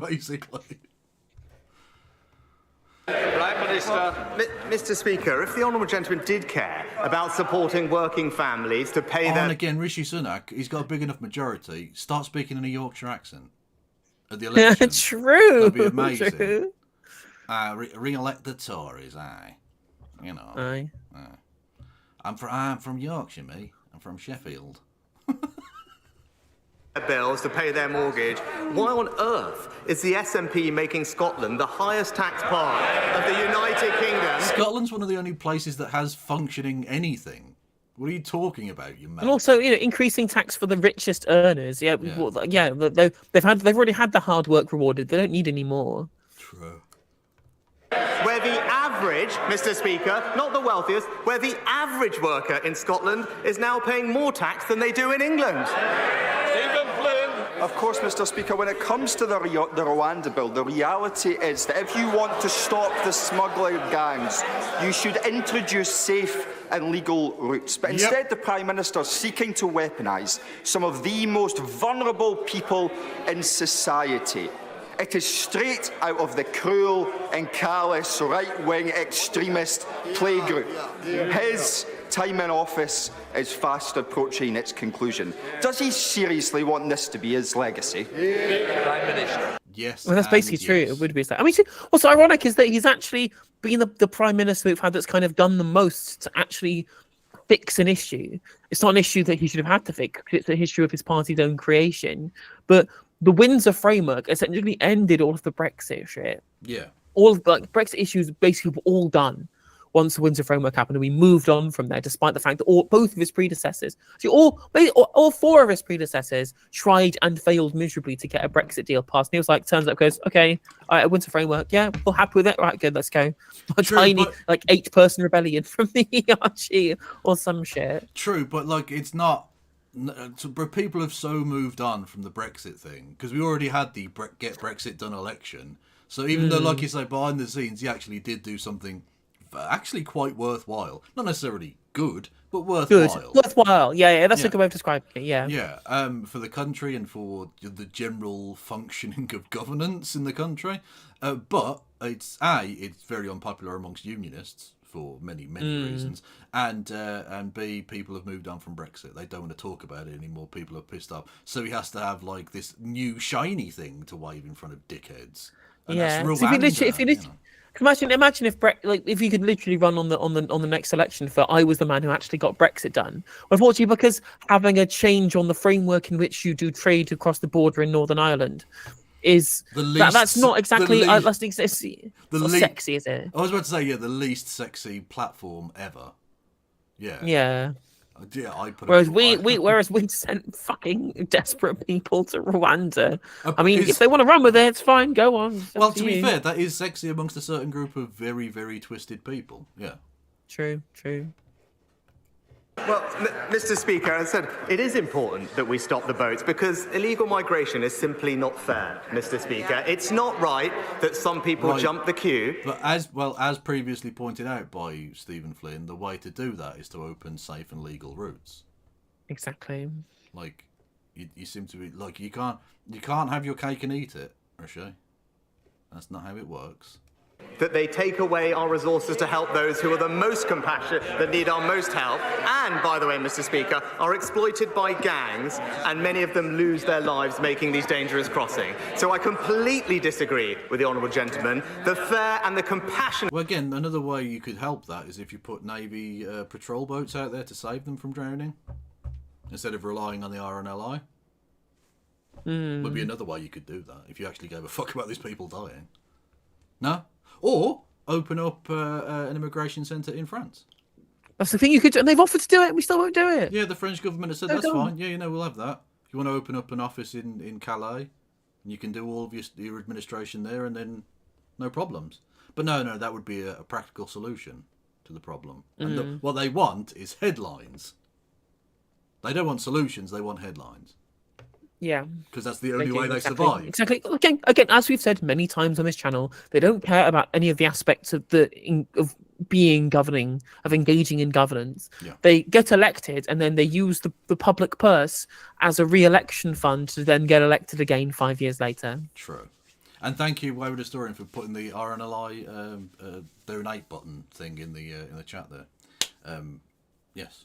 Basically, Prime Minister. Mr. Speaker, if the honourable gentleman did care about supporting working families to pay their... And again, Rishi Sunak, he's got a big enough majority. Start speaking in a Yorkshire accent at the election. True. That'd be amazing. True. Re-elect the Tories, aye. You know, aye. I'm from Yorkshire, me. I'm from Sheffield. Bills to pay their mortgage. Why on earth is the SNP making Scotland the highest tax part of the United Kingdom? Scotland's one of the only places that has functioning anything. What are you talking about, you man? And also, increasing tax for the richest earners. They've already had the hard work rewarded. They don't need any more. True. Where the average, Mr. Speaker, not the wealthiest, where the average worker in Scotland is now paying more tax than they do in England. Stephen Flynn. Of course, Mr. Speaker, when it comes to the Rwanda bill, the reality is that if you want to stop the smuggling gangs, you should introduce safe and legal routes. But instead, the Prime Minister is seeking to weaponise some of the most vulnerable people in society. It is straight out of the cruel and callous right-wing extremist playgroup. His time in office is fast approaching its conclusion. Does he seriously want this to be his legacy? Prime Minister. Yes. Well, that's basically true. It would be so. I mean, what's ironic is that he's actually been the Prime Minister we've had that's kind of done the most to actually fix an issue. It's not an issue that he should have had to fix, because it's an issue of his party's own creation. But the Windsor Framework essentially ended all of the Brexit shit. Yeah. All of the Brexit issues basically were all done once the Windsor Framework happened, and we moved on from there, despite the fact that both of his predecessors, all four of his predecessors, tried and failed miserably to get a Brexit deal passed. And he was like, turns up, goes, okay, all right, Windsor Framework, yeah, we're happy with it. All right, good, let's go. A tiny, 8-person rebellion from the ERG or some shit. True, but it's not. But people have so moved on from the Brexit thing, because we already had the Get Brexit Done election. So even though, like you say, behind the scenes, he actually did do something actually quite worthwhile. Not necessarily good, but worthwhile. Worthwhile, yeah, that's a good way of describing it, yeah. Yeah, for the country and for the general functioning of governance in the country. But it's very unpopular amongst unionists for many reasons, and B, people have moved on from Brexit. They don't want to talk about it anymore. People are pissed off, so he has to have this new shiny thing to wave in front of dickheads. And that's Rwanda, Imagine if you could literally run on the next election for I was the man who actually got Brexit done. Unfortunately, because having a change on the framework in which you do trade across the border in Northern Ireland is that's not exactly sexy, is it? I was about to say, the least sexy platform ever. Yeah. Yeah. Yeah, I put. Whereas we sent fucking desperate people to Rwanda. I mean, if they want to run with it, it's fine. Go on. Well, to be fair, that is sexy amongst a certain group of very, very twisted people. Yeah. True. Well, Mr. Speaker, as I said, it is important that we stop the boats because illegal migration is simply not fair, Mr. Speaker. It's not right that some people jump the queue. But as previously pointed out by Stephen Flynn, the way to do that is to open safe and legal routes. Exactly. You seem to be you can't have your cake and eat it, Rishi. That's not how it works. That they take away our resources to help those who are the most compassionate, that need our most help, and, by the way, Mr. Speaker, are exploited by gangs, and many of them lose their lives making these dangerous crossings. So I completely disagree with the honourable gentleman. The fair and the compassionate... Well, again, another way you could help that is if you put Navy patrol boats out there to save them from drowning, instead of relying on the RNLI. Would be another way you could do that, if you actually gave a fuck about these people dying. No? Or open up an immigration centre in France. That's the thing you could do, and they've offered to do it, and we still won't do it. Yeah, the French government has said that's fine. Yeah, we'll have that. If you want to open up an office in Calais, and you can do all of your administration there, and then no problems. But no, that would be a practical solution to the problem. And what they want is headlines. They don't want solutions, they want headlines. Yeah, because that's the only way they survive. Exactly. Again, as we've said many times on this channel, they don't care about any of the aspects of governing, of engaging in governance. Yeah. They get elected, and then they use the public purse as a re-election fund to then get elected again 5 years later. True. And thank you, Wayward Historian, for putting the RNLI donate button thing in the chat there. Yes,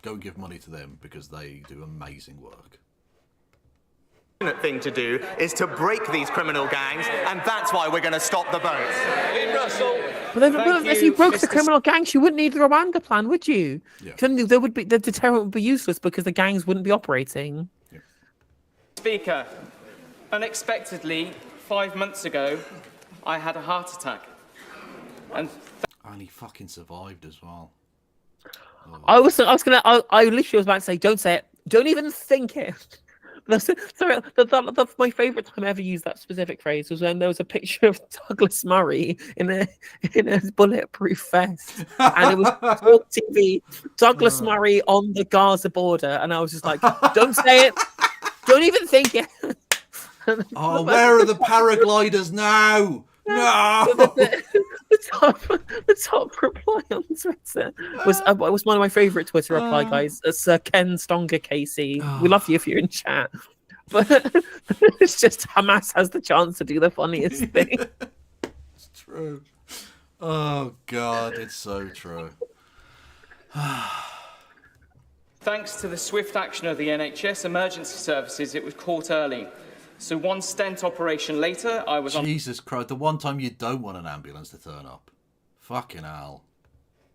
go and give money to them because they do amazing work. Thing to do is to break these criminal gangs, and that's why we're going to stop the boats. But if you broke the criminal gangs, you wouldn't need the Rwanda plan, would you? Yeah. The deterrent would be useless because the gangs wouldn't be operating. Yeah. Speaker, unexpectedly, 5 months ago, I had a heart attack, and he fucking survived as well. Oh. I literally was about to say, don't say it, don't even think it. Sorry, my favourite time I ever used that specific phrase was when there was a picture of Douglas Murray in a bulletproof vest, and it was Talk TV, Douglas Murray on the Gaza border, and I was just like, don't say it, Don't even think it. Oh, where are the paragliders now? No. The top reply on Twitter was one of my favourite Twitter reply guys. Sir Ken Stonga Casey. We love you if you're in chat. But it's just Hamas has the chance to do the funniest thing. It's true. Oh God, it's so true. Thanks to the swift action of the NHS emergency services, it was caught early. So one stent operation later, I was on Jesus Christ, the one time you don't want an ambulance to turn up. Fucking hell.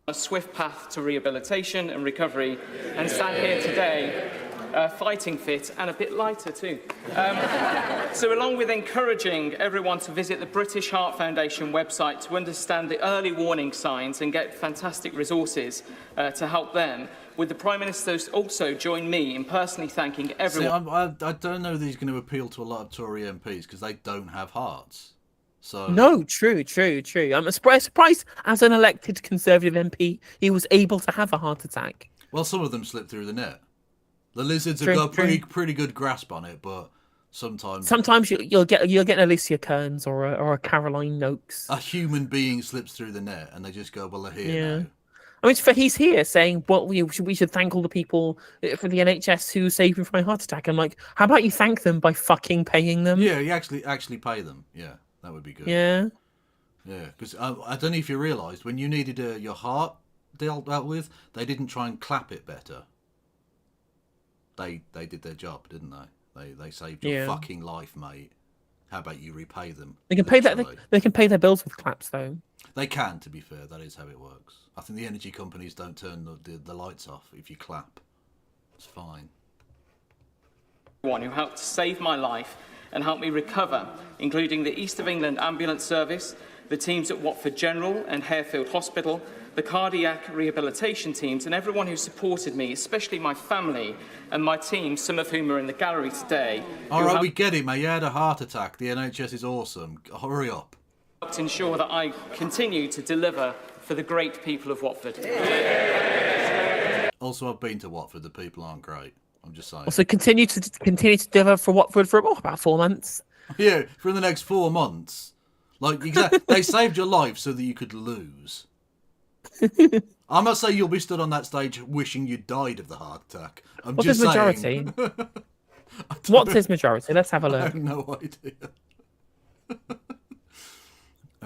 a swift path to rehabilitation and recovery, and stand here today fighting fit and a bit lighter too. So along with encouraging everyone to visit the British Heart Foundation website to understand the early warning signs and get fantastic resources to help them, would the Prime Minister also join me in personally thanking everyone? See, I don't know that he's going to appeal to a lot of Tory MPs because they don't have hearts. So No, true. I'm surprised as an elected Conservative MP, he was able to have a heart attack. Well, some of them slip through the net. The lizards True, have got true. pretty good grasp on it, but sometimes You'll get an Alicia Kearns or a Caroline Noakes. a human being slips through the net and they just go, well, they're here Yeah. now. I mean, he's here saying, "Well, we should thank all the people for the NHS who saved me from my heart attack." I'm like, how about you thank them by fucking paying them? Yeah, you actually pay them. Yeah, that would be good. Yeah. Yeah, because I don't know if you realised, when you needed your heart dealt with, they didn't try and clap it better. They did their job, didn't they? They saved your Yeah. fucking life, mate. How about you repay them? They can pay that. literally? They can pay their bills with claps, though. They can, to be fair. That is how it works. I think the energy companies don't turn the lights off if you clap. It's fine. Everyone who helped save my life and help me recover, including the East of England Ambulance Service, the teams at Watford General and Harefield Hospital, the cardiac rehabilitation teams, and everyone who supported me, especially my family and my team, some of whom are in the gallery today. All right, we get it, mate. You had a heart attack. The NHS is awesome. Hurry up. To ensure that I continue to deliver for the great people of Watford. Also, I've been to Watford. The people aren't great. I'm just saying. Also, continue to deliver for Watford for about 4 months. Yeah, for the next 4 months. Like, they saved your life so that you could lose. I'm not saying you'll be stood on that stage wishing you died of the heart attack. I'm What's just his saying. majority? What's his majority? Let's have a I look. have no idea.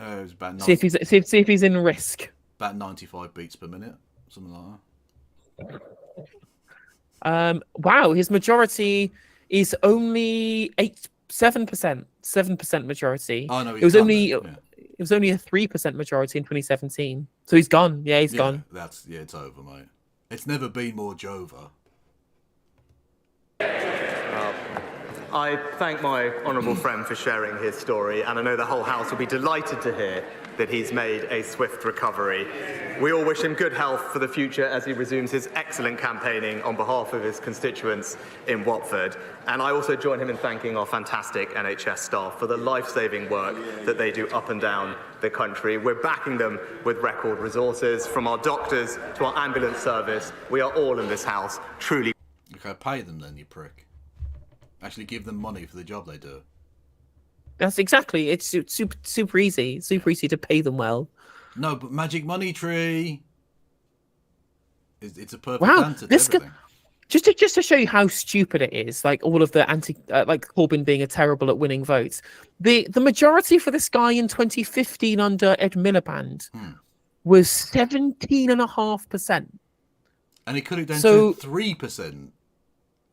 It's about See if he's in risk. about 95 beats per minute, something like Wow, his majority is only 7% majority. Oh, no, it was he's only gone then, it was only a 3% majority in 2017. So he's gone. Yeah, he's yeah, gone. It's over, mate. It's never been more Jova. I thank my honourable friend for sharing his story, and I know the whole House will be delighted to hear that he's made a swift recovery. We all wish him good health for the future as he resumes his excellent campaigning on behalf of his constituents in Watford. And I also join him in thanking our fantastic NHS staff for the life-saving work that they do up and down the country. We're backing them with record resources, from our doctors to our ambulance service. We are all in this House truly... Okay, pay them then, you prick. Actually give them money for the job they do. That's exactly. It's super easy to pay them well. No, but Magic Money Tree. It's a perfect Wow, answer to this everything. just to show you how stupid it is, like all of the like Corbyn being a terrible at winning votes. The majority for this guy in 2015 under Ed Miliband was 17.5%. And he could have done So- 3%.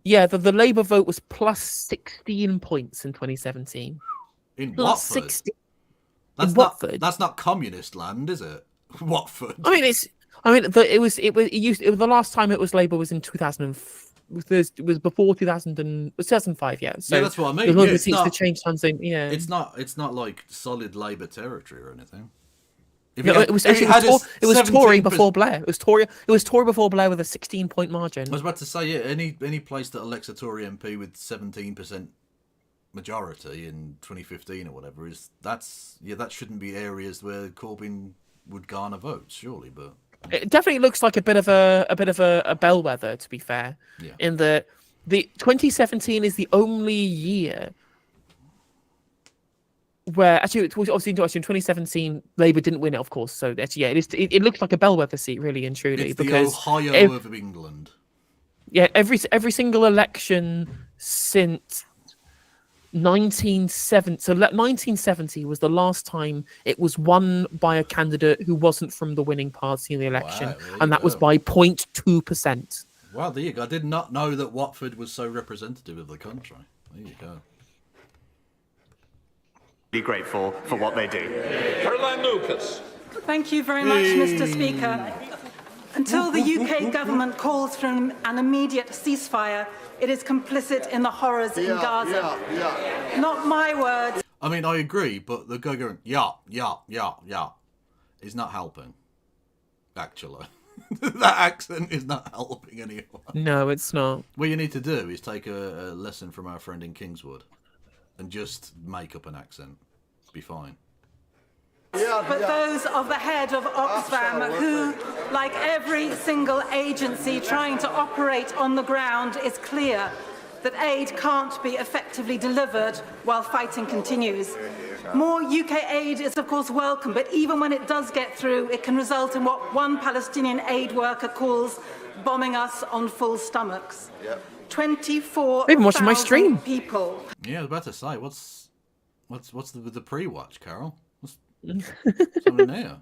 Yeah, the Labour vote was plus 16 points in 2017. In Plus Watford. 16. That's in not, Watford. That's not communist land, is it? Watford. I mean, it was the last time it was Labour was in 2000. It was before 2000 and 2005. Yeah, so Yeah, that's what I mean. there's a lot Yeah, of it's seats to not- change hands. Yeah, It's not like solid Labour territory or anything. If No, you had- it was if you actually had a it was Tory 17%. before Blair. It was Tory before Blair with a 16-point margin. I was about to say, yeah, any place that elects a Tory MP with 17% majority in 2015 or whatever that shouldn't be areas where Corbyn would garner votes, surely. But It definitely looks like a bit of a bellwether, to be fair. Yeah. In that the 2017 is the only year where actually it was obviously in 2017 Labour didn't win it, of course. So that's it looks like a bellwether seat, really and truly. It's because the Ohio of England. Yeah, every single election since 1970. So 1970 was the last time it was won by a candidate who wasn't from the winning party in the election, and that was by 0.2%. Wow, there you go. I did not know that Watford was so representative of the country. There you go. Be grateful for what they do. Caroline Lucas. Thank you very much, Mr. Speaker. Until the UK government calls for an immediate ceasefire, it is complicit in the horrors in Gaza. Not my words. I mean, I agree, but the guy going, yeah, is not helping, actually. That accent is not helping anyone. No, it's not. What you need to do is take a lesson from our friend in Kingswood and just make up an accent. Be fine. But those of the head of Oxfam who, like every single agency trying to operate on the ground, is clear that aid can't be effectively delivered while fighting continues. More UK aid is of course welcome, but even when it does get through, it can result in what one Palestinian aid worker calls bombing us on full stomachs. 24,000 people. Yeah, I was about to say, what's the pre-watch, Carol? What's something there?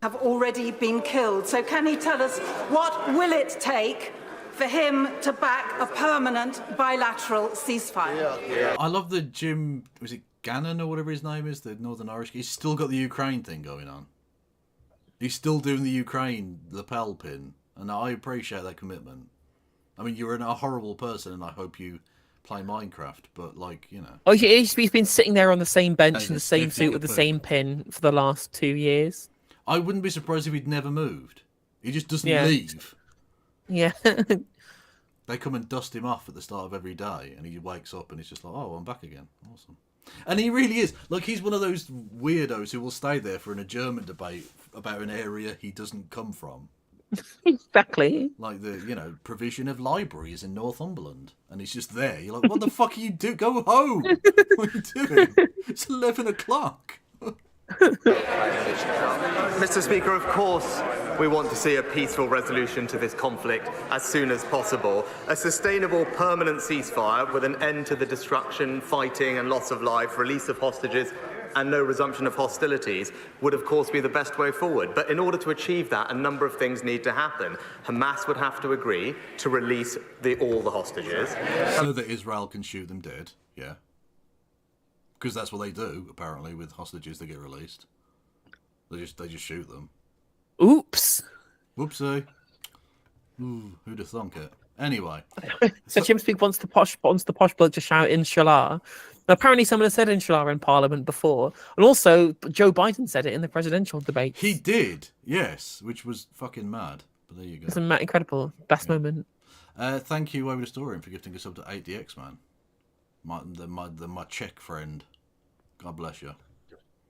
Have already been killed. So can he tell us what will it take for him to back a permanent bilateral ceasefire? I love the Jim, was it Gannon or whatever his name is, the Northern Irish. He's still got the Ukraine thing going on. He's still doing the Ukraine lapel pin, and I appreciate that commitment. I mean, you're a horrible person, and I hope you play Minecraft, but like, you know. Oh, he's been sitting there on the same bench in the same suit with the same pin for the last 2 years. I wouldn't be surprised if he'd never moved. He just doesn't leave. Yeah. They come and dust him off at the start of every day, and he wakes up and he's just like, oh, I'm back again. Awesome. And he really is. Like, he's one of those weirdos who will stay there for an adjournment debate about an area he doesn't come from. Exactly. Like the, provision of libraries in Northumberland. And he's just there. You're like, what the fuck are you doing? Go home. What are you doing? It's 11 o'clock. Mr. Speaker, of course, we want to see a peaceful resolution to this conflict as soon as possible. A sustainable, permanent ceasefire with an end to the destruction, fighting and loss of life, release of hostages and no resumption of hostilities would, of course, be the best way forward. But in order to achieve that, a number of things need to happen. Hamas would have to agree to release all the hostages. So that Israel can shoot them dead, yeah. Because that's what they do, apparently, with hostages that get released. They just shoot them. Oops. Whoopsie. Ooh, who'd have thunk it? Anyway. So Jim Speak wants the posh bloke to shout Inshallah. Now, apparently someone has said Inshallah in Parliament before. And also, Joe Biden said it in the presidential debate. He did, yes, which was fucking mad. But there you go. It's incredible. Best moment. Thank you, Over Historian, for gifting us up to 8DX, man. My Czech friend. God bless you.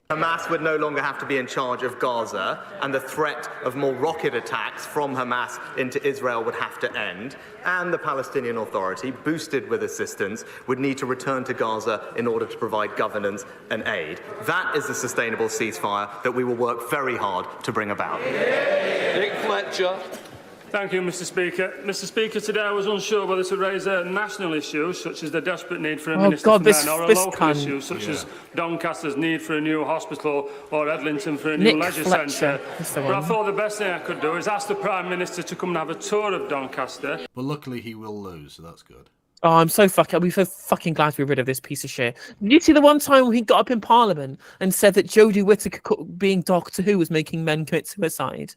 Hamas would no longer have to be in charge of Gaza, and the threat of more rocket attacks from Hamas into Israel would have to end, and the Palestinian Authority, boosted with assistance, would need to return to Gaza in order to provide governance and aid. That is the sustainable ceasefire that we will work very hard to bring about. Nick Fletcher. Thank you, Mr. Speaker. Mr. Speaker, today I was unsure whether to raise a national issue, such as the desperate need for a minister for men, or a local issue, such as Doncaster's need for a new hospital, or Edlington for a new leisure centre. But I thought the best thing I could do is ask the Prime Minister to come and have a tour of Doncaster. But luckily he will lose, so that's good. Oh, I'm so fucking glad to be rid of this piece of shit. Did you see the one time when he got up in Parliament and said that Jodie Whittaker being Doctor Who was making men commit suicide?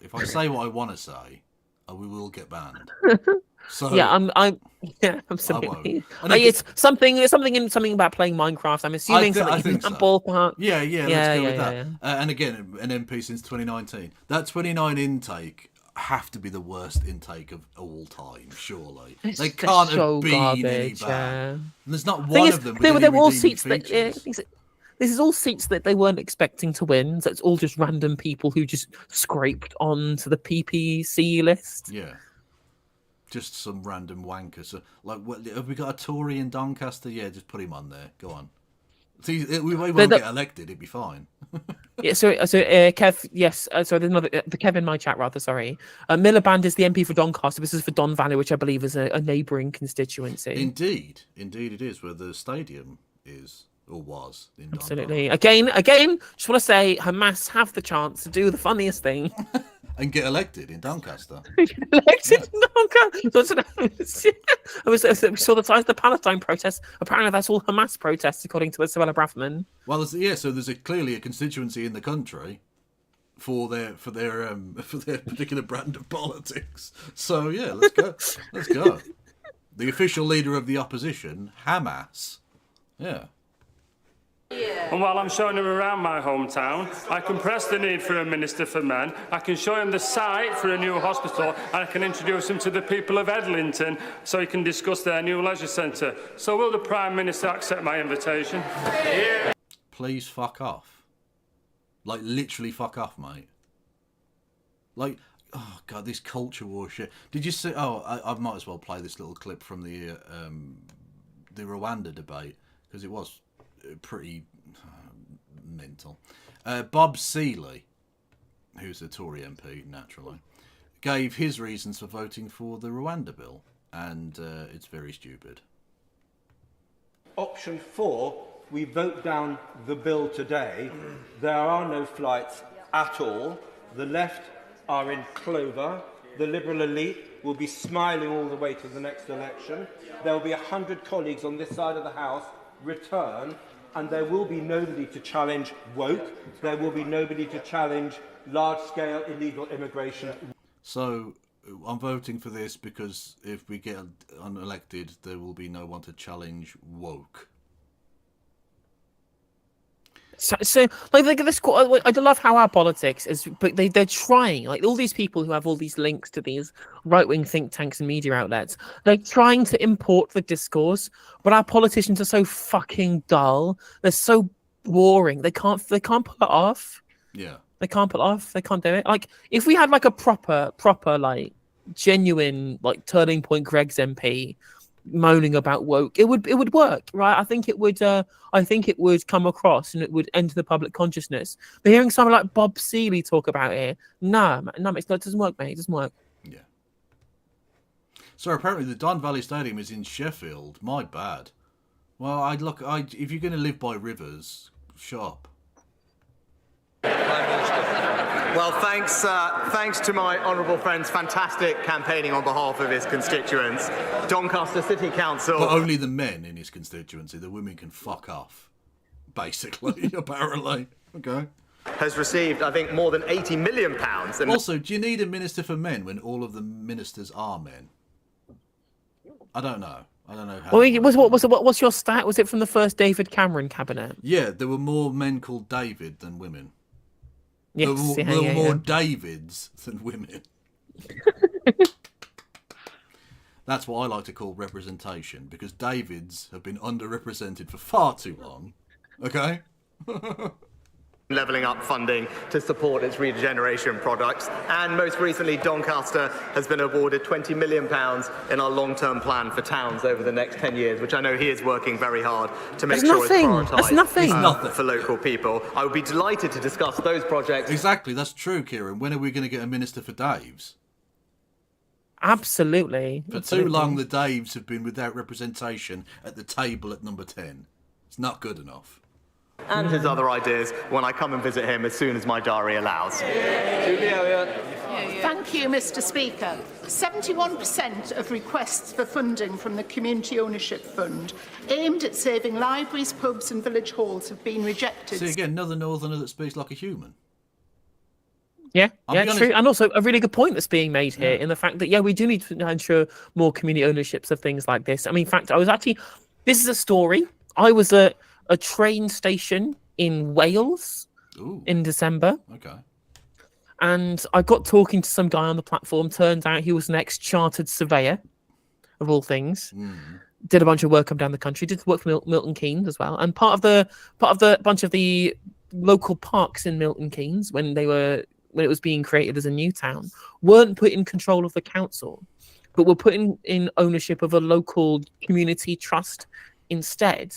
If I say what I want to say, we will get banned. So yeah, I'm absolutely. It's something about playing Minecraft. I'm assuming something example. So. Yeah, let's go with that. And again, an MP since 2019. That 29 intake have to be the worst intake of all time, surely. They can't have been any bad. And there's not one of them. They were all seats this is all seats that they weren't expecting to win. So it's all just random people who just scraped onto the PPC list. Yeah. Just some random wanker. So, like, what, have we got a Tory in Doncaster? Yeah, just put him on there. Go on. See, we won't get elected. It'd be fine. Yeah, so Kev, yes, so there's another, the Kev in my chat, rather, sorry. Miliband is the MP for Doncaster. This is for Don Valley, which I believe is a neighbouring constituency. Indeed it is, where the stadium is, or was, in Absolutely. Again, just want to say, Hamas have the chance to do the funniest thing. And get elected in Doncaster. Elected in Doncaster. We saw the size of the Palestine protest. Apparently that's all Hamas protests, according to Suella Braverman. Well, so there's clearly a constituency in the country for their particular brand of politics. So yeah, let's go. Let's go. The official leader of the opposition, Hamas. Yeah. And while I'm showing him around my hometown, I can press the need for a Minister for Men, I can show him the site for a new hospital, and I can introduce him to the people of Edlington so he can discuss their new leisure centre. So will the Prime Minister accept my invitation? Yeah. Please fuck off. Like, literally fuck off, mate. Like, oh God, this culture war shit. Did you see... Oh, I might as well play this little clip from the Rwanda debate, because it was pretty mental. Bob Seeley, who's a Tory MP, naturally, gave his reasons for voting for the Rwanda bill, and it's very stupid. Option 4, we vote down the bill today. There are no flights at all. The left are in clover. The Liberal elite will be smiling all the way to the next election. There will be 100 colleagues on this side of the House return, and there will be nobody to challenge woke. There will be nobody to challenge large-scale illegal immigration. So I'm voting for this because if we get unelected, there will be no one to challenge woke. So like this, I love how our politics is, but they're trying, like all these people who have all these links to these right-wing think tanks and media outlets, they're trying to import the discourse, but our politicians are so fucking dull. They're so boring. They can't pull it off. Yeah. They can't pull it off. They can't do it. Like if we had like a proper like genuine like Turning Point Greg's MP moaning about woke, it would work, right? I think it would come across and it would enter the public consciousness. But hearing someone like Bob Seeley talk about it, no, it doesn't work, mate. It doesn't work. Yeah. So apparently the Don Valley Stadium is in Sheffield. My bad. Well, if you're going to live by rivers, shop. Well, thanks to my honourable friend's fantastic campaigning on behalf of his constituents, Doncaster City Council... But only the men in his constituency. The women can fuck off, basically, apparently. Okay. ...has received, I think, more than £80 million. Also, do you need a minister for men when all of the ministers are men? I don't know. How. Well, what's your stat? Was it from the first David Cameron cabinet? Yeah, there were more men called David than women. Yes, there were more Davids than women. That's what I like to call representation, because Davids have been underrepresented for far too long. Okay? Levelling up funding to support its regeneration products. And most recently, Doncaster has been awarded £20 million in our long-term plan for towns over the next 10 years, which I know he is working very hard to make sure it's prioritised. That's nothing. For local people. I would be delighted to discuss those projects. Exactly, that's true, Kieran. When are we going to get a minister for Daves? Absolutely. For too long, the Daves have been without representation at the table at number 10. It's not good enough. And his other ideas when I come and visit him as soon as my diary allows. Thank you, Mr. Speaker. 71% of requests for funding from the Community Ownership Fund aimed at saving libraries, pubs and village halls have been rejected. See, again, another northerner that speaks like a human. Yeah, true. And also a really good point that's being made here in the fact that, we do need to ensure more community ownerships of things like this. I mean, in fact, this is a story. I was at a train station in Wales in December. Okay. And I got talking to some guy on the platform. Turns out he was an ex-chartered surveyor, of all things. Did a bunch of work up down the country. Did work for Milton Keynes as well. And part of the bunch of the local parks in Milton Keynes when it was being created as a new town weren't put in control of the council. but were put in ownership of a local community trust instead,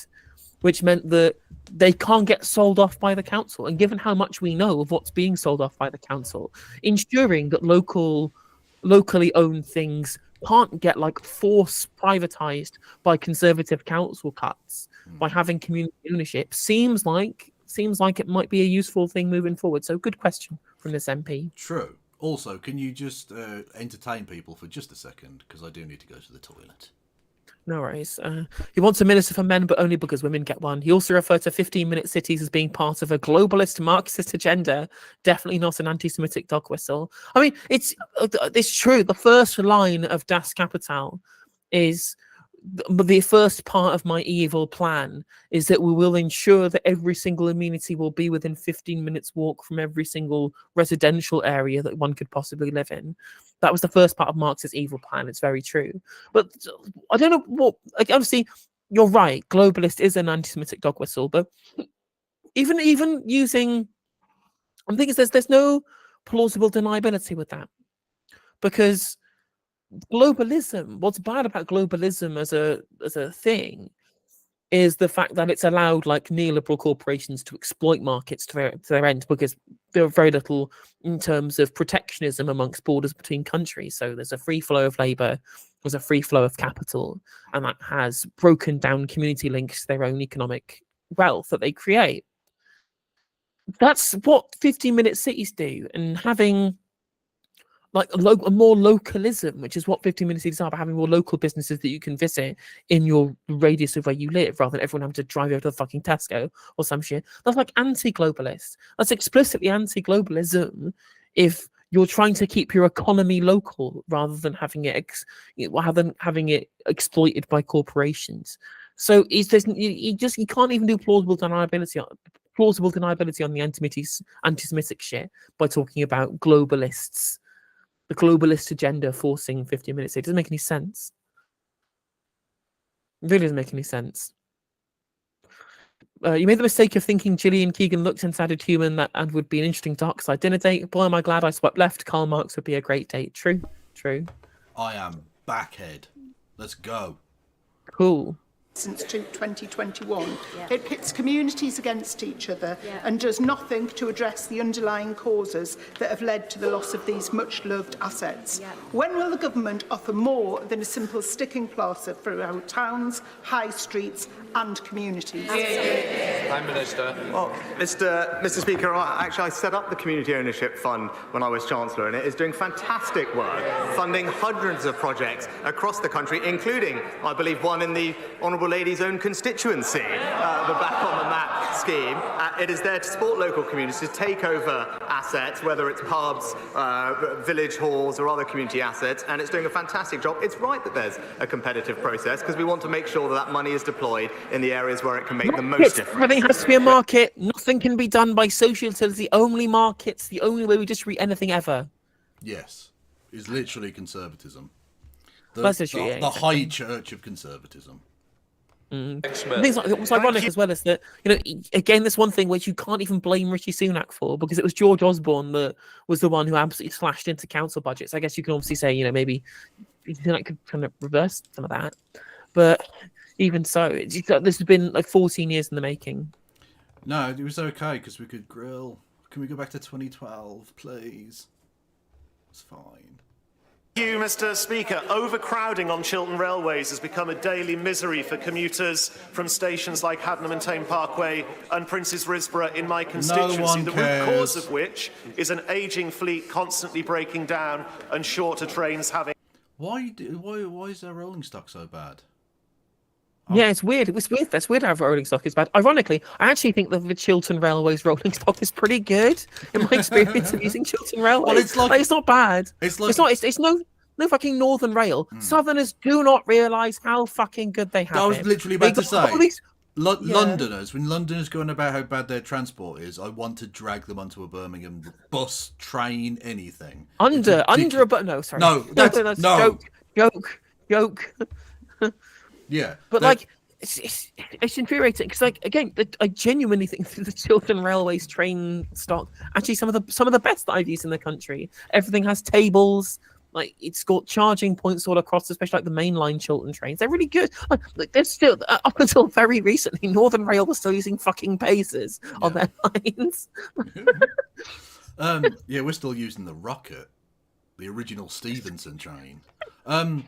which meant that they can't get sold off by the council. And given how much we know of what's being sold off by the council, ensuring that locally owned things can't get like force privatized by conservative council cuts by having community ownership seems like it might be a useful thing moving forward. So good question from this MP. True. Also, can you just entertain people for just a second? Because I do need to go to the toilet. No worries. He wants a minister for men, but only because women get one. He also referred to 15-minute cities as being part of a globalist Marxist agenda. Definitely not an anti-Semitic dog whistle. I mean, it's true. The first line of Das Kapital is the first part of my evil plan is that we will ensure that every single amenity will be within 15 minutes walk from every single residential area that one could possibly live in. That was the first part of Marx's evil plan. It's very true. But I don't know what, like, obviously you're right. Globalist is an anti-Semitic dog whistle, but even using, I'm thinking there's no plausible deniability with that, because globalism, what's bad about globalism as a thing is the fact that it's allowed like neoliberal corporations to exploit markets to their end, because there are very little in terms of protectionism amongst borders between countries. So there's a free flow of labor, there's a free flow of capital, and that has broken down community links to their own economic wealth that they create. That's what 15-minute cities do, and having like a more localism, which is what 15-minute cities are, by having more local businesses that you can visit in your radius of where you live, rather than everyone having to drive over to the fucking Tesco or some shit. That's like anti-globalist. That's explicitly anti-globalism if you're trying to keep your economy local rather than having it exploited by corporations. So you can't even do plausible deniability on the anti-Semitic shit by talking about globalists. The globalist agenda forcing 15 minutes. It doesn't make any sense. It really doesn't make any sense. You made the mistake of thinking Gillian Keegan looked and sounded human and would be an interesting dark side dinner date. Boy, am I glad I swiped left. Karl Marx would be a great date. True. I am backhead. Let's go. Cool. Since 2021. It pits communities against each other and does nothing to address the underlying causes that have led to the loss of these much-loved assets. When will the government offer more than a simple sticking plaster for our towns, high streets and communities? Prime Minister. Well, Mr. Speaker, I set up the Community Ownership Fund when I was Chancellor, and it is doing fantastic work, funding hundreds of projects across the country, including, I believe, one in the Honourable Lady's own constituency, the Back on the Map scheme. It is there to support local communities to take over assets, whether it's pubs, village halls or other community assets, and it's doing a fantastic job. It's right that there's a competitive process because we want to make sure that that money is deployed in the areas where it can make the most difference. Everything has to be a market. Nothing can be done by social utility. Only markets. The only way we distribute anything ever. Yes. It's literally conservatism. The high church of conservatism. What's ironic as well is that, again, this one thing which you can't even blame Rishi Sunak for, because it was George Osborne that was the one who absolutely slashed into council budgets. I guess you can obviously say, maybe Sunak could kind of reverse some of that. But even so, this has been like 14 years in the making. No, it was okay because we could grill. Can we go back to 2012, please? It's fine. Thank you, Mr. Speaker. Overcrowding on Chiltern railways has become a daily misery for commuters from stations like Hadnam and Tame Parkway and Princes Risborough in my constituency, the root cause of which is an ageing fleet constantly breaking down and shorter trains having... Why is their rolling stock so bad? Yeah, it's weird. That's weird how rolling stock is bad. Ironically, I actually think that the Chiltern Railways rolling stock is pretty good in my experience of using Chiltern Railways. Well, it's not bad. It's no fucking Northern Rail. Southerners do not realise how fucking good they have it. I was literally about to say, Londoners, when Londoners going about how bad their transport is, I want to drag them onto a Birmingham bus, train, anything. Under a button. No, sorry. No, that's joke. Yeah, but it's infuriating because, again, I genuinely think the Chiltern Railways train stock actually some of the best that I've used in the country. Everything has tables. Like, it's got charging points all across, especially like the mainline Chiltern trains. They're really good. Like, they're still, up until very recently, Northern Rail was still using fucking pacers on their lines. Yeah, we're still using the Rocket, the original Stevenson train. Again,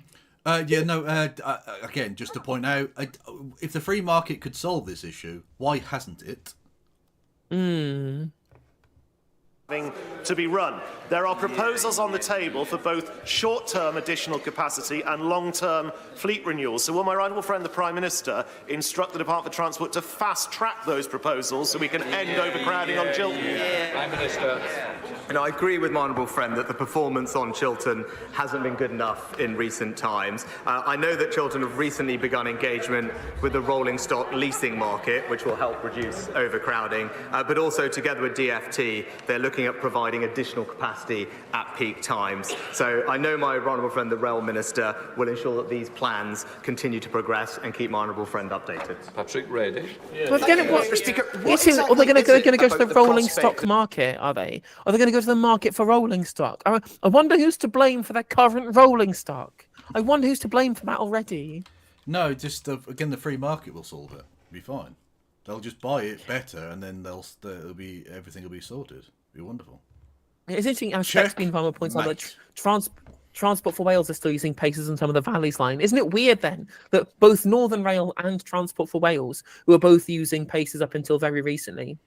just to point out, if the free market could solve this issue, why hasn't it? To be run. There are proposals on the table for both short-term additional capacity and long-term fleet renewals. So will my right honourable friend, the Prime Minister, instruct the Department of Transport to fast-track those proposals so we can end overcrowding on Chiltern? Prime Minister. And I agree with my honourable friend that the performance on Chiltern hasn't been good enough in recent times. I know that Chiltern have recently begun engagement with the rolling stock leasing market, which will help reduce overcrowding, but also together with DFT, they're looking at providing additional capacity at peak times. So I know my honourable friend, the Rail Minister, will ensure that these plans continue to progress and keep my honourable friend updated. Patrick Reddy. Are they going to go to the rolling stock market, are they? Are they going to go to the market for rolling stock? I wonder who's to blame for their current rolling stock. I wonder who's to blame for that already. No, just, again, the free market will solve it. It'll be fine. They'll just buy it better, and then everything will be sorted. It'll be wonderful. It's interesting how Shakespeare Farmer points out that Transport for Wales are still using pacers on some of the Valleys line. Isn't it weird then that both Northern Rail and Transport for Wales, who are both using pacers up until very recently,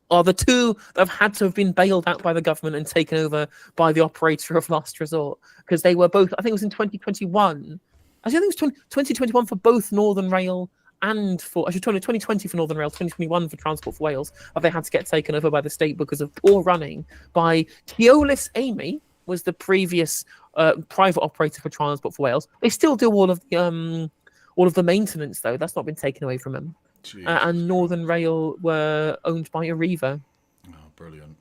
are the two that have had to have been bailed out by the government and taken over by the operator of last resort? Because they were both, I think it was in 2021. Actually, I think it was 2021 for both Northern Rail and for, 2020 for Northern Rail, 2021 for Transport for Wales, they had to get taken over by the state because of poor running by Keolis Amy, was the previous private operator for Transport for Wales. They still do all of the maintenance, though. That's not been taken away from them. And Northern Rail were owned by Arriva. Oh, brilliant.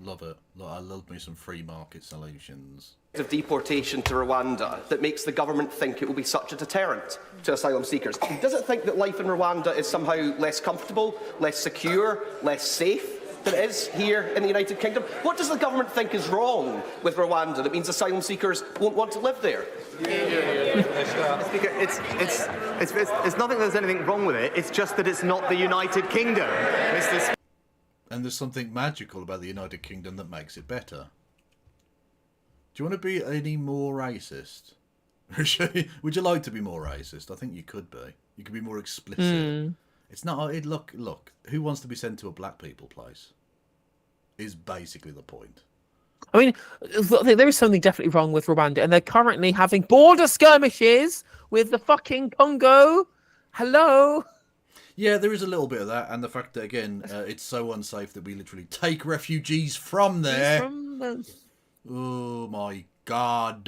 Love it. I love me some free market solutions. Of deportation to Rwanda that makes the government think it will be such a deterrent to asylum seekers? Does it think that life in Rwanda is somehow less comfortable, less secure, less safe than it is here in the United Kingdom? What does the government think is wrong with Rwanda that means asylum seekers won't want to live there? It's not that there's anything wrong with it, it's just that it's not the United Kingdom. And there's something magical about the United Kingdom that makes it better. Do you want to be any more racist? Would you like to be more racist? I think you could be. You could be more explicit. It's not. Look. Who wants to be sent to a black people place? Is basically the point. I mean, there is something definitely wrong with Rwanda, and they're currently having border skirmishes with the fucking Congo. Hello. Yeah, there is a little bit of that, and the fact that again, it's so unsafe that we literally take refugees from there. Oh my God.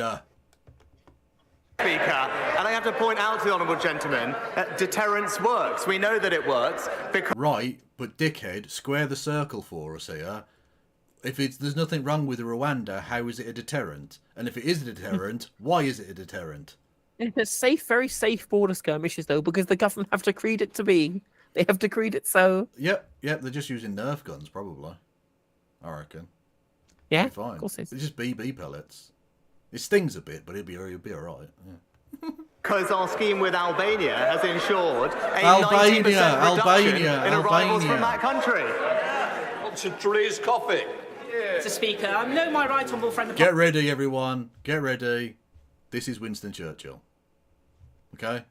Speaker, and I have to point out to the honourable gentleman that deterrence works. We know that it works because... Right, but dickhead, square the circle for us here. If there's nothing wrong with Rwanda, how is it a deterrent? And if it is a deterrent, why is it a deterrent? It's safe, very safe border skirmishes, though, because the government have decreed it to be. They have decreed it so. Yep, they're just using Nerf guns, probably. I reckon. Yeah, fine. Of course it is. It's just BB pellets. It stings a bit, but it'll be all right. Yeah. Because our scheme with Albania has ensured a 90% reduction in arrivals from that country. To Therese Coffey. Mr. Speaker, I know my right honourable friend... Get ready, everyone. Get ready. This is Winston Churchill. Okay?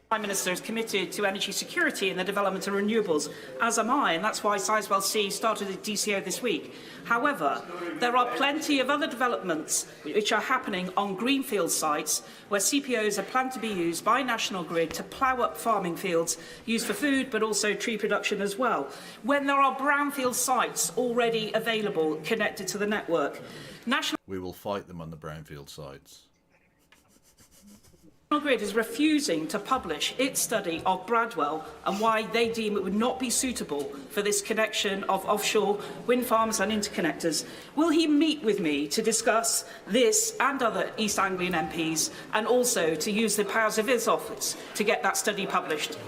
Prime Minister is committed to energy security and the development of renewables, as am I, and that's why Sizewell C started a DCO this week. However, there are plenty of other developments which are happening on greenfield sites where CPOs are planned to be used by National Grid to plough up farming fields used for food but also tree production as well, when there are brownfield sites already available connected to the network. We will fight them on the brownfield sites. National Grid is refusing to publish its study of Bradwell and why they deem it would not be suitable for this connection of offshore wind farms and interconnectors. Will he meet with me to discuss this and other East Anglian MPs and also to use the powers of his office to get that study published?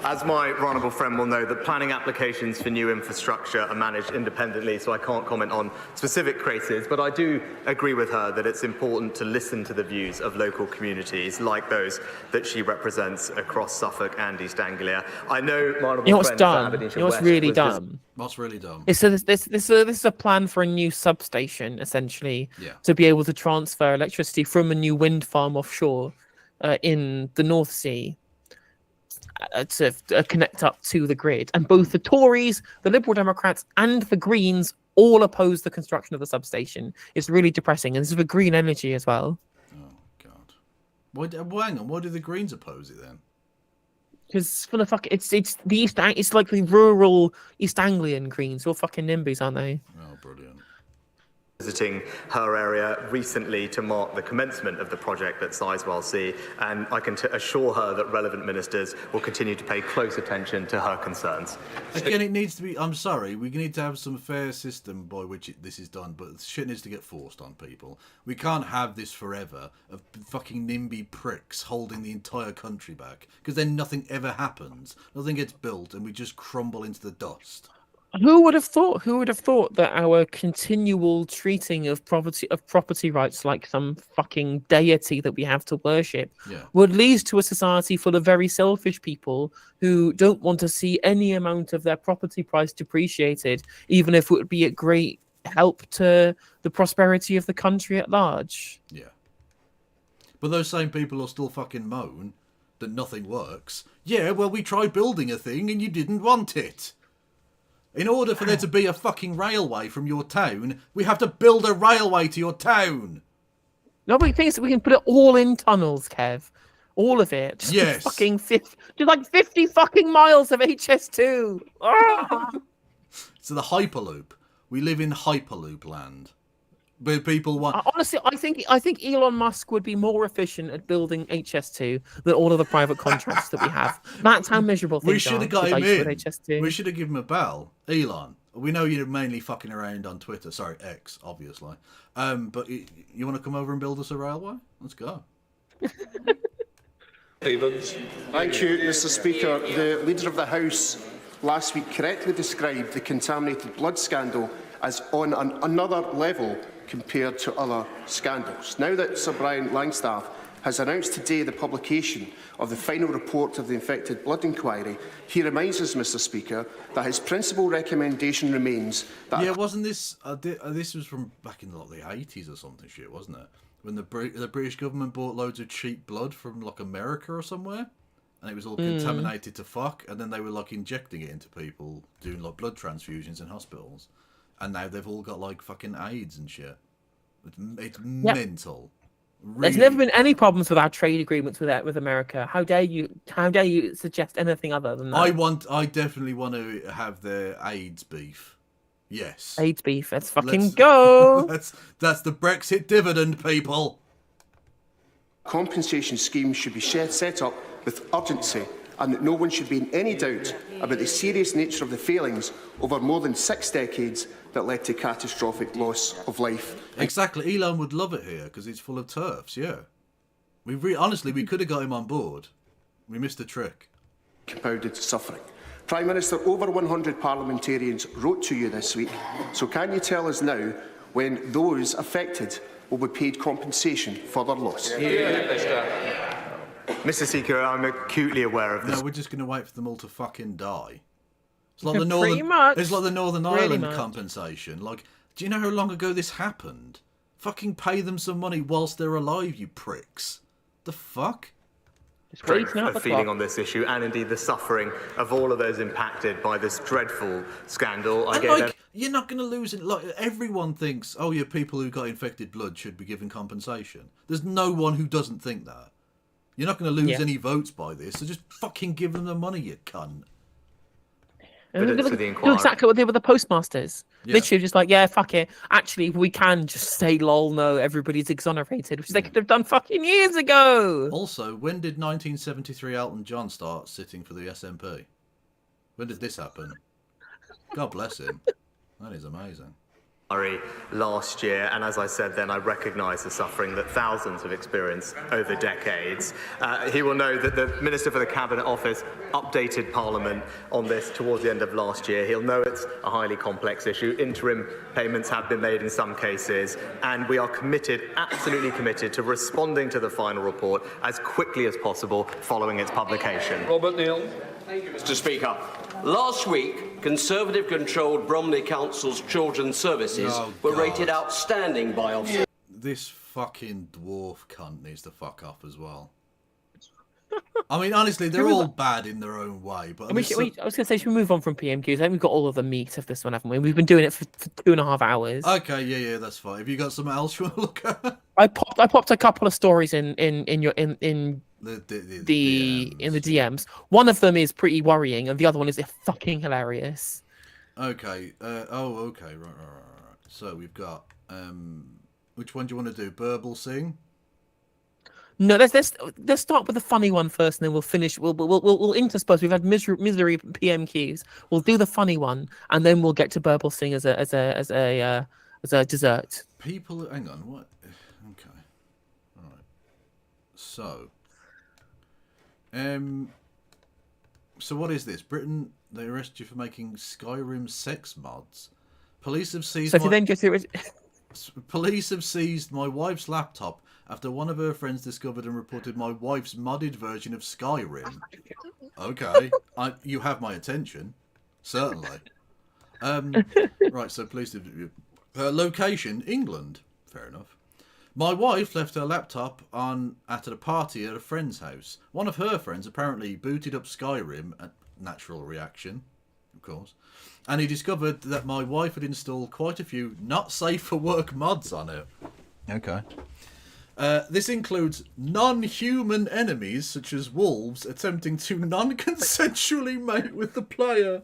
As my honourable friend will know, the planning applications for new infrastructure are managed independently, so I can't comment on specific cases, but I do agree with her that it's important to listen to the views of local communities like those that she represents across Suffolk and East Anglia. I know my honourable You know what's friend dumb? for Aberdeenshire You know what's West really was dumb? What's really dumb? So this is a plan for a new substation, essentially, Yeah. to be able to transfer electricity from a new wind farm offshore in the North Sea to connect up to the grid. And both the Tories, the Liberal Democrats, and the Greens all oppose the construction of the substation. It's really depressing, and this is for green energy as well. Hang on, why do the Greens oppose it then? Because for the fuck, it's the it's like the rural East Anglian Greens, all fucking NIMBYs, aren't they? Oh, brilliant. Visiting her area recently to mark the commencement of the project at Sizewell C, and I can assure her that relevant ministers will continue to pay close attention to her concerns. Again, it needs to be. I'm sorry, we need to have some fair system by which this is done, but shit needs to get forced on people. We can't have this forever of fucking NIMBY pricks holding the entire country back, because then nothing ever happens. Nothing gets built, and we just crumble into the dust. Who would have thought? Who would have thought that our continual treating of property rights like some fucking deity that we have to worship would lead to a society full of very selfish people who don't want to see any amount of their property price depreciated, even if it would be a great help to the prosperity of the country at large. Yeah. But those same people will still fucking moan that nothing works. Yeah, well, we tried building a thing and you didn't want it. In order for there to be a fucking railway from your town, we have to build a railway to your town. Nobody thinks that we can put it all in tunnels, Kev. All of it. Just yes. Fucking 50, just like 50 fucking miles of HS2. So the Hyperloop. We live in Hyperloop land. But people want... Honestly, I think Elon Musk would be more efficient at building HS2 than all of the private contracts that we have. That's how miserable things are. We should have got him with in. HS2. We should have given him a bell. Elon, we know you're mainly fucking around on Twitter. Sorry, X, obviously. But you want to come over and build us a railway? Let's go. Thank you, Mr. Speaker. The Leader of the House last week correctly described the contaminated blood scandal as on another level compared to other scandals. Now that Sir Brian Langstaff has announced today the publication of the final report of the infected blood inquiry, he reminds us, Mr. Speaker, that his principal recommendation remains that... Yeah, wasn't this... this was from back in the 80s or something shit, wasn't it? When the British government bought loads of cheap blood from like America or somewhere, and it was all contaminated to fuck, and then they were like injecting it into people, doing like blood transfusions in hospitals. And now they've all got like fucking AIDS and shit. It's mental. Really. There's never been any problems with our trade agreements with America. How dare you suggest anything other than that? I definitely want to have the AIDS beef. Yes. AIDS beef. Let's fucking go. That's the Brexit dividend, people. Compensation schemes should be set up with urgency, and that no one should be in any doubt about the serious nature of the failings over more than 6 decades that led to catastrophic loss of life. Exactly. Elon would love it here because it's full of turfs, yeah. Honestly, we could have got him on board. We missed a trick. Compounded suffering. Prime Minister, over 100 parliamentarians wrote to you this week, so can you tell us now when those affected will be paid compensation for their loss? Mr. Speaker, I'm acutely aware of this. No, we're just going to wait for them all to fucking die. It's like the Northern Ireland compensation. Like, do you know how long ago this happened? Fucking pay them some money whilst they're alive, you pricks. The fuck? A feeling on this issue, and indeed the suffering of all of those impacted by this dreadful scandal. You're not going to lose it. Like, everyone thinks, oh yeah, people who got infected blood should be given compensation. There's no one who doesn't think that. You're not going to lose any votes by this, so just fucking give them the money, you cunt. Look exactly what they did with the postmasters. Yeah. Literally just like, yeah, fuck it. Actually, we can just say, lol, no, everybody's exonerated, which they could have done fucking years ago. Also, when did 1973 Elton John start sitting for the SNP? When did this happen? God bless him. That is amazing. last year, and as I said then, I recognise the suffering that thousands have experienced over decades. He will know that the Minister for the Cabinet Office updated Parliament on this towards the end of last year. He'll know it's a highly complex issue. Interim payments have been made in some cases, and we are committed, absolutely committed, to responding to the final report as quickly as possible following its publication. Robert Neal. Thank you, Mr. Speaker. Last week, Conservative-controlled Bromley Council's children's services were rated outstanding by Ofsted. This fucking dwarf cunt needs to fuck off as well. I mean, honestly, they're all bad in their own way. But I was going to say, should we move on from PMQs? I think we've got all of the meat of this one, haven't we? We've been doing it for 2.5 hours. Okay, yeah, that's fine. Have you got something else you want to look at? I popped a couple of stories in the DMs. One of them is pretty worrying, and the other one is fucking hilarious. Okay. Okay. Right. So we've got which one do you want to do? Burble Sing? No, let's start with the funny one first, and then we'll finish. We'll intersperse. We've had misery PMQs. We'll do the funny one, and then we'll get to Burble Sing as a dessert. People, hang on, what? Okay, all right. So what is this? Britain, they arrest you for making Skyrim sex mods. Police have seized. So if you then go through it. Police have seized my wife's laptop after one of her friends discovered and reported my wife's modded version of Skyrim. Okay, you have my attention, certainly. Right, so police have... location, England. Fair enough. My wife left her laptop at a party at a friend's house. One of her friends apparently booted up Skyrim, a natural reaction, of course, and he discovered that my wife had installed quite a few not safe for work mods on it. Okay. This includes non-human enemies such as wolves attempting to non-consensually mate with the player.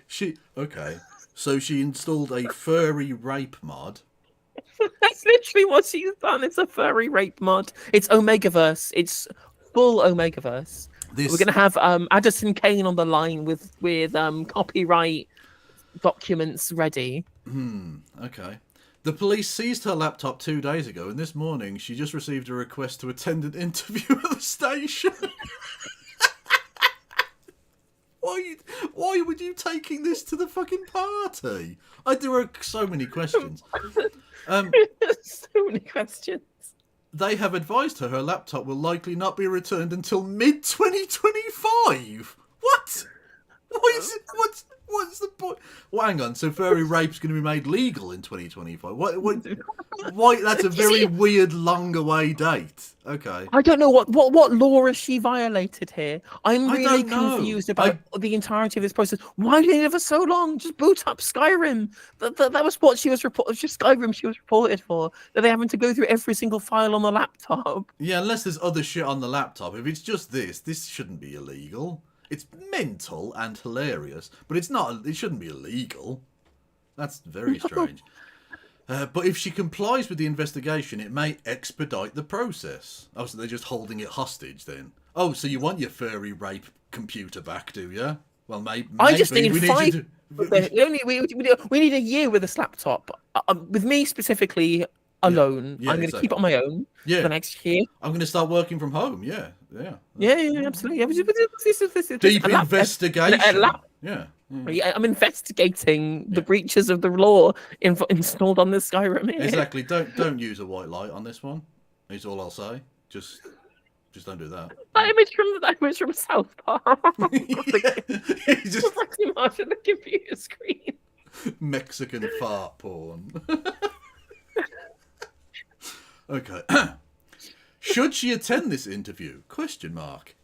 So she installed a furry rape mod. That's literally what she's done. It's a furry rape mod. It's Omegaverse. It's full Omegaverse. We're going to have Addison Kane on the line with copyright documents ready. Okay. The police seized her laptop 2 days ago, and this morning she just received a request to attend an interview at the station. Why would you taking this to the fucking party? There are so many questions. So many questions. They have advised her laptop will likely not be returned until mid-2025. What? What is it? What's the point? Well, hang on. So furry rape's going to be made legal in 2025. Why? That's a very weird, long-away date. Okay. I don't know what law has she violated here. I'm really confused about the entirety of this process. Why did it take so long? Just boot up Skyrim. That was what she was reported. Just Skyrim she was reported for. That they're having to go through every single file on the laptop. Yeah, unless there's other shit on the laptop. If it's just this shouldn't be illegal. It's mental and hilarious, but it's not. It shouldn't be illegal. That's very strange. But if she complies with the investigation, it may expedite the process. Oh, so they're just holding it hostage then? Oh, so you want your furry rape computer back, do you? Well, maybe. I just need we need a year with this laptop. With me specifically alone, I'm going to keep it on my own for the next year. I'm going to start working from home. Yeah, absolutely. This deep investigation. I'm investigating the breaches of the law installed on this Skyrim here. Exactly. Don't use a white light on this one. Is all I'll say. Just don't do that. That image from South Park. Just pretty much on the computer screen. Mexican fart porn. Okay. Should she attend this interview? ?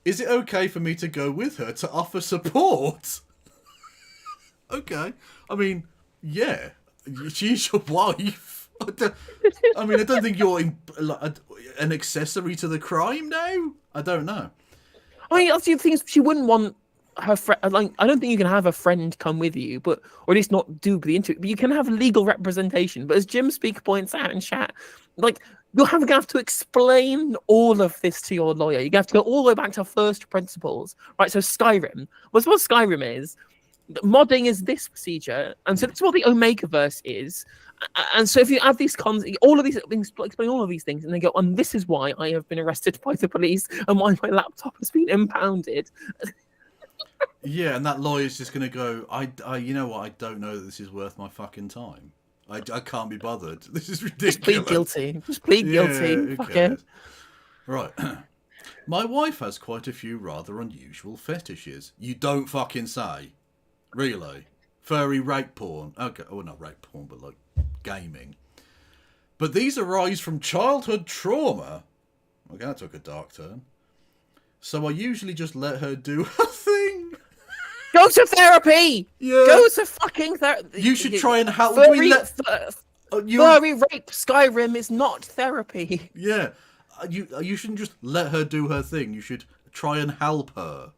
Is it okay for me to go with her to offer support? Okay. I mean, yeah. She's your wife. I don't think you're an accessory to the crime now. I don't know. I mean, the thing is, she wouldn't want her friend. Like, I don't think you can have a friend come with you, or at least not do the interview. But you can have legal representation. But as Jim Speaker points out in chat, like, you're going to have to explain all of this to your lawyer. You have to go all the way back to first principles, right? So Skyrim. What Skyrim is modding is this procedure, and so that's what the Omegaverse is. And so if you add these all of these things, explain all of these things, and they go, and this is why I have been arrested by the police, and why my laptop has been impounded. Yeah, and that lawyer's just going to go, you know what, I don't know that this is worth my fucking time. I can't be bothered. This is ridiculous. Just plead guilty. Just plead guilty. Fuck it. Right. My wife has quite a few rather unusual fetishes. You don't fucking say. Really? Furry rape porn. Okay. Oh, not rape porn, but like gaming. But these arise from childhood trauma. Okay, that took a dark turn. So I usually just let her do her thing. Go to therapy! Yeah. Go to fucking therapy. You should try and help. Furry rape Skyrim is not therapy. Yeah. You shouldn't just let her do her thing. You should try and help her.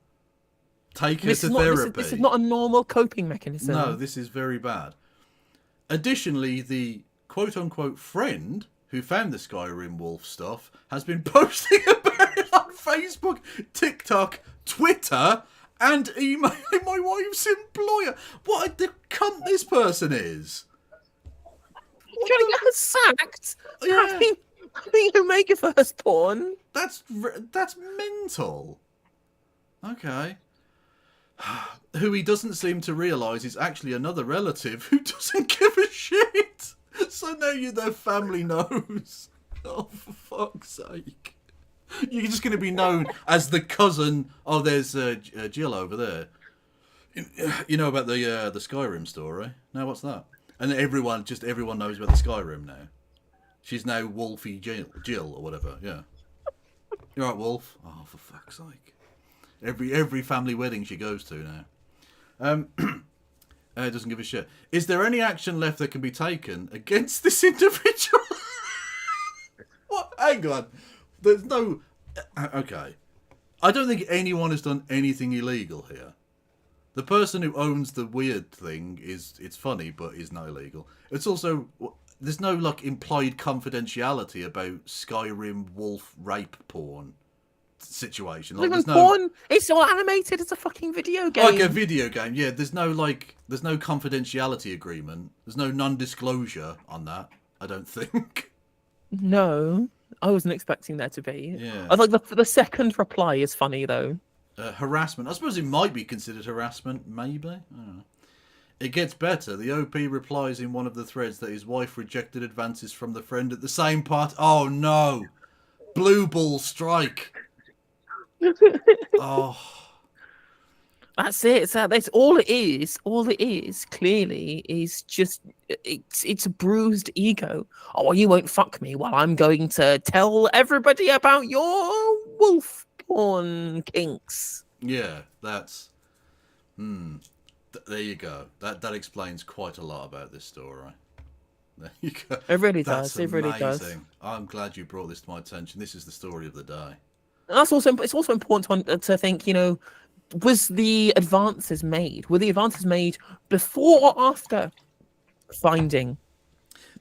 Take her to therapy. This is not a normal coping mechanism. No, this is very bad. Additionally, the quote-unquote friend who found the Skyrim wolf stuff has been posting about it on Facebook, TikTok, Twitter, and emailing my wife's employer. What the cunt this person is. You're trying to get her sacked? Yeah. Having Omegaverse porn? That's mental. Okay. Who he doesn't seem to realise is actually another relative who doesn't give a shit. So now their family knows. Oh, for fuck's sake. You're just going to be known as the cousin. Oh, there's Jill over there. You know about the Skyrim story? No, what's that? And everyone knows about the Skyrim now. She's now Wolfie Jill or whatever. Yeah. You're right, Wolf. Oh, for fuck's sake! Every family wedding she goes to now. Doesn't give a shit. Is there any action left that can be taken against this individual? What? Hang on. There's no... Okay. I don't think anyone has done anything illegal here. The person who owns the weird thing it's funny, but is not illegal. It's also... There's no, like, implied confidentiality about Skyrim wolf rape porn situation. Like, there's no... porn? It's all animated. It's a fucking video game. Like a video game, yeah. There's no confidentiality agreement. There's no non-disclosure on that, I don't think. No, I wasn't expecting there to be. Yeah. I think the second reply is funny, though. Harassment. I suppose it might be considered harassment, maybe. I don't know. It gets better. The OP replies in one of the threads that his wife rejected advances from the friend at the same part. Oh, no. Blue ball strike. Oh. That's it. That's all it is. All it is, clearly, is just it's a bruised ego. Oh, well, you won't fuck me while I'm going to tell everybody about your wolf porn kinks. Yeah, that's... there you go. That explains quite a lot about this story. There you go. It really does. It really does. I'm glad you brought this to my attention. This is the story of the day. And it's also important to think, was the advances made? Were the advances made before or after finding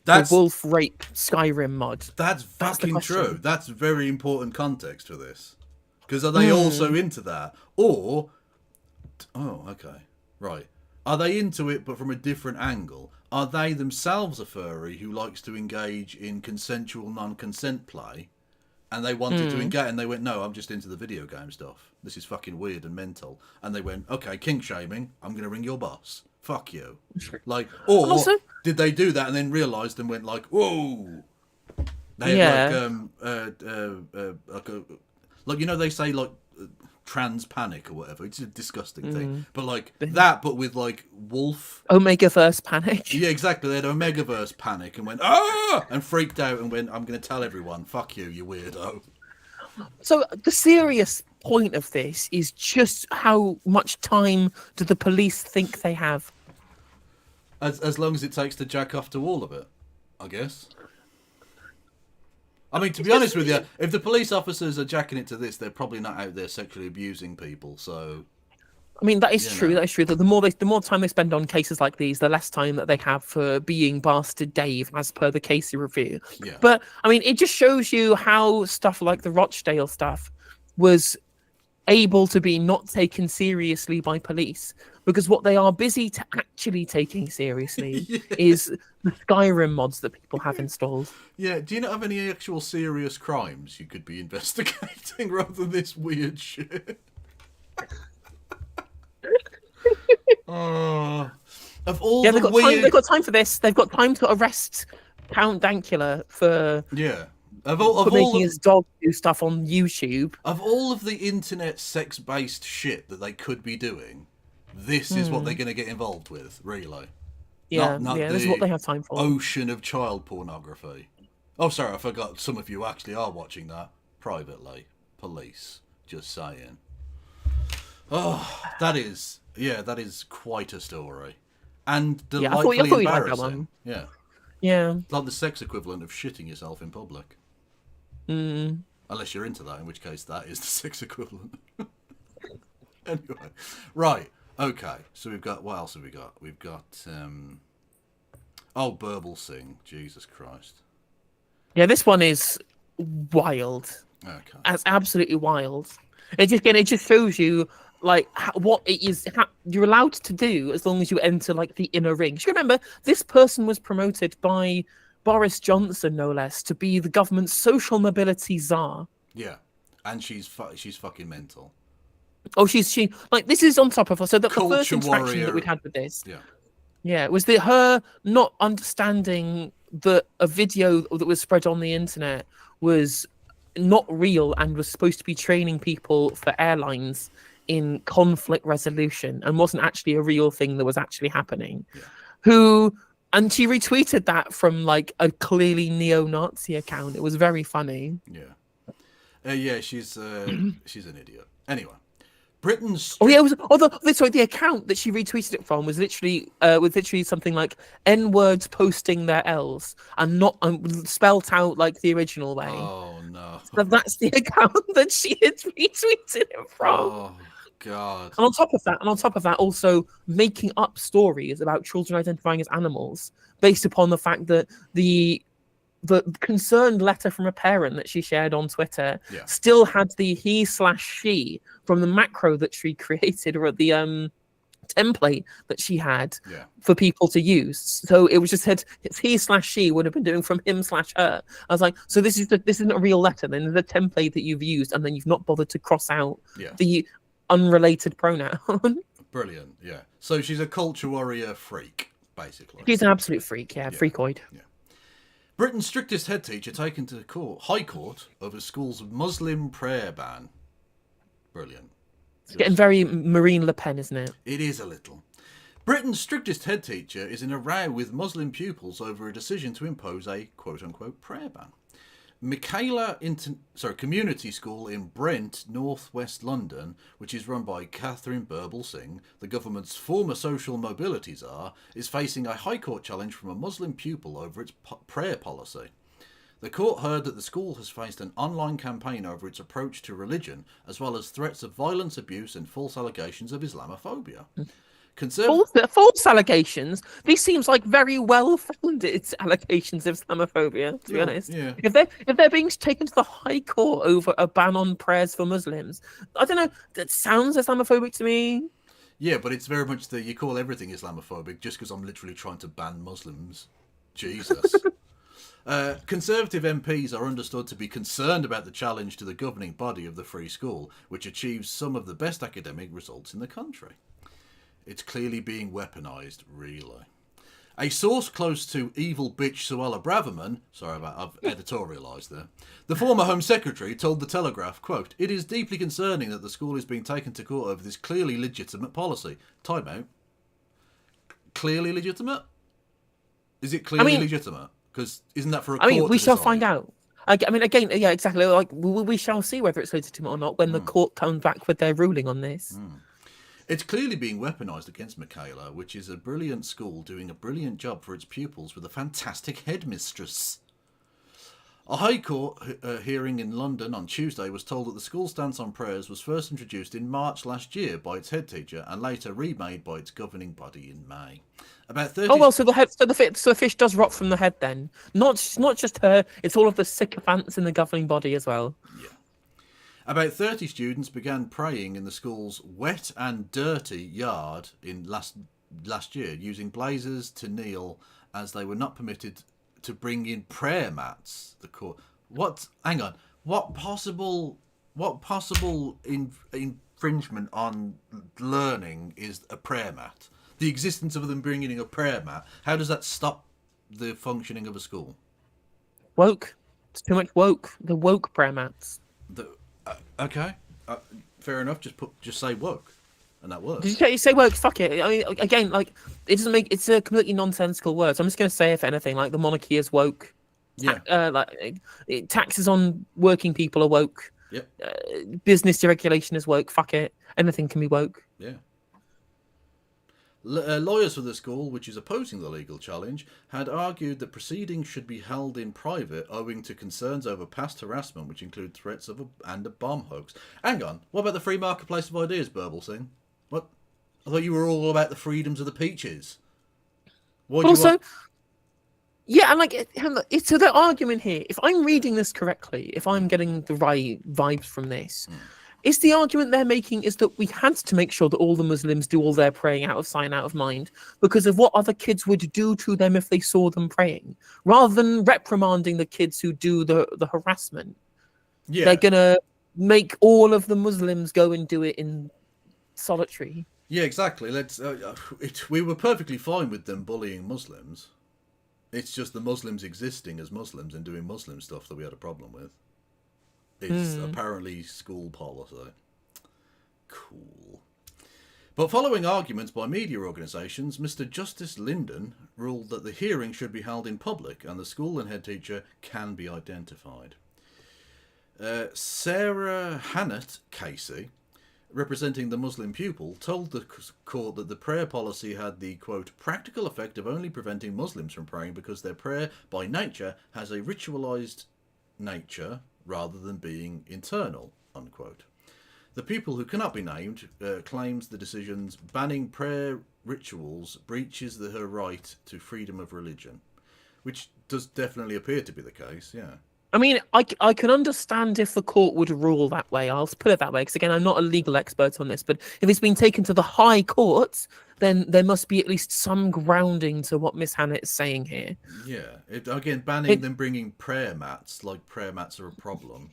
the wolf rape Skyrim mod? That's fucking true. That's very important context for this. Because are they also into that? Or... Oh, okay. Right. Are they into it but from a different angle? Are they themselves a furry who likes to engage in consensual non-consent play? And they wanted to engage, and they went, no, I'm just into the video game stuff. This is fucking weird and mental. And they went, okay, kink shaming, I'm going to ring your boss. Fuck you. Like, or also, did they do that and then realised and went like, whoa. They had like, they say like trans panic or whatever. It's a disgusting thing. But like that, but with like wolf. Omegaverse panic. Yeah, exactly. They had Omegaverse panic and went, ah! And freaked out and went, I'm going to tell everyone, fuck you, you weirdo. So the serious point of this is just how much time do the police think they have? As long as it takes to jack off to all of it, I guess. I mean, to be honest with you, if the police officers are jacking it to this, they're probably not out there sexually abusing people. So, I mean, that is true. That is true. That the more time they spend on cases like these, the less time that they have for being Bastard Dave, as per the Casey review. Yeah. But I mean, it just shows you how stuff like the Rochdale stuff was able to be not taken seriously by police, because what they are busy to actually taking seriously is the Skyrim mods that people have installed. Yeah, do you not have any actual serious crimes you could be investigating rather than this weird shit? Of all they've got time for this. They've got time to arrest Count Dankula for making his dog do stuff on YouTube. Of all of the internet sex-based shit that they could be doing, this is what they're going to get involved with, really. Yeah, not this is what they have time for. Ocean of child pornography. Oh, sorry, I forgot. Some of you actually are watching that privately. Police, just saying. Oh, that is quite a story. And delightfully I thought you'd like embarrassing. that one. Yeah. Yeah. Like the sex equivalent of shitting yourself in public. Unless you're into that, in which case that is the sex equivalent. Anyway. Right. Okay. So we've got... What else have we got? We've got... Burble Sing. Jesus Christ. Yeah, this one is wild. Okay. That's absolutely wild. It just shows you like what it is you're allowed to do as long as you enter like the inner ring. You remember this person was promoted by Boris Johnson, no less, to be the government's social mobility czar. Yeah, and she's fucking mental. Oh, she like this is on top of her. So the first interaction warrior. that we'd had with this, yeah, it was her not understanding that a video that was spread on the internet was not real and was supposed to be training people for airlines in conflict resolution and wasn't actually a real thing that was actually happening. Yeah. And she retweeted that from like a clearly neo-Nazi account. It was very funny. Yeah. She's an idiot. Anyway, Britain's... the account that she retweeted it from was literally something like N-words posting their L's and not spelt out like the original way. Oh no! So that's the account that she had retweeted it from. Oh God! And on top of that, also making up stories about children identifying as animals based upon the fact that the concerned letter from a parent that she shared on Twitter still had the he/she from the macro that she created, or the template that she had for people to use. So it was just said it's he/she would have been doing from him/her. I was like, so this isn't a real letter. Then the template that you've used, and then you've not bothered to cross out the unrelated pronoun. Brilliant. Yeah. So she's a culture warrior freak, basically. She's an absolute freak. Yeah, freakoid. Yeah. Britain's strictest head teacher taken to High Court over school's Muslim prayer ban. Brilliant. It's getting very Marine Le Pen, isn't it? It is a little. Britain's strictest head teacher is in a row with Muslim pupils over a decision to impose a quote-unquote prayer ban. Michaela Community School in Brent, northwest London, which is run by Catherine Burble Singh, the government's former social mobility czar, is facing a High Court challenge from a Muslim pupil over its prayer policy. The court heard that the school has faced an online campaign over its approach to religion, as well as threats of violence, abuse and false allegations of Islamophobia. False allegations. These seems like very well-founded allegations of Islamophobia. To be honest, if they're being taken to the High Court over a ban on prayers for Muslims, I don't know. That sounds Islamophobic to me. Yeah, but it's very much you call everything Islamophobic just because I'm literally trying to ban Muslims. Jesus. Conservative MPs are understood to be concerned about the challenge to the governing body of the free school, which achieves some of the best academic results in the country. It's clearly being weaponised, really. A source close to evil bitch Suella Braverman, I've editorialised there, the former Home Secretary told The Telegraph, quote, "It is deeply concerning that the school is being taken to court over this clearly legitimate policy." Time out. Clearly legitimate? Is it clearly legitimate? Because isn't that for a court we to shall decide? find out. Again, yeah, exactly. Like we shall see whether it's legitimate or not when the court comes back with their ruling on this. It's clearly being weaponised against Michaela, which is a brilliant school doing a brilliant job for its pupils with a fantastic headmistress. A High Court hearing in London on Tuesday was told that the school's stance on prayers was first introduced in March last year by its head teacher and later remade by its governing body in May. About 30... So the fish does rot from the head then. Not just her, it's all of the sycophants in the governing body as well. Yeah. About 30 students began praying in the school's wet and dirty yard in last year, using blazers to kneel as they were not permitted to bring in prayer mats. Hang on. What possible infringement on learning is a prayer mat? The existence of them bringing in a prayer mat, how does that stop the functioning of a school? Woke. It's too much woke. The woke prayer mats. Okay, fair enough. Just say woke, and that works. Did you say woke? Fuck it. I mean, again, like it doesn't make. It's a completely nonsensical word. So I'm just going to say, if anything, like the monarchy is woke. Yeah. Taxes on working people are woke. Yep. Business deregulation is woke. Fuck it. Anything can be woke. Yeah. Lawyers for the school, which is opposing the legal challenge, had argued that proceedings should be held in private owing to concerns over past harassment, which include threats of a bomb hoax. Hang on, what about the free marketplace of ideas, Burble Singh? What? I thought you were all about the freedoms of the peaches. Yeah, and it's so the argument here, if I'm reading this correctly, if I'm getting the right vibes from this, is the argument they're making is that we had to make sure that all the Muslims do all their praying out of sight, out of mind, because of what other kids would do to them if they saw them praying, rather than reprimanding the kids who do the harassment. Yeah. They're going to make all of the Muslims go and do it in solitary. Yeah, exactly. We were perfectly fine with them bullying Muslims. It's just the Muslims existing as Muslims and doing Muslim stuff that we had a problem with. It's apparently school policy. Cool. But following arguments by media organisations, Mr. Justice Linden ruled that the hearing should be held in public and the school and head teacher can be identified. Sarah Hannett Casey, representing the Muslim pupil, told the court that the prayer policy had the, quote, practical effect of only preventing Muslims from praying because their prayer, by nature, has a ritualised nature rather than being internal, unquote. The pupil, who cannot be named, claims the decisions banning prayer rituals breaches her right to freedom of religion, which does definitely appear to be the case, yeah. I mean, I can understand if the court would rule that way. I'll put it that way, because again, I'm not a legal expert on this, but if it's been taken to the high courts, then there must be at least some grounding to what Miss Hannett is saying here. Yeah, banning them bringing prayer mats, like prayer mats are a problem.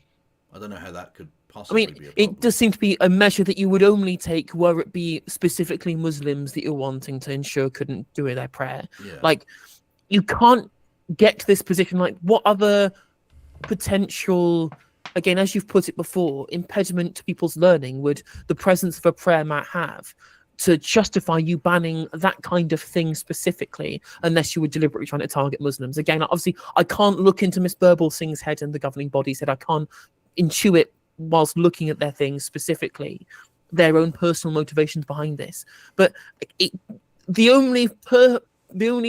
I don't know how that could possibly be a problem. It does seem to be a measure that you would only take were it be specifically Muslims that you're wanting to ensure couldn't do their prayer. Yeah. Like, you can't get to this position. Like, what other potential, again, as you've put it before, impediment to people's learning would the presence of a prayer mat have to justify you banning that kind of thing specifically, unless you were deliberately trying to target Muslims? Again, obviously, I can't look into Miss Burble Singh's head and the governing body's head. I can't intuit, whilst looking at their things specifically, their own personal motivations behind this. But the only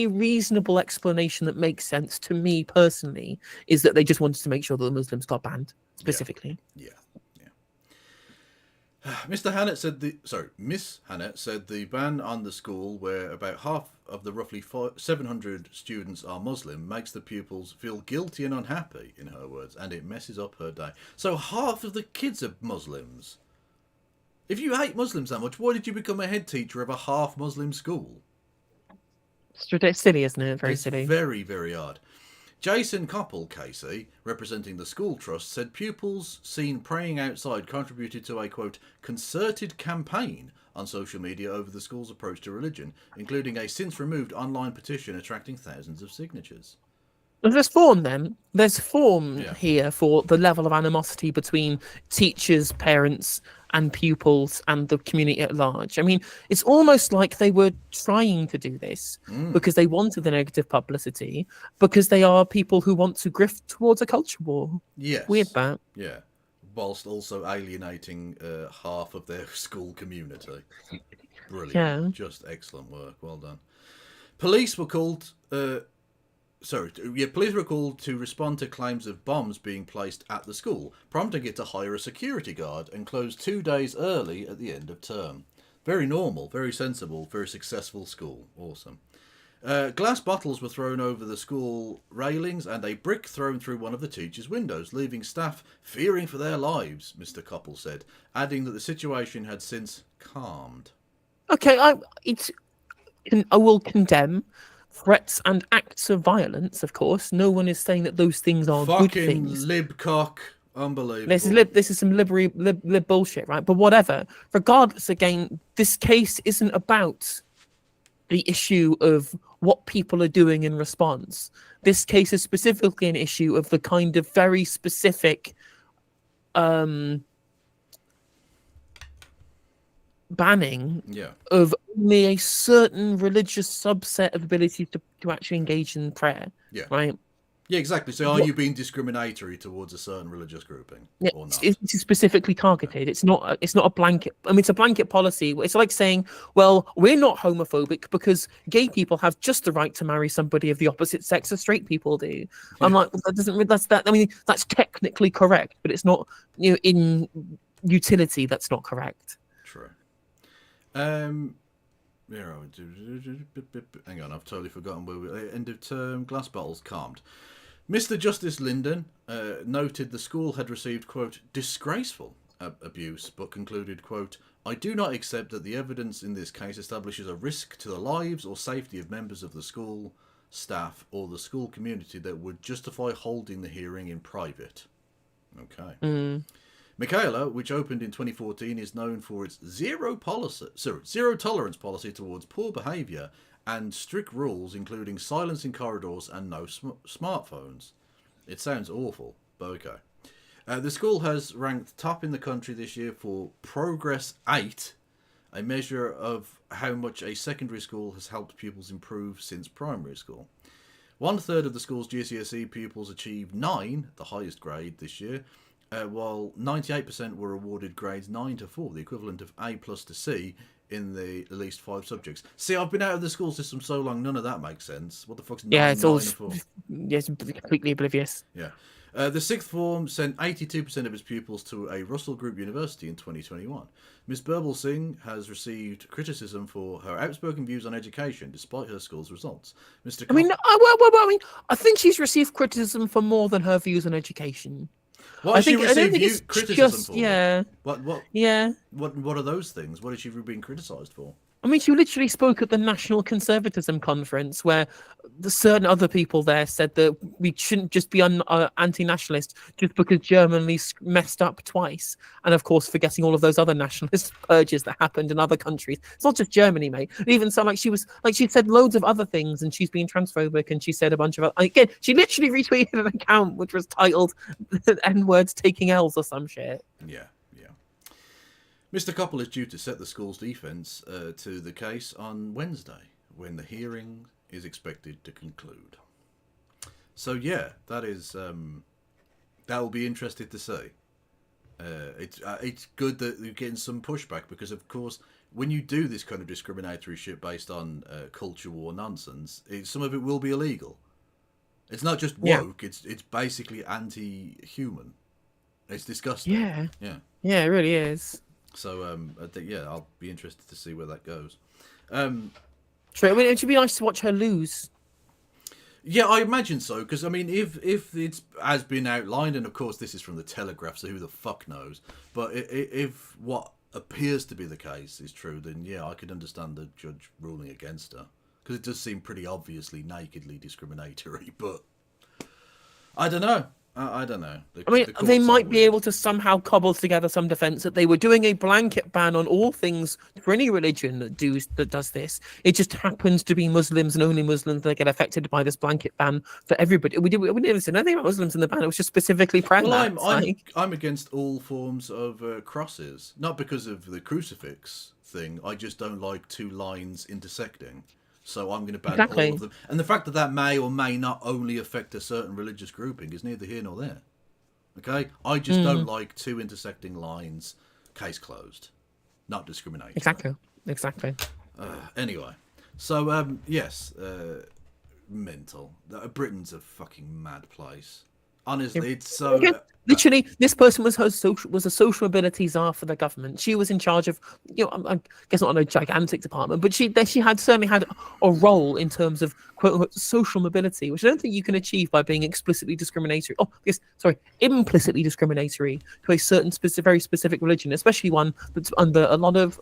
reasonable explanation that makes sense to me personally is that they just wanted to make sure that the Muslims got banned specifically. Yeah. Miss Hannett said the ban on the school, where about half of the roughly 700 students are Muslim, makes the pupils feel guilty and unhappy, in her words, and it messes up her day. So half of the kids are Muslims. If you hate Muslims that much, why did you become a head teacher of a half-Muslim school? It's silly, isn't it? Very silly. Very, very odd. Jason Koppel, Casey, representing the school trust, said pupils seen praying outside contributed to a, quote, concerted campaign on social media over the school's approach to religion, including a since-removed online petition attracting thousands of signatures. There's form here for the level of animosity between teachers, parents, and pupils and the community at large. I mean, it's almost like they were trying to do this because they wanted the negative publicity, because they are people who want to grift towards a culture war. Yes. Weird that. Yeah. Whilst also alienating half of their school community. Brilliant. Yeah. Just excellent work. Well done. Police were called... police were called to respond to claims of bombs being placed at the school, prompting it to hire a security guard and close 2 days early at the end of term. Very normal, very sensible, very successful school. Awesome. Glass bottles were thrown over the school railings and a brick thrown through one of the teachers' windows, leaving staff fearing for their lives, Mr. Koppel said, adding that the situation had since calmed. Okay, I will condemn threats and acts of violence, of course. No one is saying that those things are good things. Libcock. Unbelievable. This is some lib bullshit, right? But whatever. Regardless, again, this case isn't about the issue of what people are doing in response. This case is specifically an issue of the kind of very specific banning of only a certain religious subset of ability to actually engage in prayer. Yeah. Right? Yeah, exactly. So are you being discriminatory towards a certain religious grouping or not? It's specifically targeted. It's not a blanket. I mean, it's a blanket policy. It's like saying, well, we're not homophobic because gay people have just the right to marry somebody of the opposite sex as straight people do. I'm like, well, I mean, that's technically correct, but it's not, in utility, that's not correct. True. Hang on, I've totally forgotten where we end of term. Glass bottles calmed. Mr. Justice Linden noted the school had received, quote, disgraceful abuse, but concluded, quote, I do not accept that the evidence in this case establishes a risk to the lives or safety of members of the school staff or the school community that would justify holding the hearing in private. Okay. Michaela, which opened in 2014, is known for its zero tolerance policy towards poor behaviour and strict rules, including silence in corridors and no smartphones. It sounds awful, but okay. The school has ranked top in the country this year for Progress 8, a measure of how much a secondary school has helped pupils improve since primary school. 1/3 of the school's GCSE pupils achieved 9, the highest grade this year, while 98% were awarded grades 9 to 4, the equivalent of A+ to C, in the at least 5 subjects. See, I've been out of the school system so long, none of that makes sense. What the fuck's 9, it's all 9 and 4? It's completely oblivious. Yeah. The sixth form sent 82% of its pupils to a Russell Group university in 2021. Ms. Birbal Singh has received criticism for her outspoken views on education, despite her school's results. Mr. I think she's received criticism for more than her views on education. What has she received criticism for? Yeah. What are those things? What is she being criticised for? I mean, she literally spoke at the National Conservatism Conference where certain other people there said that we shouldn't just be anti-nationalist just because Germany messed up twice. And of course, forgetting all of those other nationalist purges that happened in other countries. It's not just Germany, mate. It even sounded like she said loads of other things and she's been transphobic and she said a bunch of, again, she literally retweeted an account which was titled N-words taking L's or some shit. Yeah. Mr. Koppel is due to set the school's defence to the case on Wednesday, when the hearing is expected to conclude. So yeah, that is that will be interesting to see. It's good that you're getting some pushback because, of course, when you do this kind of discriminatory shit based on culture war nonsense, some of it will be illegal. It's not just woke; it's basically anti-human. It's disgusting. Yeah, it really is. So I think I'll be interested to see where that goes. True. I mean, it should be nice to watch her lose. Yeah, I imagine so. Because I mean, if it's has been outlined, and of course this is from the Telegraph, so who the fuck knows? But if what appears to be the case is true, then yeah, I could understand the judge ruling against her because it does seem pretty obviously nakedly discriminatory. But I don't know. I don't know. They might be able to somehow cobble together some defense that they were doing a blanket ban on all things for any religion that does this. It just happens to be Muslims and only Muslims that get affected by this blanket ban for everybody. We didn't say anything about Muslims in the ban. It was just specifically prayer. Well, I'm against all forms of crosses, not because of the crucifix thing. I just don't like two lines intersecting. So I'm going to ban all of them. And the fact that may or may not only affect a certain religious grouping is neither here nor there. Okay? I just don't like two intersecting lines, case closed. Not discrimination. Exactly. Anyway. So, yes. Mental. Britain's a fucking mad place. Honestly, it's so... Literally, this person was a social mobility czar for the government. She was in charge of, I guess not on a gigantic department, but she certainly had a role in terms of quote unquote social mobility, which I don't think you can achieve by being explicitly discriminatory. Implicitly discriminatory to a certain very specific religion, especially one that's under a lot of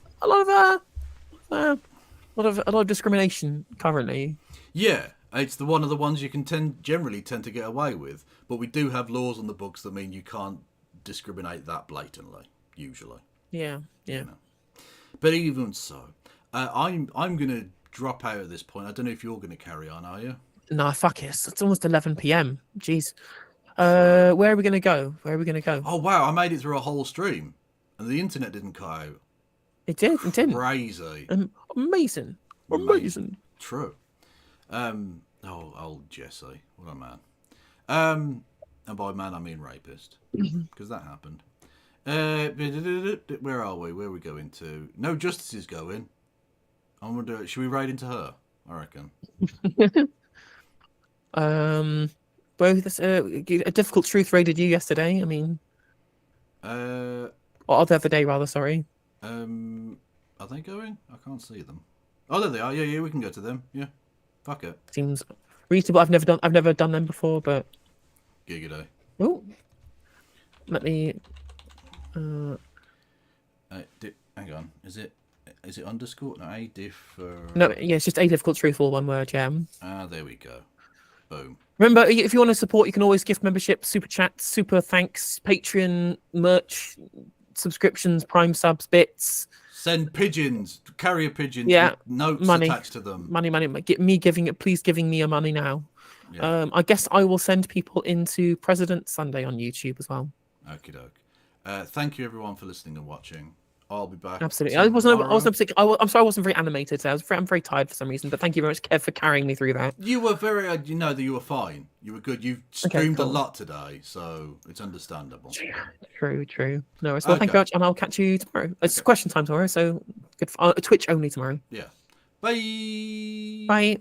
discrimination currently. Yeah. It's one of the ones you can generally tend to get away with, but we do have laws on the books that mean you can't discriminate that blatantly, usually. Yeah. But even so, I'm going to drop out at this point. I don't know if you're going to carry on, are you? Nah, fuck it. It's almost 11 p.m. Jeez. Where are we going to go? Oh, wow. I made it through a whole stream, and the internet didn't cut out. It didn't. Crazy. Amazing. True. Old Jesse, what a man. And by man I mean rapist, because that happened. Where are we? Where are we going to? No Justice is going. I'm gonna do it. Should we raid into her? I reckon. A difficult truth raided you yesterday. I mean, or the other day rather. Sorry. Are they going? I can't see them. Oh, there they are. Yeah, we can go to them. Yeah. Fuck it. Seems reasonable. I've never done them before, but Gigaday. Oh, let me. Hang on. Is it underscore? No, a diff. No, yeah, it's just a difficult truth, all one word. Yeah. There we go. Boom. Remember, if you want to support, you can always gift membership, super chats, super thanks, Patreon, merch, subscriptions, Prime subs, bits. Send pigeons, carrier pigeons, yeah, with notes money attached to them. Money. Please giving me your money now. Yeah. I guess I will send people into President Sunday on YouTube as well. Okie doke. Thank you everyone for listening and watching. I'll be back. Absolutely. I'm sorry I wasn't very animated today. I'm very tired for some reason, but thank you very much, Kev, for carrying me through that. You were very, that you were fine. You were good. You've streamed a lot today, so it's understandable. True. No, well, thank you very much, and I'll catch you tomorrow. It's question time tomorrow, so good. Twitch only tomorrow. Yeah. Bye. Bye.